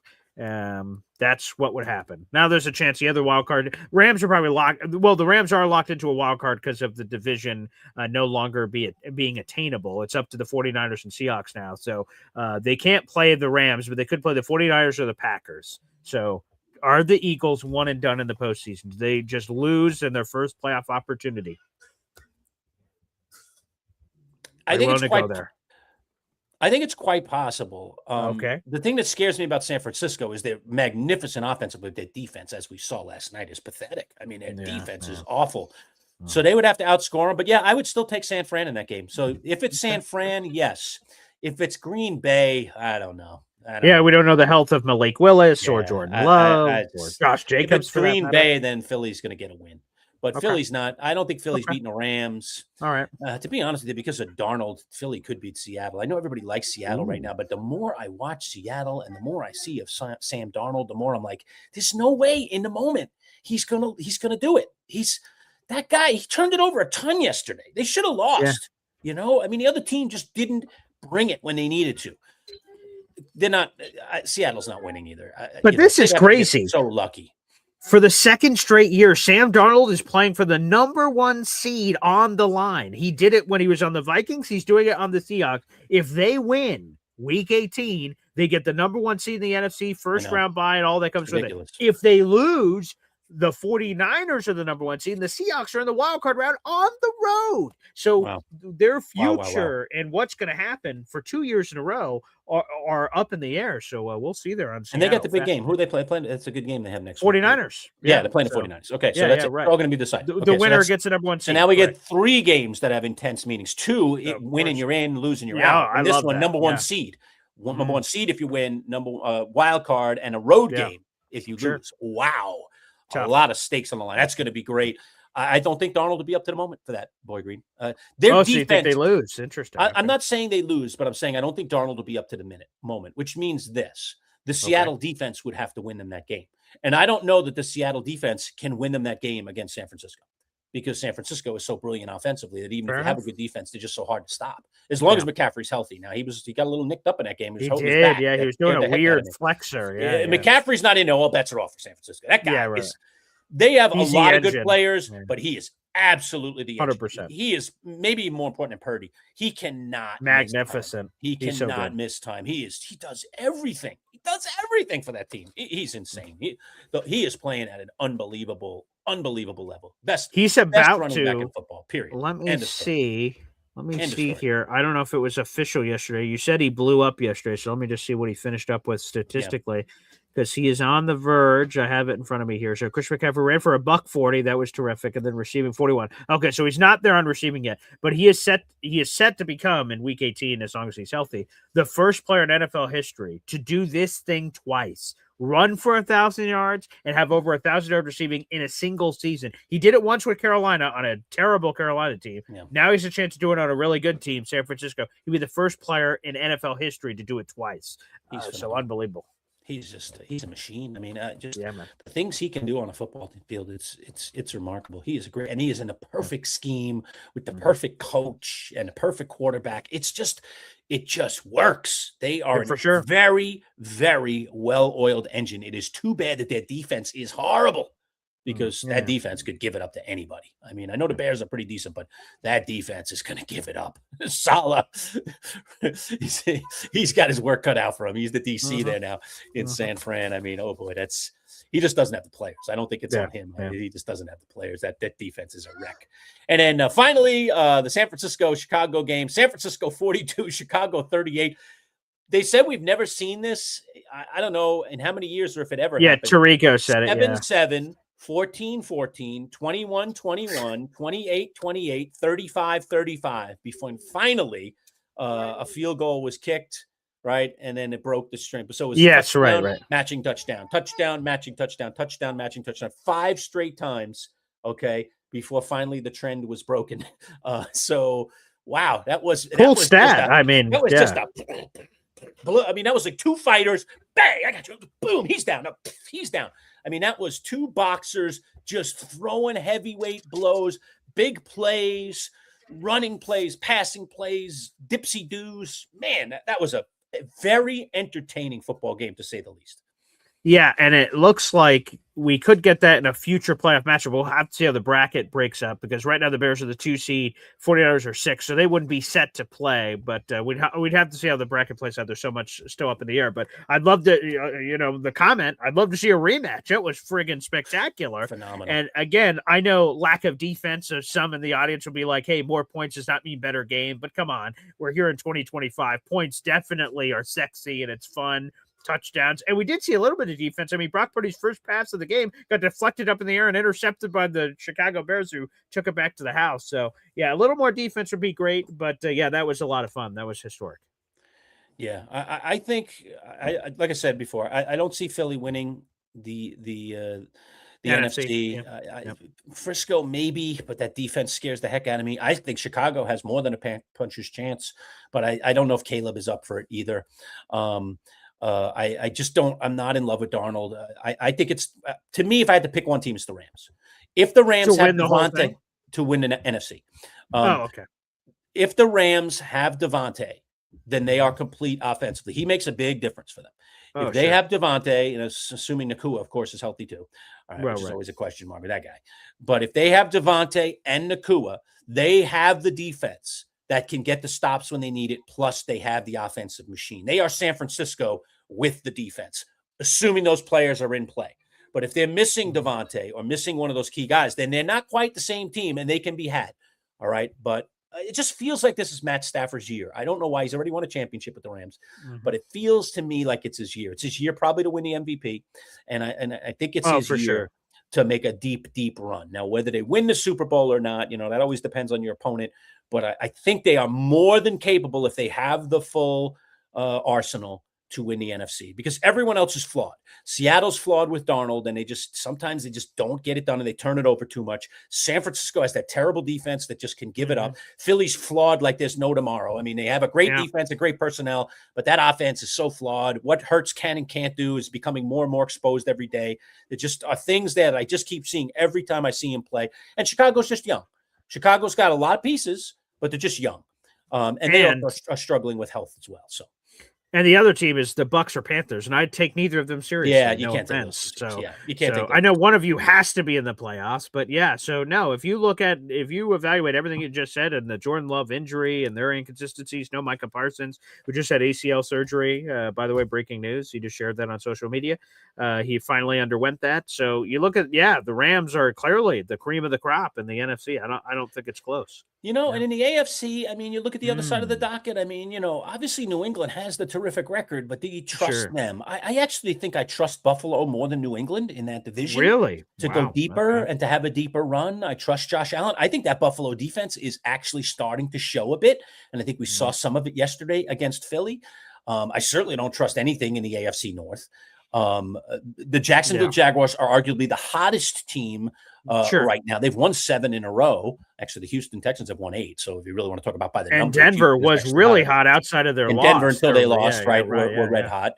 That's what would happen. Now there's a chance the other wild card Rams are probably locked. Well, the Rams are locked into a wild card because of the division no longer being attainable. It's up to the 49ers and Seahawks now. So they can't play the Rams, but they could play the 49ers or the Packers. So are the Eagles one and done in the postseason? Do they just lose in their first playoff opportunity? I think it's quite possible. Okay. The thing that scares me about San Francisco is their magnificent offense, but their defense, as we saw last night, is pathetic. I mean, their defense is awful. So they would have to outscore them. But, yeah, I would still take San Fran in that game. So if it's San Fran, yes. If it's Green Bay, I don't know. We don't know the health of Malik Willis or Jordan Love or Josh Jacobs. If it's Green Bay, then Philly's going to get a win. But Philly's not. I don't think Philly's beating the Rams. All right. To be honest with you, because of Darnold, Philly could beat Seattle. I know everybody likes Seattle right now, but the more I watch Seattle and the more I see of Sam Darnold, the more I'm like, there's no way in the moment he's gonna do it. He's that guy. He turned it over a ton yesterday. They should have lost. Yeah. I mean, the other team just didn't bring it when they needed to. They're not. Seattle's not winning either. But this is crazy. So lucky. For the second straight year, Sam Darnold is playing for the number 1 seed on the line. He did it when he was on the Vikings. He's doing it on the Seahawks. If they win week 18, they get the number 1 seed in the NFC, first round bye, and all that comes with it. If they lose, the 49ers are the number 1 seed, and the Seahawks are in the wild card round on the road. So their future and what's going to happen for 2 years in a row are up in the air. So we'll see there on Seattle. And they got the big game. Who do they play? It's a good game they have next week. 49ers. Yeah, they're playing the 49ers. Okay, so that's all going to be decided. The winner gets the number 1 seed. So now we get 3 games that have intense meanings. 2, winning you're in, losing you're out. And this one, number 1 seed. Number 1 seed if you win, wild card, and a road game if you lose. Wow. Tough. A lot of stakes on the line. That's going to be great. I don't think Darnold will be up to the moment for that, Boy Green. Their defense, so you think they lose? Interesting. I'm not saying they lose, but I'm saying I don't think Darnold will be up to the moment, which means this. The Seattle defense would have to win them that game. And I don't know that the Seattle defense can win them that game against San Francisco because San Francisco is so brilliant offensively that even if they have a good defense, they're just so hard to stop. As long as McCaffrey's healthy. Now, he got a little nicked up in that game. He did, he was doing a weird flexor. Yeah, McCaffrey's not in there. All bets are off for San Francisco. That guy is... They have a lot of good players, but he is absolutely the 100%. He is maybe more important than Purdy. He cannot magnificent. He cannot miss time. He does everything. He does everything for that team. He's insane. He is playing at an unbelievable level. He's about running back in football. Period. Let me see. Here. I don't know if it was official yesterday. You said he blew up yesterday, so let me just see what he finished up with statistically. because he is on the verge. I have it in front of me here. So Chris McCaffrey ran for $140. That was terrific. And then receiving 41. Okay, so he's not there on receiving yet, but he is set to become in week 18, as long as he's healthy, the first player in NFL history to do this thing twice. Run for 1,000 yards and have over 1,000 yards receiving in a single season. He did it once with Carolina on a terrible Carolina team. Yeah. Now he's a chance to do it on a really good team, San Francisco. He'll be the first player in NFL history to do it twice. So unbelievable. He's a machine. I mean, Man. the things he can do on a football field, it's remarkable. He is great, and he is in the perfect scheme with the perfect coach and the perfect quarterback. It just works. They are for sure. Very, very well-oiled engine. It is too bad that their defense is horrible, because that defense could give it up to anybody. I mean, I know the Bears are pretty decent, but that defense is going to give it up. Salah, he's got his work cut out for him. He's the DC there now in San Fran. I mean, oh boy, he just doesn't have the players. I don't think it's on him. Yeah. He just doesn't have the players. That defense is a wreck. And then finally, the San Francisco-Chicago game. San Francisco 42, Chicago 38. They said we've never seen this. I don't know in how many years or if it ever happened. Tirico said it. 7-7. 14-14, 21-21, 28-28, 35-35 before finally a field goal was kicked, right? And then it broke the string. So it was touchdown, right. Matching touchdown, matching touchdown, touchdown, matching touchdown, 5 straight times, okay, before finally the trend was broken. So, wow, that was cool stat. That was like 2 fighters. Bang! I got you. Boom! He's down. No, he's down. I mean, that was 2 boxers just throwing heavyweight blows, big plays, running plays, passing plays, dipsy doos. Man, that was a very entertaining football game, to say the least. Yeah, and it looks like we could get that in a future playoff matchup. We'll have to see how the bracket breaks up, because right now the Bears are the 2 seed, 49ers are 6, so they wouldn't be set to play. But we'd have to see how the bracket plays out. There's so much still up in the air. But I'd love to, the comment. I'd love to see a rematch. It was friggin' spectacular, phenomenal. And again, I know lack of defense. So some in the audience will be like, "Hey, more points does not mean better game." But come on, we're here in 2025. Points definitely are sexy and it's fun. Touchdowns, and we did see a little bit of defense. I mean, Brock Purdy's first pass of the game got deflected up in the air and intercepted by the Chicago Bears, who took it back to the house. So, yeah, a little more defense would be great, but that was a lot of fun. That was historic. Yeah, I think, like I said before, I don't see Philly winning the NFC. Yeah. Frisco maybe, but that defense scares the heck out of me. I think Chicago has more than a puncher's chance, but I don't know if Caleb is up for it either. I just don't. I'm not in love with Darnold. I think it's, to me, if I had to pick one team, it's the Rams. If the Rams have Devontae to win the NFC, okay. If the Rams have Devontae, then they are complete offensively. He makes a big difference for them. If they have Devontae, assuming Nakua, of course, is healthy too, which is always a question mark with that guy. But if they have Devontae and Nakua, they have the defense that can get the stops when they need it, plus they have the offensive machine. They are San Francisco with the defense, assuming those players are in play. But if they're missing Devontae or missing one of those key guys, then they're not quite the same team, and they can be had, all right? But it just feels like this is Matt Stafford's year. I don't know why. He's already won a championship with the Rams, but it feels to me like it's his year. It's his year probably to win the MVP, and I think it's his year to make a deep, deep run. Now, whether they win the Super Bowl or not, that always depends on your opponent. But I think they are more than capable, if they have the full arsenal, to win the NFC, because everyone else is flawed. Seattle's flawed with Darnold, and sometimes they just don't get it done, and they turn it over too much. San Francisco has that terrible defense that just can give it up. Philly's flawed like there's no tomorrow. I mean, they have a great defense, a great personnel, but that offense is so flawed. What Hurts can and can't do is becoming more and more exposed every day. There just are things that I just keep seeing every time I see him play. And Chicago's just young. Chicago's got a lot of pieces, but they're just young. And they are struggling with health as well. So. And the other team is the Bucks or Panthers, and I'd take neither of them seriously. Yeah, you can't take those. So, you can't take those. I know one of you has to be in the playoffs, but so no, if you evaluate everything you just said and the Jordan Love injury and their inconsistencies, no Micah Parsons, who just had ACL surgery, by the way, breaking news. He just shared that on social media. He finally underwent that. So you look at, the Rams are clearly the cream of the crop in the NFC. I don't think it's close. And in the AFC, I mean, you look at the other side of the docket. I mean, obviously New England has the terrific record, but do you trust Sure. them? I actually think I trust Buffalo more than New England in that division Really? to go Wow. deeper Okay. and to have a deeper run. I trust Josh Allen. I think that Buffalo defense is actually starting to show a bit, and I think we saw some of it yesterday against Philly. I certainly don't trust anything in the AFC North. The Jacksonville Yeah. Jaguars are arguably the hottest team Sure. right now. They've won 7 in a row. Actually, the Houston Texans have won 8. So if you really want to talk about by the And numbers, Denver Houston is was actually really hotter. hot outside of their In loss. Denver until they Terribly. lost, Yeah, right? right. We're red hot.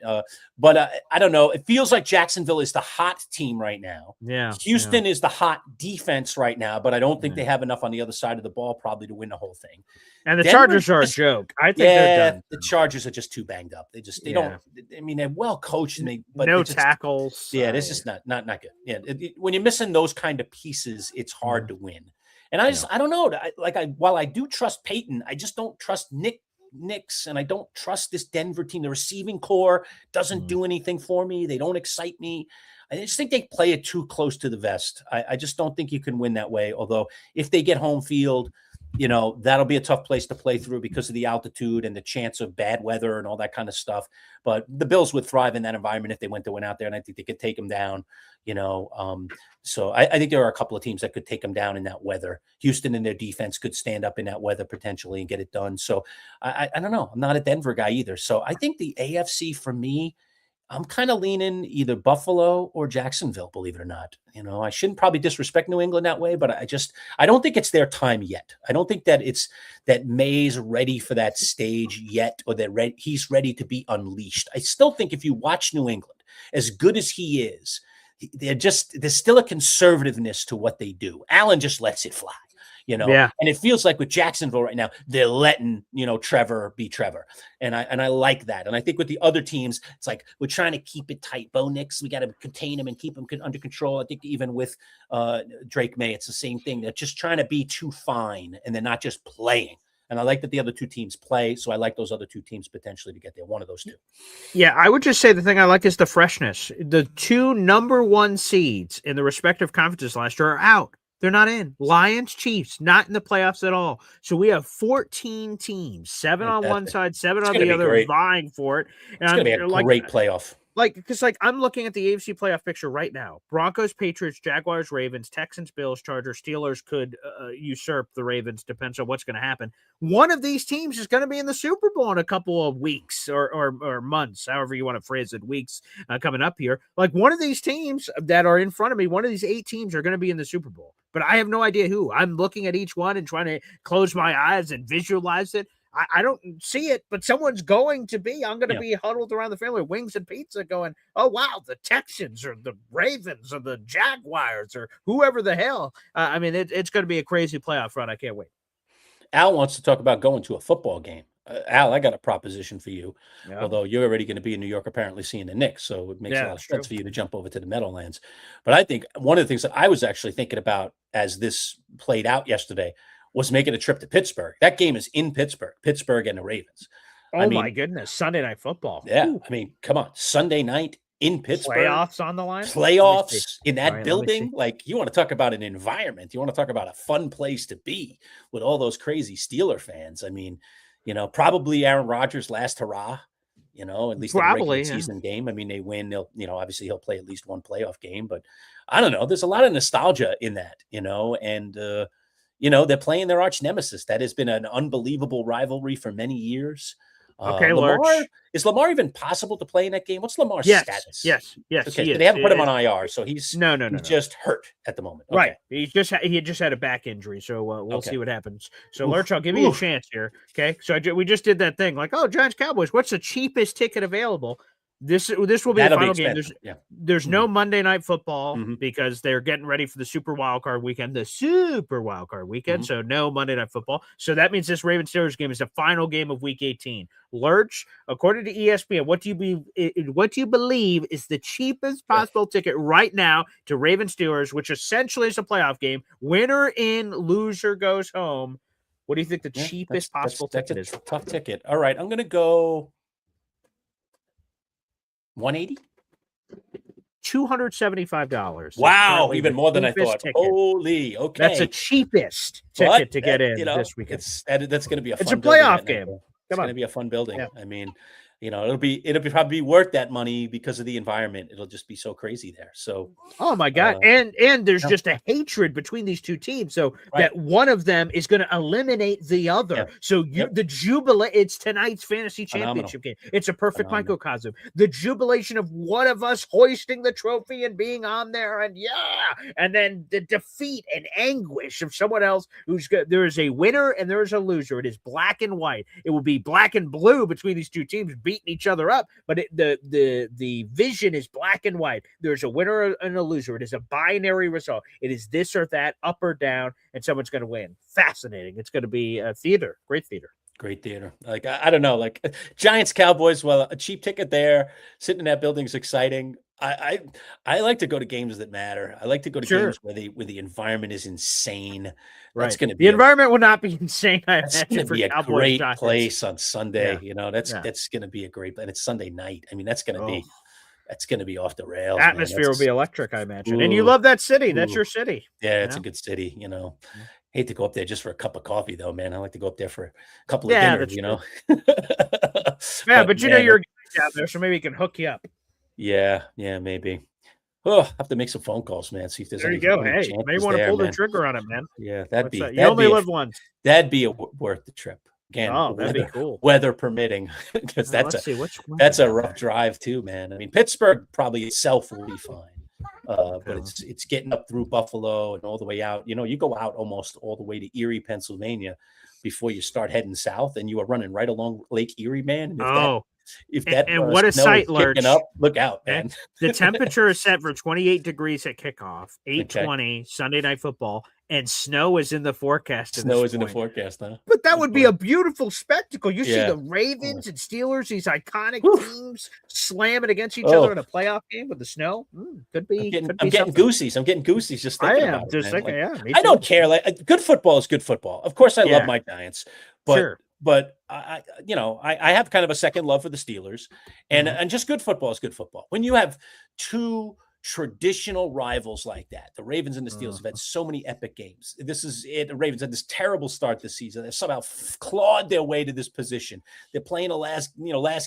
But I don't know. It feels like Jacksonville is the hot team right now. Yeah. Houston is the hot defense right now, but I don't think Yeah. they have enough on the other side of the ball probably to win the whole thing. And the Denver's Chargers are a just- joke. I think they're done. The Chargers are just too banged up. They don't. I mean, they're well coached, and but no they're just, tackles. Yeah, this is not good. Yeah, when you're missing those kind of pieces, it's hard to win. And I don't know. While I do trust Peyton, I just don't trust Knicks, and I don't trust this Denver team. The receiving core doesn't do anything for me. They don't excite me. I just think they play it too close to the vest. I just don't think you can win that way. Although if they get home field, that'll be a tough place to play through because of the altitude and the chance of bad weather and all that kind of stuff. But the Bills would thrive in that environment if they went out there, and I think they could take them down, So I think there are a couple of teams that could take them down in that weather. Houston and their defense could stand up in that weather potentially and get it done. So I don't know. I'm not a Denver guy either. So I think the AFC for me, I'm kind of leaning either Buffalo or Jacksonville, believe it or not. I shouldn't probably disrespect New England that way, but I don't think it's their time yet. I don't think that May's ready for that stage yet, or that he's ready to be unleashed. I still think if you watch New England, as good as he is, there's still a conservativeness to what they do. Allen just lets it fly. Yeah. And it feels like with Jacksonville right now, they're letting, Trevor be Trevor. And I like that. And I think with the other teams, it's like, we're trying to keep it tight. Bo Nix, we got to contain him and keep him under control. I think even with Drake May, it's the same thing. They're just trying to be too fine, and they're not just playing. And I like that the other two teams play. So I like those other two teams potentially to get there. One of those two. Yeah, I would just say the thing I like is the freshness. The 2 number 1 seeds in the respective conferences last year are out. They're not in. Lions, Chiefs, not in the playoffs at all. So we have 14 teams, 7 on one side, 7 on the other, vying for it. And it's going to be a great playoff. Because I'm looking at the AFC playoff picture right now. Broncos, Patriots, Jaguars, Ravens, Texans, Bills, Chargers, Steelers could usurp the Ravens. Depends on what's going to happen. One of these teams is going to be in the Super Bowl in a couple of weeks or months, however you want to phrase it, weeks coming up here. Like one of these teams that are in front of me, one of these 8 teams are going to be in the Super Bowl. But I have no idea who. I'm looking at each one and trying to close my eyes and visualize it. I don't see it, but someone's going to be. I'm going to be huddled around the family, wings and pizza, going, oh, wow, the Texans or the Ravens or the Jaguars or whoever the hell. I mean, it's going to be a crazy playoff run. I can't wait. Al wants to talk about going to a football game. Al, I got a proposition for you, although you're already going to be in New York apparently seeing the Knicks, so it makes a lot of sense for you to jump over to the Meadowlands. But I think one of the things that I was actually thinking about as this played out yesterday was making a trip to Pittsburgh. That game is in Pittsburgh and the Ravens. Oh, my goodness. Sunday Night Football. Yeah. Ooh. I mean, come on. Sunday night in Pittsburgh. Playoffs on the line? Playoffs in that building. Like, you want to talk about an environment. You want to talk about a fun place to be with all those crazy Steeler fans. I mean, probably Aaron Rodgers' last hurrah, at least in a regular season game. I mean, they win. They'll, obviously he'll play at least one playoff game. But I don't know. There's a lot of nostalgia in that, and they're playing their arch nemesis. That has been an unbelievable rivalry for many years. Okay, is Lamar even possible to play in that game? What's Lamar's status? Yes. Okay, they haven't put him on IR, so he's just hurt at the moment. Okay. Right, he just had a back injury, so we'll see what happens. So Lurch, I'll give you a chance here. Okay, so we just did that thing, like, oh, Giants Cowboys, what's the cheapest ticket available? This will be the final game. There's no Monday Night Football because they're getting ready for the Super Wildcard Weekend. So no Monday Night Football. So that means this Ravens Steelers game is the final game of Week 18. Lurch, according to ESPN, what do you believe is the cheapest possible ticket right now to Ravens Steelers, which essentially is a playoff game? Winner in, loser goes home. What do you think the cheapest possible ticket is? Tough ticket. All right, I'm going to go 180. $275. Wow, even more than I thought. Ticket. Holy, okay. That's the cheapest ticket to get in this weekend. That's going to be a fun. It's a building playoff that game. night, it's going to be a fun building. Yeah. I mean, it'll probably be worth that money because of the environment. It'll just be so crazy there. So, oh my God. And there's just a hatred between these two teams. So that one of them is going to eliminate the other. Yep. So the jubilee, it's tonight's fantasy championship game. It's a perfect microcosm. The jubilation of one of us hoisting the trophy and being on there. And then the defeat and anguish of someone else there is a winner and there is a loser. It is black and white. It will be black and blue between these two teams beating each other up, but the vision is black and white. There's a winner and a loser. It is a binary result. It is this or that, up or down, and someone's going to win. Fascinating. It's going to be theater. Great theater. Great theater. Like, I don't know, like Giants Cowboys. Well, a cheap ticket there, sitting in that building is exciting. I like to go to games that matter. I like to go to games where the environment is insane. That's going to be the environment will not be insane. That's going to be a great place on Sunday. Yeah. That's going to be a great, and it's Sunday night. I mean, that's going to be off the rails. Atmosphere will be electric, I imagine. And you love that city. That's your city. Yeah, it's a good city. Hate to go up there just for a cup of coffee, though, man. I like to go up there for a couple of dinners. But you're down there, so maybe he can hook you up. Yeah, maybe. Oh, I have to make some phone calls, man. See if there's any. There you go. Hey, you may want to pull the trigger on it, man. Yeah, you only live once. That'd be worth the trip. Again, that'd be cool. Weather permitting, because that's a rough drive too, man. I mean, Pittsburgh probably itself will be fine, but it's getting up through Buffalo and all the way out. You go out almost all the way to Erie, Pennsylvania, before you start heading south, and you are running right along Lake Erie, man. And what a sight, Lurch. Look out, man. The temperature is set for 28 degrees at kickoff, 8:20 Sunday Night Football, and snow is in the forecast. Snow is in the forecast, huh? But that would be a beautiful spectacle. You see the Ravens and Steelers, these iconic teams, slamming against each other in a playoff game with the snow. Could be. I'm getting goosies. I'm getting goosies just thinking about it. Just thinking, I don't care. Like, good football is good football. Of course, I love my Giants, but. But I have kind of a second love for the Steelers, and just good football is good football. When you have two traditional rivals like that, the Ravens and the Steelers have had so many epic games. This is it. The Ravens had this terrible start this season. They've somehow clawed their way to this position. They're playing a last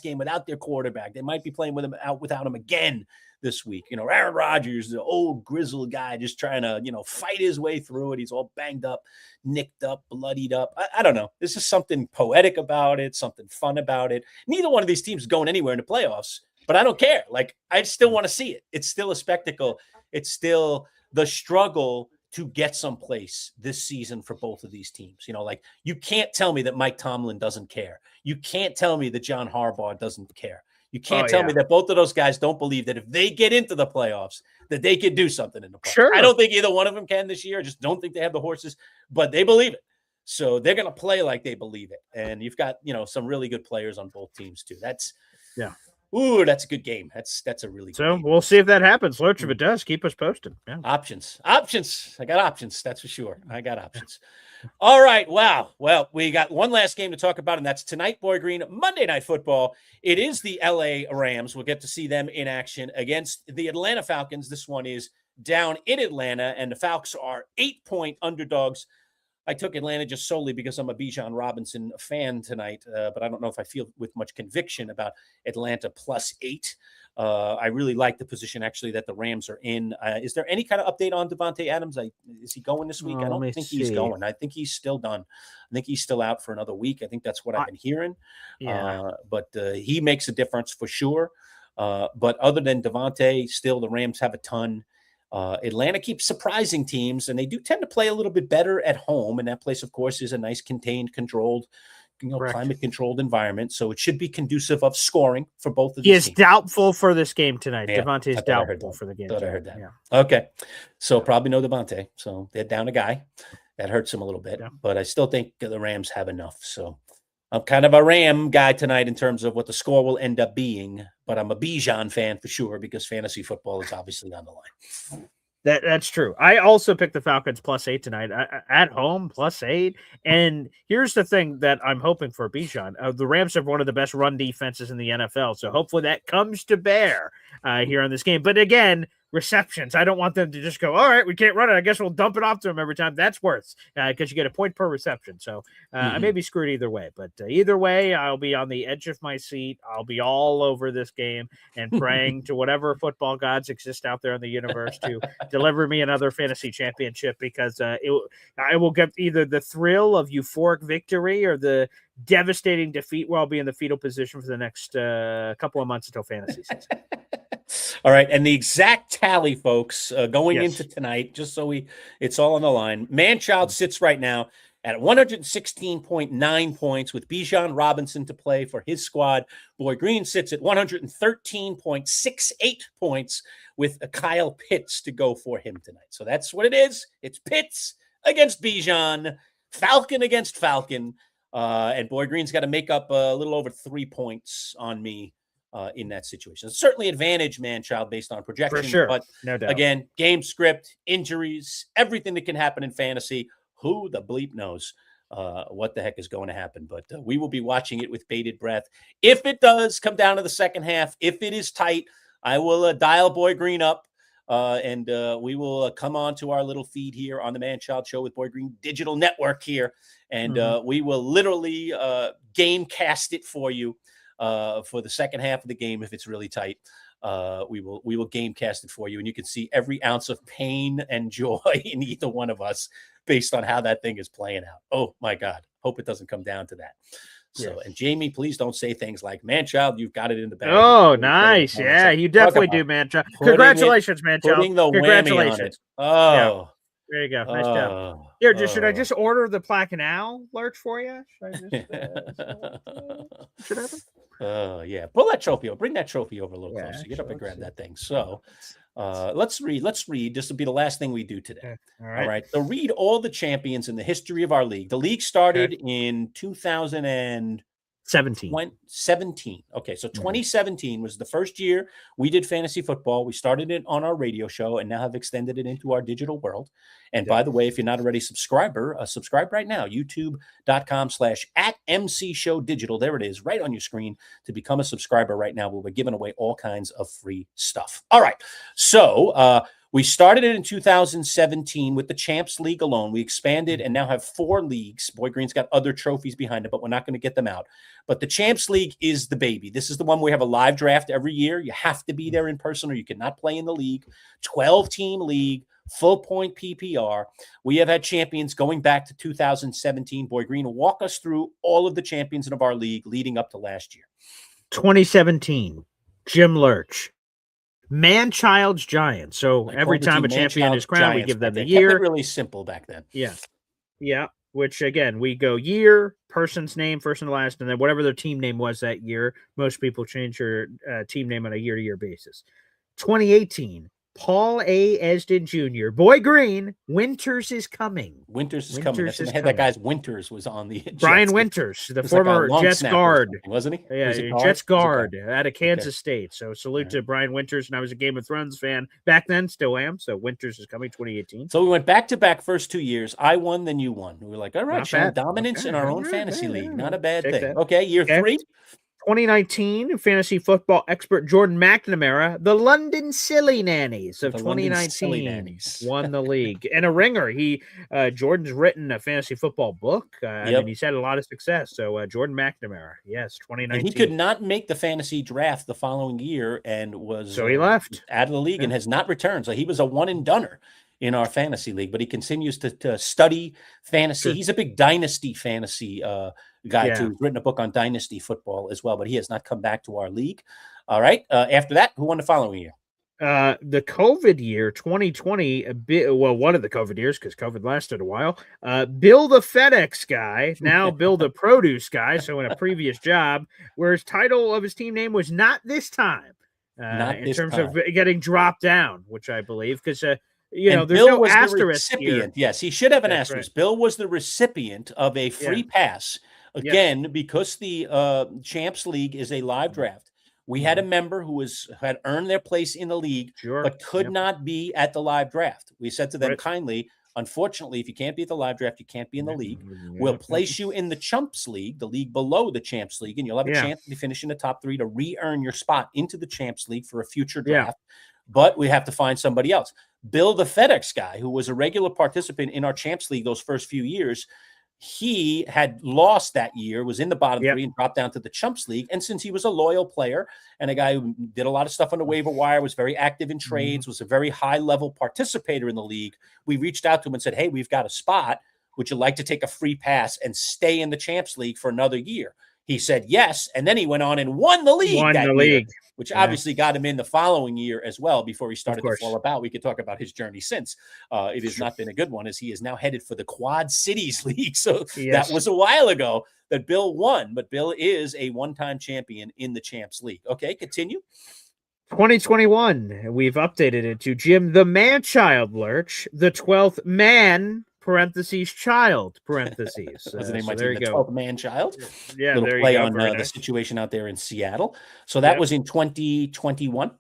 game without their quarterback. They might be playing without him again this week. Aaron Rodgers, the old grizzled guy, just trying to, fight his way through it. He's all banged up, nicked up, bloodied up. I don't know. There's just something poetic about it, something fun about it. Neither one of these teams is going anywhere in the playoffs, but I don't care. Like, I still want to see it. It's still a spectacle. It's still the struggle to get someplace this season for both of these teams. Like, you can't tell me that Mike Tomlin doesn't care. You can't tell me that John Harbaugh doesn't care. You can't tell me that both of those guys don't believe that if they get into the playoffs, that they could do something in the playoffs. Sure. I don't think either one of them can this year. I just don't think they have the horses, but they believe it. So they're going to play like they believe it. And you've got, some really good players on both teams too. That's a good game. That's a really good game. We'll see if that happens. Lurch, if it does, keep us posted. Yeah. Options. I got options. That's for sure. I got options. All right. Wow. Well, we got one last game to talk about, and that's tonight, Boy Green, Monday Night Football. It is the LA Rams. We'll get to see them in action against the Atlanta Falcons. This one is down in Atlanta, and the Falcons are 8-point underdogs. I took Atlanta just solely because I'm a Bijan Robinson fan tonight, but I don't know if I feel with much conviction about Atlanta +8. I really like the position, actually, that the Rams are in. Is there any kind of update on Devontae Adams? Is he going this week? I don't think he's going. I think he's still done. I think he's still out for another week. I think that's what I've been hearing. But he makes a difference for sure. But other than Devontae, still the Rams have a ton. Atlanta keeps surprising teams, and they do tend to play a little bit better at home. And that place, of course, is a nice contained, controlled, climate-controlled environment. So it should be conducive of scoring for both of these teams. He is doubtful for this game tonight. Devontae is doubtful for the game. I heard that. Yeah. Okay. So probably no Devontae. So they're down a guy. That hurts him a little bit. Yeah. But I still think the Rams have enough. So I'm kind of a Ram guy tonight in terms of what the score will end up being, but I'm a Bijan fan for sure because fantasy football is obviously on the line. That's true. I also picked the Falcons +8 tonight at home +8. And here's the thing that I'm hoping for Bijan. The Rams have one of the best run defenses in the NFL. So hopefully that comes to bear. here on this game. But again, receptions. I don't want them to just go, all right, we can't run it. I guess we'll dump it off to them every time. That's worse because you get a point per reception. So I may be screwed either way. But either way, I'll be on the edge of my seat. I'll be all over this game and praying to whatever football gods exist out there in the universe to deliver me another fantasy championship because I will get either the thrill of euphoric victory or the devastating defeat where I'll be in the fetal position for the next couple of months until fantasy season. All right, and the exact tally, folks, going into tonight, just so it's all on the line. Manchild sits right now at 116.9 points with Bijan Robinson to play for his squad. Boy Green sits at 113.68 points with Kyle Pitts to go for him tonight. So that's what it is. It's Pitts against Bijan, Falcon against Falcon, and Boy Green's got to make up a little over 3 points on me in that situation. Certainly advantage Manchild based on projection. For sure. But no doubt. Again, game script, injuries, everything that can happen in fantasy. Who the bleep knows what the heck is going to happen? But we will be watching it with bated breath. If it does come down to the second half, if it is tight, I will dial Boy Green up and we will come on to our little feed here on the Manchild Show with Boy Green Digital Network here. And we will literally game cast it for you for the second half of the game if it's really tight. We will game cast it for you, and you can see every ounce of pain and joy in either one of us based on how that thing is playing out. Oh my God. Hope it doesn't come down to that. So, and Jamie, please don't say things like, Manchild, you've got it in the bag. Oh, nice. Yeah, you definitely do, Manchild. Congratulations, Manchild. Putting the whammy on it. Oh, yeah. There you go. Nice job. Here, should I just order the Plaque and Owl lurch for you? Should I happen? Yeah. Pull that trophy over. Bring that trophy over a little closer. Get up and grab that thing. So let's read. This will be the last thing we do today. All right. So read all the champions in the history of our league. The league started in 2017. Okay, so 2017 was the first year we did fantasy football. We started it on our radio show and now have extended it into our digital world. And by the way, if you're not already a subscriber, subscribe right now, youtube.com/@MCShowDigital. There it is, right on your screen to become a subscriber right now. We'll be giving away all kinds of free stuff. All right, so we started it in 2017 with the Champs League alone. We expanded and now have 4 leagues. Boy Green's got other trophies behind it, but we're not going to get them out. But the Champs League is the baby. This is the one where we have a live draft every year. You have to be there in person or you cannot play in the league. 12-team league, full point PPR. We have had champions going back to 2017. Boy Green, walk us through all of the champions of our league leading up to last year. 2017, Jim Lurch. Manchild's Giants. So every time a champion is crowned, we give them the year. Kept it really simple back then. Yeah. Which again, we go year, person's name, first and last, and then whatever their team name was that year. Most people change their team name on a year-to-year basis. 2018, Paul A. Esden Jr. Boy Green, Winters is coming. Winters is coming. That's in the head. That guy's Winters was on the Brian Winters, the former Jets guard, wasn't he? Yeah, Jets guard out of Kansas State. So salute to Brian Winters. And I was a Game of Thrones fan back then, still am. So Winters is coming 2018. So we went back to back first 2 years. I won, then you won. We were like, all right, showing dominance in our own fantasy league. Not a bad thing. Okay, year 3. 2019, fantasy football expert Jordan McNamara, the London Silly Nannies of 2019 won the league. And a ringer. Jordan's written a fantasy football book. And he's had a lot of success. So Jordan McNamara, yes, 2019. And he could not make the fantasy draft the following year and was he left out of the league and has not returned. So he was a one-and-doner in our fantasy league, but he continues to study fantasy. Sure. He's a big dynasty fantasy guy too. He's written a book on dynasty football as well, but he has not come back to our league. All right. After that, who won the following year? The COVID year, 2020, one of the COVID years, because COVID lasted a while. Bill the FedEx guy, now Bill the produce guy. So in a previous job, where his title of his team name was Not This Time, in terms of getting dropped down, which I believe, because there's Bill no asterisk recipient. here. Yes, he should have an asterisk. Right. Bill was the recipient of a free pass. Again, because the Champs League is a live draft, we had a member who had earned their place in the league, but could not be at the live draft. We said to them kindly, Unfortunately, if you can't be at the live draft, you can't be in the league. We'll place you in the Chumps League, the league below the Champs League, and you'll have a chance to finish in the top 3 to re-earn your spot into the Champs League for a future draft. But we have to find somebody else. Bill, the FedEx guy, who was a regular participant in our Champs League those first few years, he had lost that year, was in the bottom 3 and dropped down to the Chumps League. And since he was a loyal player and a guy who did a lot of stuff on the waiver wire, was very active in trades, was a very high-level participator in the league, we reached out to him and said, hey, we've got a spot. Would you like to take a free pass and stay in the Champs League for another year? He said yes, and then he went on and won the league which obviously got him in the following year as well before he started to fall about. We could talk about his journey since. It has not been a good one, as he is now headed for the Quad Cities League. So that was a while ago that Bill won, but Bill is a one-time champion in the Champs League. Okay, continue. 2021, we've updated it to Jim the Manchild Lurch, the 12th man, parentheses, child, parentheses. That's the name of my there team, you the go. 12th man child. Yeah, little there play you go. on the situation out there in Seattle. So that was in 2021.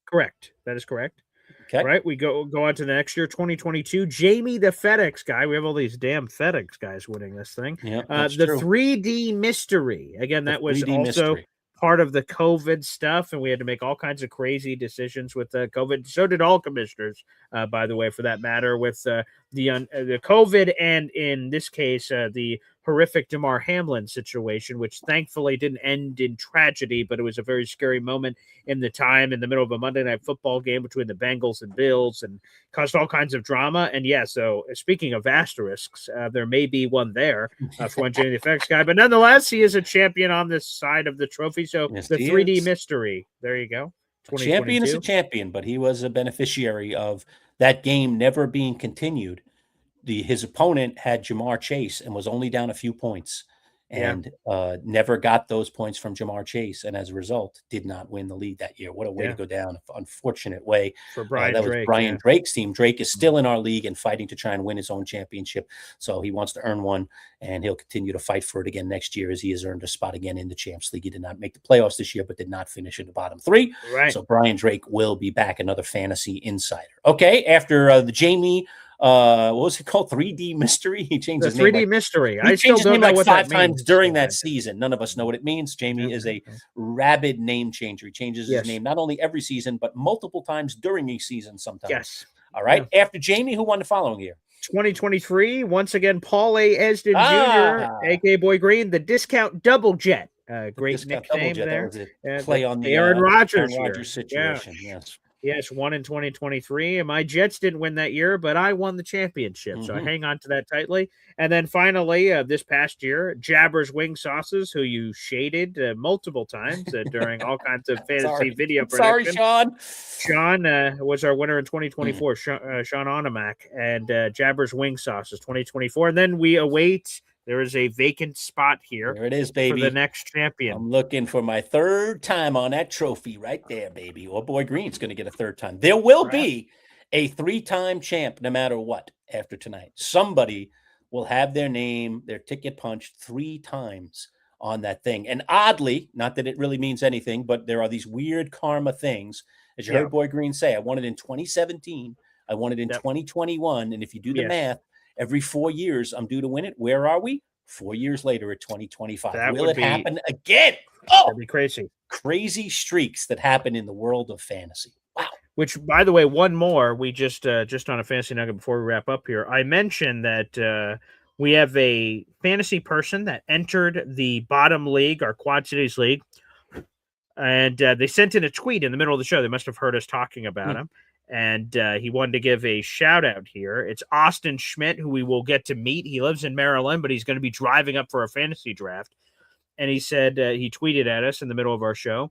Correct. That is correct. Okay. All right, we go on to the next year, 2022. Jamie the FedEx guy. We have all these damn FedEx guys winning this thing. Yeah, the 3D mystery. Again, that was also part of the COVID stuff, and we had to make all kinds of crazy decisions with COVID. So did all commissioners, by the way, for that matter, with the COVID and, in this case, the horrific Damar Hamlin situation, which thankfully didn't end in tragedy, but it was a very scary moment in the time in the middle of a Monday Night Football game between the Bengals and Bills, and caused all kinds of drama. And so speaking of asterisks, there may be one there for one Jamie the FedEx guy, but nonetheless, he is a champion on this side of the trophy. So the 3D mystery, there you go. A champion is a champion, but he was a beneficiary of that game never being continued. His opponent had Jamar Chase and was only down a few points, and never got those points from Jamar Chase, and as a result did not win the league that year. What a way to go down. Unfortunate way for Brian that Drake. Was Brian Drake's team. Drake is still in our league and fighting to try and win his own championship. So he wants to earn one, and he'll continue to fight for it again next year, as he has earned a spot again in the Champs League. He did not make the playoffs this year, but did not finish in the bottom 3. Right. So Brian Drake will be back, another fantasy insider. Okay, after the Jamie what was it called? 3D mystery. He changed his name. 3D mystery. I still don't know what 5 that times means during that season. None of us know what it means. Jamie is a rabid name changer. He changes his name not only every season, but multiple times during a season sometimes. Yes. All right. After Jamie, who won the following year? 2023, once again, Paul A. Esden Jr., a.k.a. Boy Green, the discount double jet. Great nickname there. Play on the Aaron Rodgers situation. Yes. Yes, won in 2023. And my Jets didn't win that year, but I won the championship. So I hang on to that tightly. And then finally, this past year, Jabber's Wing Sauces, who you shaded multiple times during all kinds of fantasy video production. Sorry, Sean. Sean was our winner in 2024, Sean Onomac, and Jabber's Wing Sauces 2024. And then we await. There is a vacant spot here. There it is, baby. For the next champion. I'm looking for my 3rd time on that trophy right there, baby. Or Boy Green's going to get a 3rd time. There will be a 3-time champ no matter what after tonight. Somebody will have their name, their ticket punched 3 times on that thing. And oddly, not that it really means anything, but there are these weird karma things. As you heard Boy Green say, I won it in 2017. I won it in 2021. And if you do the math, every 4 years, I'm due to win it. Where are we? 4 years later at 2025. Will it happen again? Oh, that'd be crazy. Crazy streaks that happen in the world of fantasy. Wow. Which, by the way, one more. We just on a fantasy nugget before we wrap up here. I mentioned that we have a fantasy person that entered the bottom league, our Quad Cities League, and they sent in a tweet in the middle of the show. They must have heard us talking about him. And he wanted to give a shout out here. It's Austin Schmidt, who we will get to meet. He lives in Maryland, but he's going to be driving up for a fantasy draft. And he said, he tweeted at us in the middle of our show,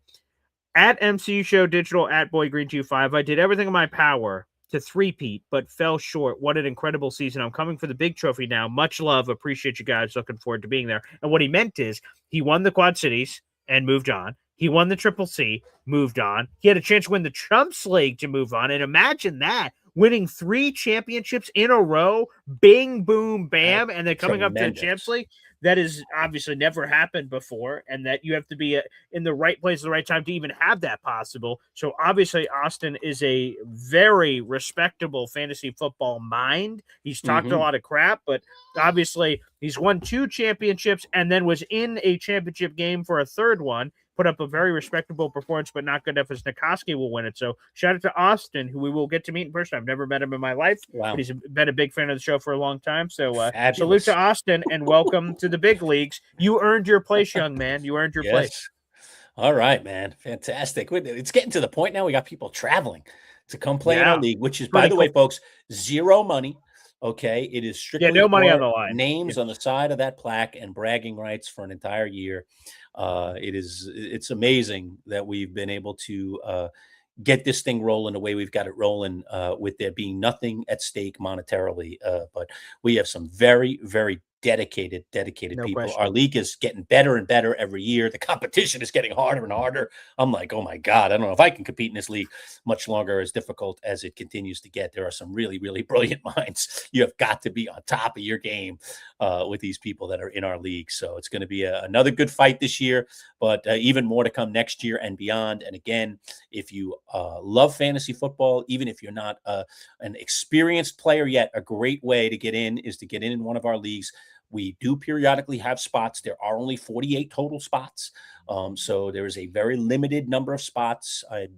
at MCU Show Digital, at Boy Green 25. I did everything in my power to three-peat, but fell short. What an incredible season. I'm coming for the big trophy now. Much love. Appreciate you guys. Looking forward to being there. And what he meant is he won the Quad Cities and moved on. He won the Triple C, moved on. He had a chance to win the Chumps League to move on. And imagine that, winning 3 championships in a row, bing, boom, bam, and then coming up to the Champs League. that has obviously never happened before, and that you have to be in the right place at the right time to even have that possible. So obviously Austin is a very respectable fantasy football mind. He's talked a lot of crap, but obviously he's won 2 championships and then was in a championship game for a third one. Put up a very respectable performance, but not good enough as Nikoski will win it. So shout out to Austin, who we will get to meet in person. I've never met him in my life, but he's been a big fan of the show for a long time. So salute to Austin and welcome to the big leagues. You earned your place, young man. You earned your place. All right, man. Fantastic. It's getting to the point now we got people traveling to come play in our league, which is, by the way, folks, zero money. Okay, it is strictly no money on the line. Names on the side of that plaque and bragging rights for an entire year. It's amazing that we've been able to get this thing rolling the way we've got it rolling, with there being nothing at stake monetarily. But we have some very, very dedicated people. Question. Our league is getting better and better every year. The competition is getting harder and harder. I'm like, oh my God, I don't know if I can compete in this league much longer, as difficult as it continues to get. There are some really, really brilliant minds. You have got to be on top of your game with these people that are in our league. So it's going to be another good fight this year, but even more to come next year and beyond. And again, if you love fantasy football, even if you're not an experienced player yet, a great way to get in is to get in one of our leagues. We do periodically have spots. There are only 48 total spots. So there is a very limited number of spots. I've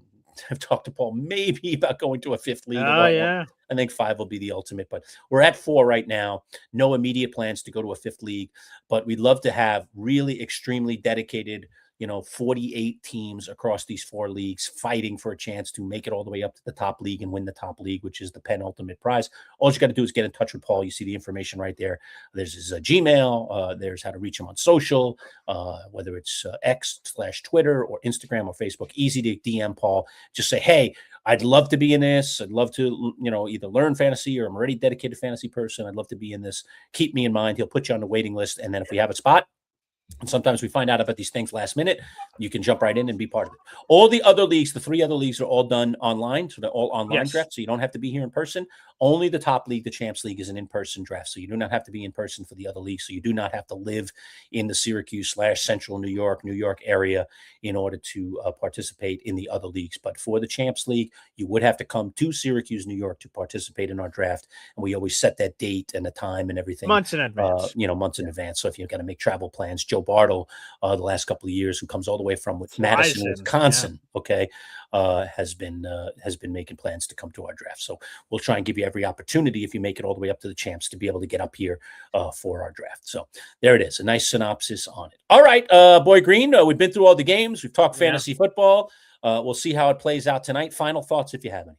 talked to Paul maybe about going to a 5th league. I think 5 will be the ultimate, but we're at 4 right now. No immediate plans to go to a 5th league, but we'd love to have really extremely dedicated, 48 teams across these 4 leagues fighting for a chance to make it all the way up to the top league and win the top league, which is the penultimate prize. All you got to do is get in touch with Paul. You see the information right there. There's his Gmail. There's how to reach him on social, whether it's X/Twitter or Instagram or Facebook. Easy to DM Paul. Just say, hey, I'd love to be in this. I'd love to, either learn fantasy, or I'm already a dedicated fantasy person. I'd love to be in this. Keep me in mind. He'll put you on the waiting list. And then if we have a spot, and sometimes we find out about these things last minute, you can jump right in and be part of it. All the other leagues, the 3 other leagues, are all done online. So they're all online drafts. So you don't have to be here in person. Only the top league, the Champs League, is an in-person draft. So you do not have to be in person for the other leagues. So you do not have to live in the Syracuse/Central New York area in order to participate in the other leagues. But for the Champs League, you would have to come to Syracuse, New York to participate in our draft. And we always set that date and the time and everything. Months in advance. Months in advance. So if you've got to make travel plans, Joe Bartle, the last couple of years, who comes all the way from Madison, Wisconsin, has been making plans to come to our draft. So we'll try and give you every opportunity, if you make it all the way up to the Champs, to be able to get up here for our draft. So there it is, a nice synopsis on it. All right, Boy Green, we've been through all the games. We've talked fantasy football. We'll see how it plays out tonight. Final thoughts, if you have any.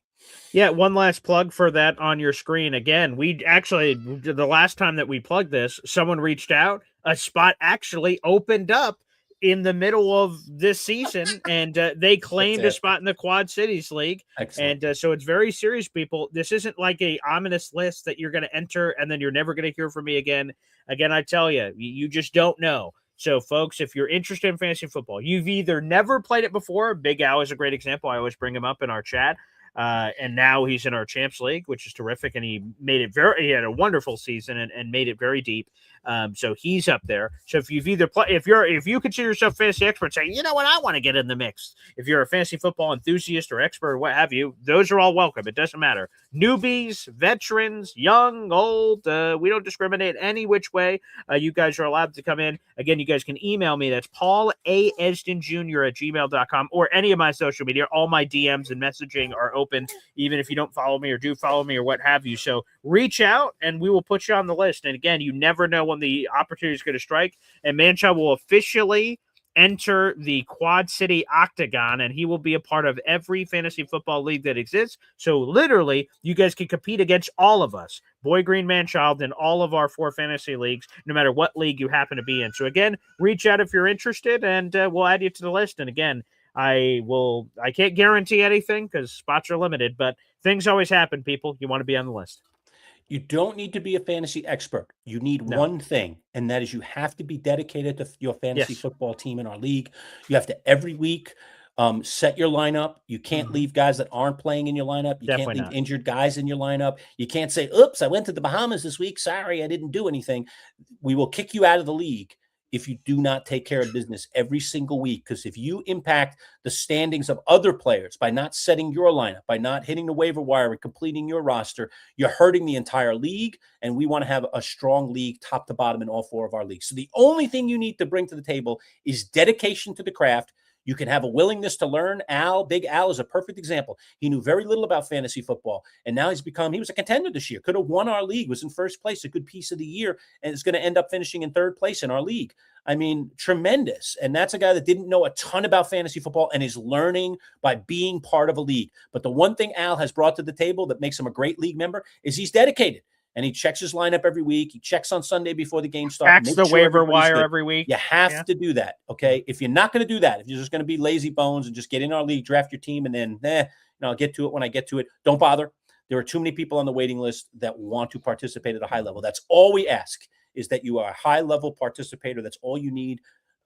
Yeah, one last plug for that on your screen. Again, we actually, the last time that we plugged this, someone reached out. A spot actually opened up in the middle of this season, and they claimed a spot in the Quad Cities League. Excellent. And so it's very serious, people. This isn't like a ominous list that you're going to enter and then you're never going to hear from me again. Again, I tell you, you just don't know. So, folks, if you're interested in fantasy football, you've either never played it before. Big Al is a great example. I always bring him up in our chat. And now he's in our Champs League, which is terrific. And he had a wonderful season and made it very deep. So he's up there. So if you've either if you consider yourself a fantasy expert, say, you know what, I want to get in the mix. If you're a fantasy football enthusiast or expert or what have you, those are all welcome. It doesn't matter. Newbies, veterans, young, old, we don't discriminate any which way. You guys are allowed to come in. Again, you guys can email me. That's Paul A. Esden Jr. at gmail.com, or any of my social media. All my DMs and messaging are open, even if you don't follow me or do follow me or what have you. So reach out and we will put you on the list. And again, you never know when the opportunity is going to strike. And Manchild will officially enter the Quad City Octagon, and he will be a part of every fantasy football league that exists. So literally, you guys can compete against all of us, Boy Green, Manchild, in all of our 4 fantasy leagues, no matter what league you happen to be in. So again, reach out if you're interested, and we'll add you to the list. And again, I can't guarantee anything because spots are limited, but things always happen, people. You want to be on the list. You don't need to be a fantasy expert. You need one thing, and that is you have to be dedicated to your fantasy football team in our league. You have to every week Set your lineup. You can't leave guys that aren't playing in your lineup. You Definitely can't leave not. injured guys in your lineup. You can't say, oops, I went to the Bahamas this week. Sorry, I didn't do anything. We will kick you out of the league if you do not take care of business every single week. Because if you impact the standings of other players by not setting your lineup, by not hitting the waiver wire and completing your roster, you're hurting the entire league. And we want to have a strong league top to bottom in all 4 of our leagues. So the only thing you need to bring to the table is dedication to the craft. You can have a willingness to learn. Big Al is a perfect example. He knew very little about fantasy football, and now he was a contender this year. Could have won our league, was in first place, a good piece of the year, and is going to end up finishing in 3rd place in our league. I mean, tremendous. And that's a guy that didn't know a ton about fantasy football and is learning by being part of a league. But the one thing Al has brought to the table that makes him a great league member is he's dedicated. And he checks his lineup every week. He checks on Sunday before the game starts. Checks the waiver wire every week. You have to do that, okay? If you're not going to do that, if you're just going to be lazy bones and just get in our league, draft your team, and then, I'll get to it when I get to it, don't bother. There are too many people on the waiting list that want to participate at a high level. That's all we ask, is that you are a high-level participator. That's all you need.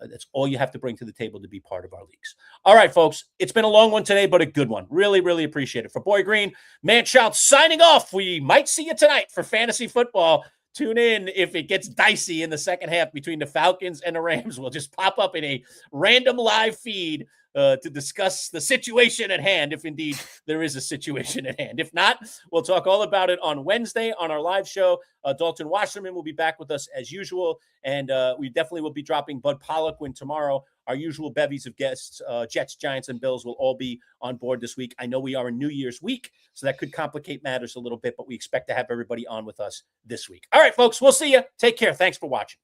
That's all you have to bring to the table to be part of our leagues. All right, folks, it's been a long one today, but a good one. Really, really appreciate it. For Boy Green, Manchild signing off. We might see you tonight for fantasy football. Tune in if it gets dicey in the second half between the Falcons and the Rams. We'll just pop up in a random live feed to discuss the situation at hand, if indeed there is a situation at hand. If not, we'll talk all about it on Wednesday on our live show. Dalton Wasserman will be back with us as usual, and we definitely will be dropping Bud Poliquin tomorrow. Our usual bevies of guests, Jets, Giants, and Bills will all be on board this week. I know we are in New Year's week, so that could complicate matters a little bit, but we expect to have everybody on with us this week. All right, folks, we'll see you. Take care. Thanks for watching.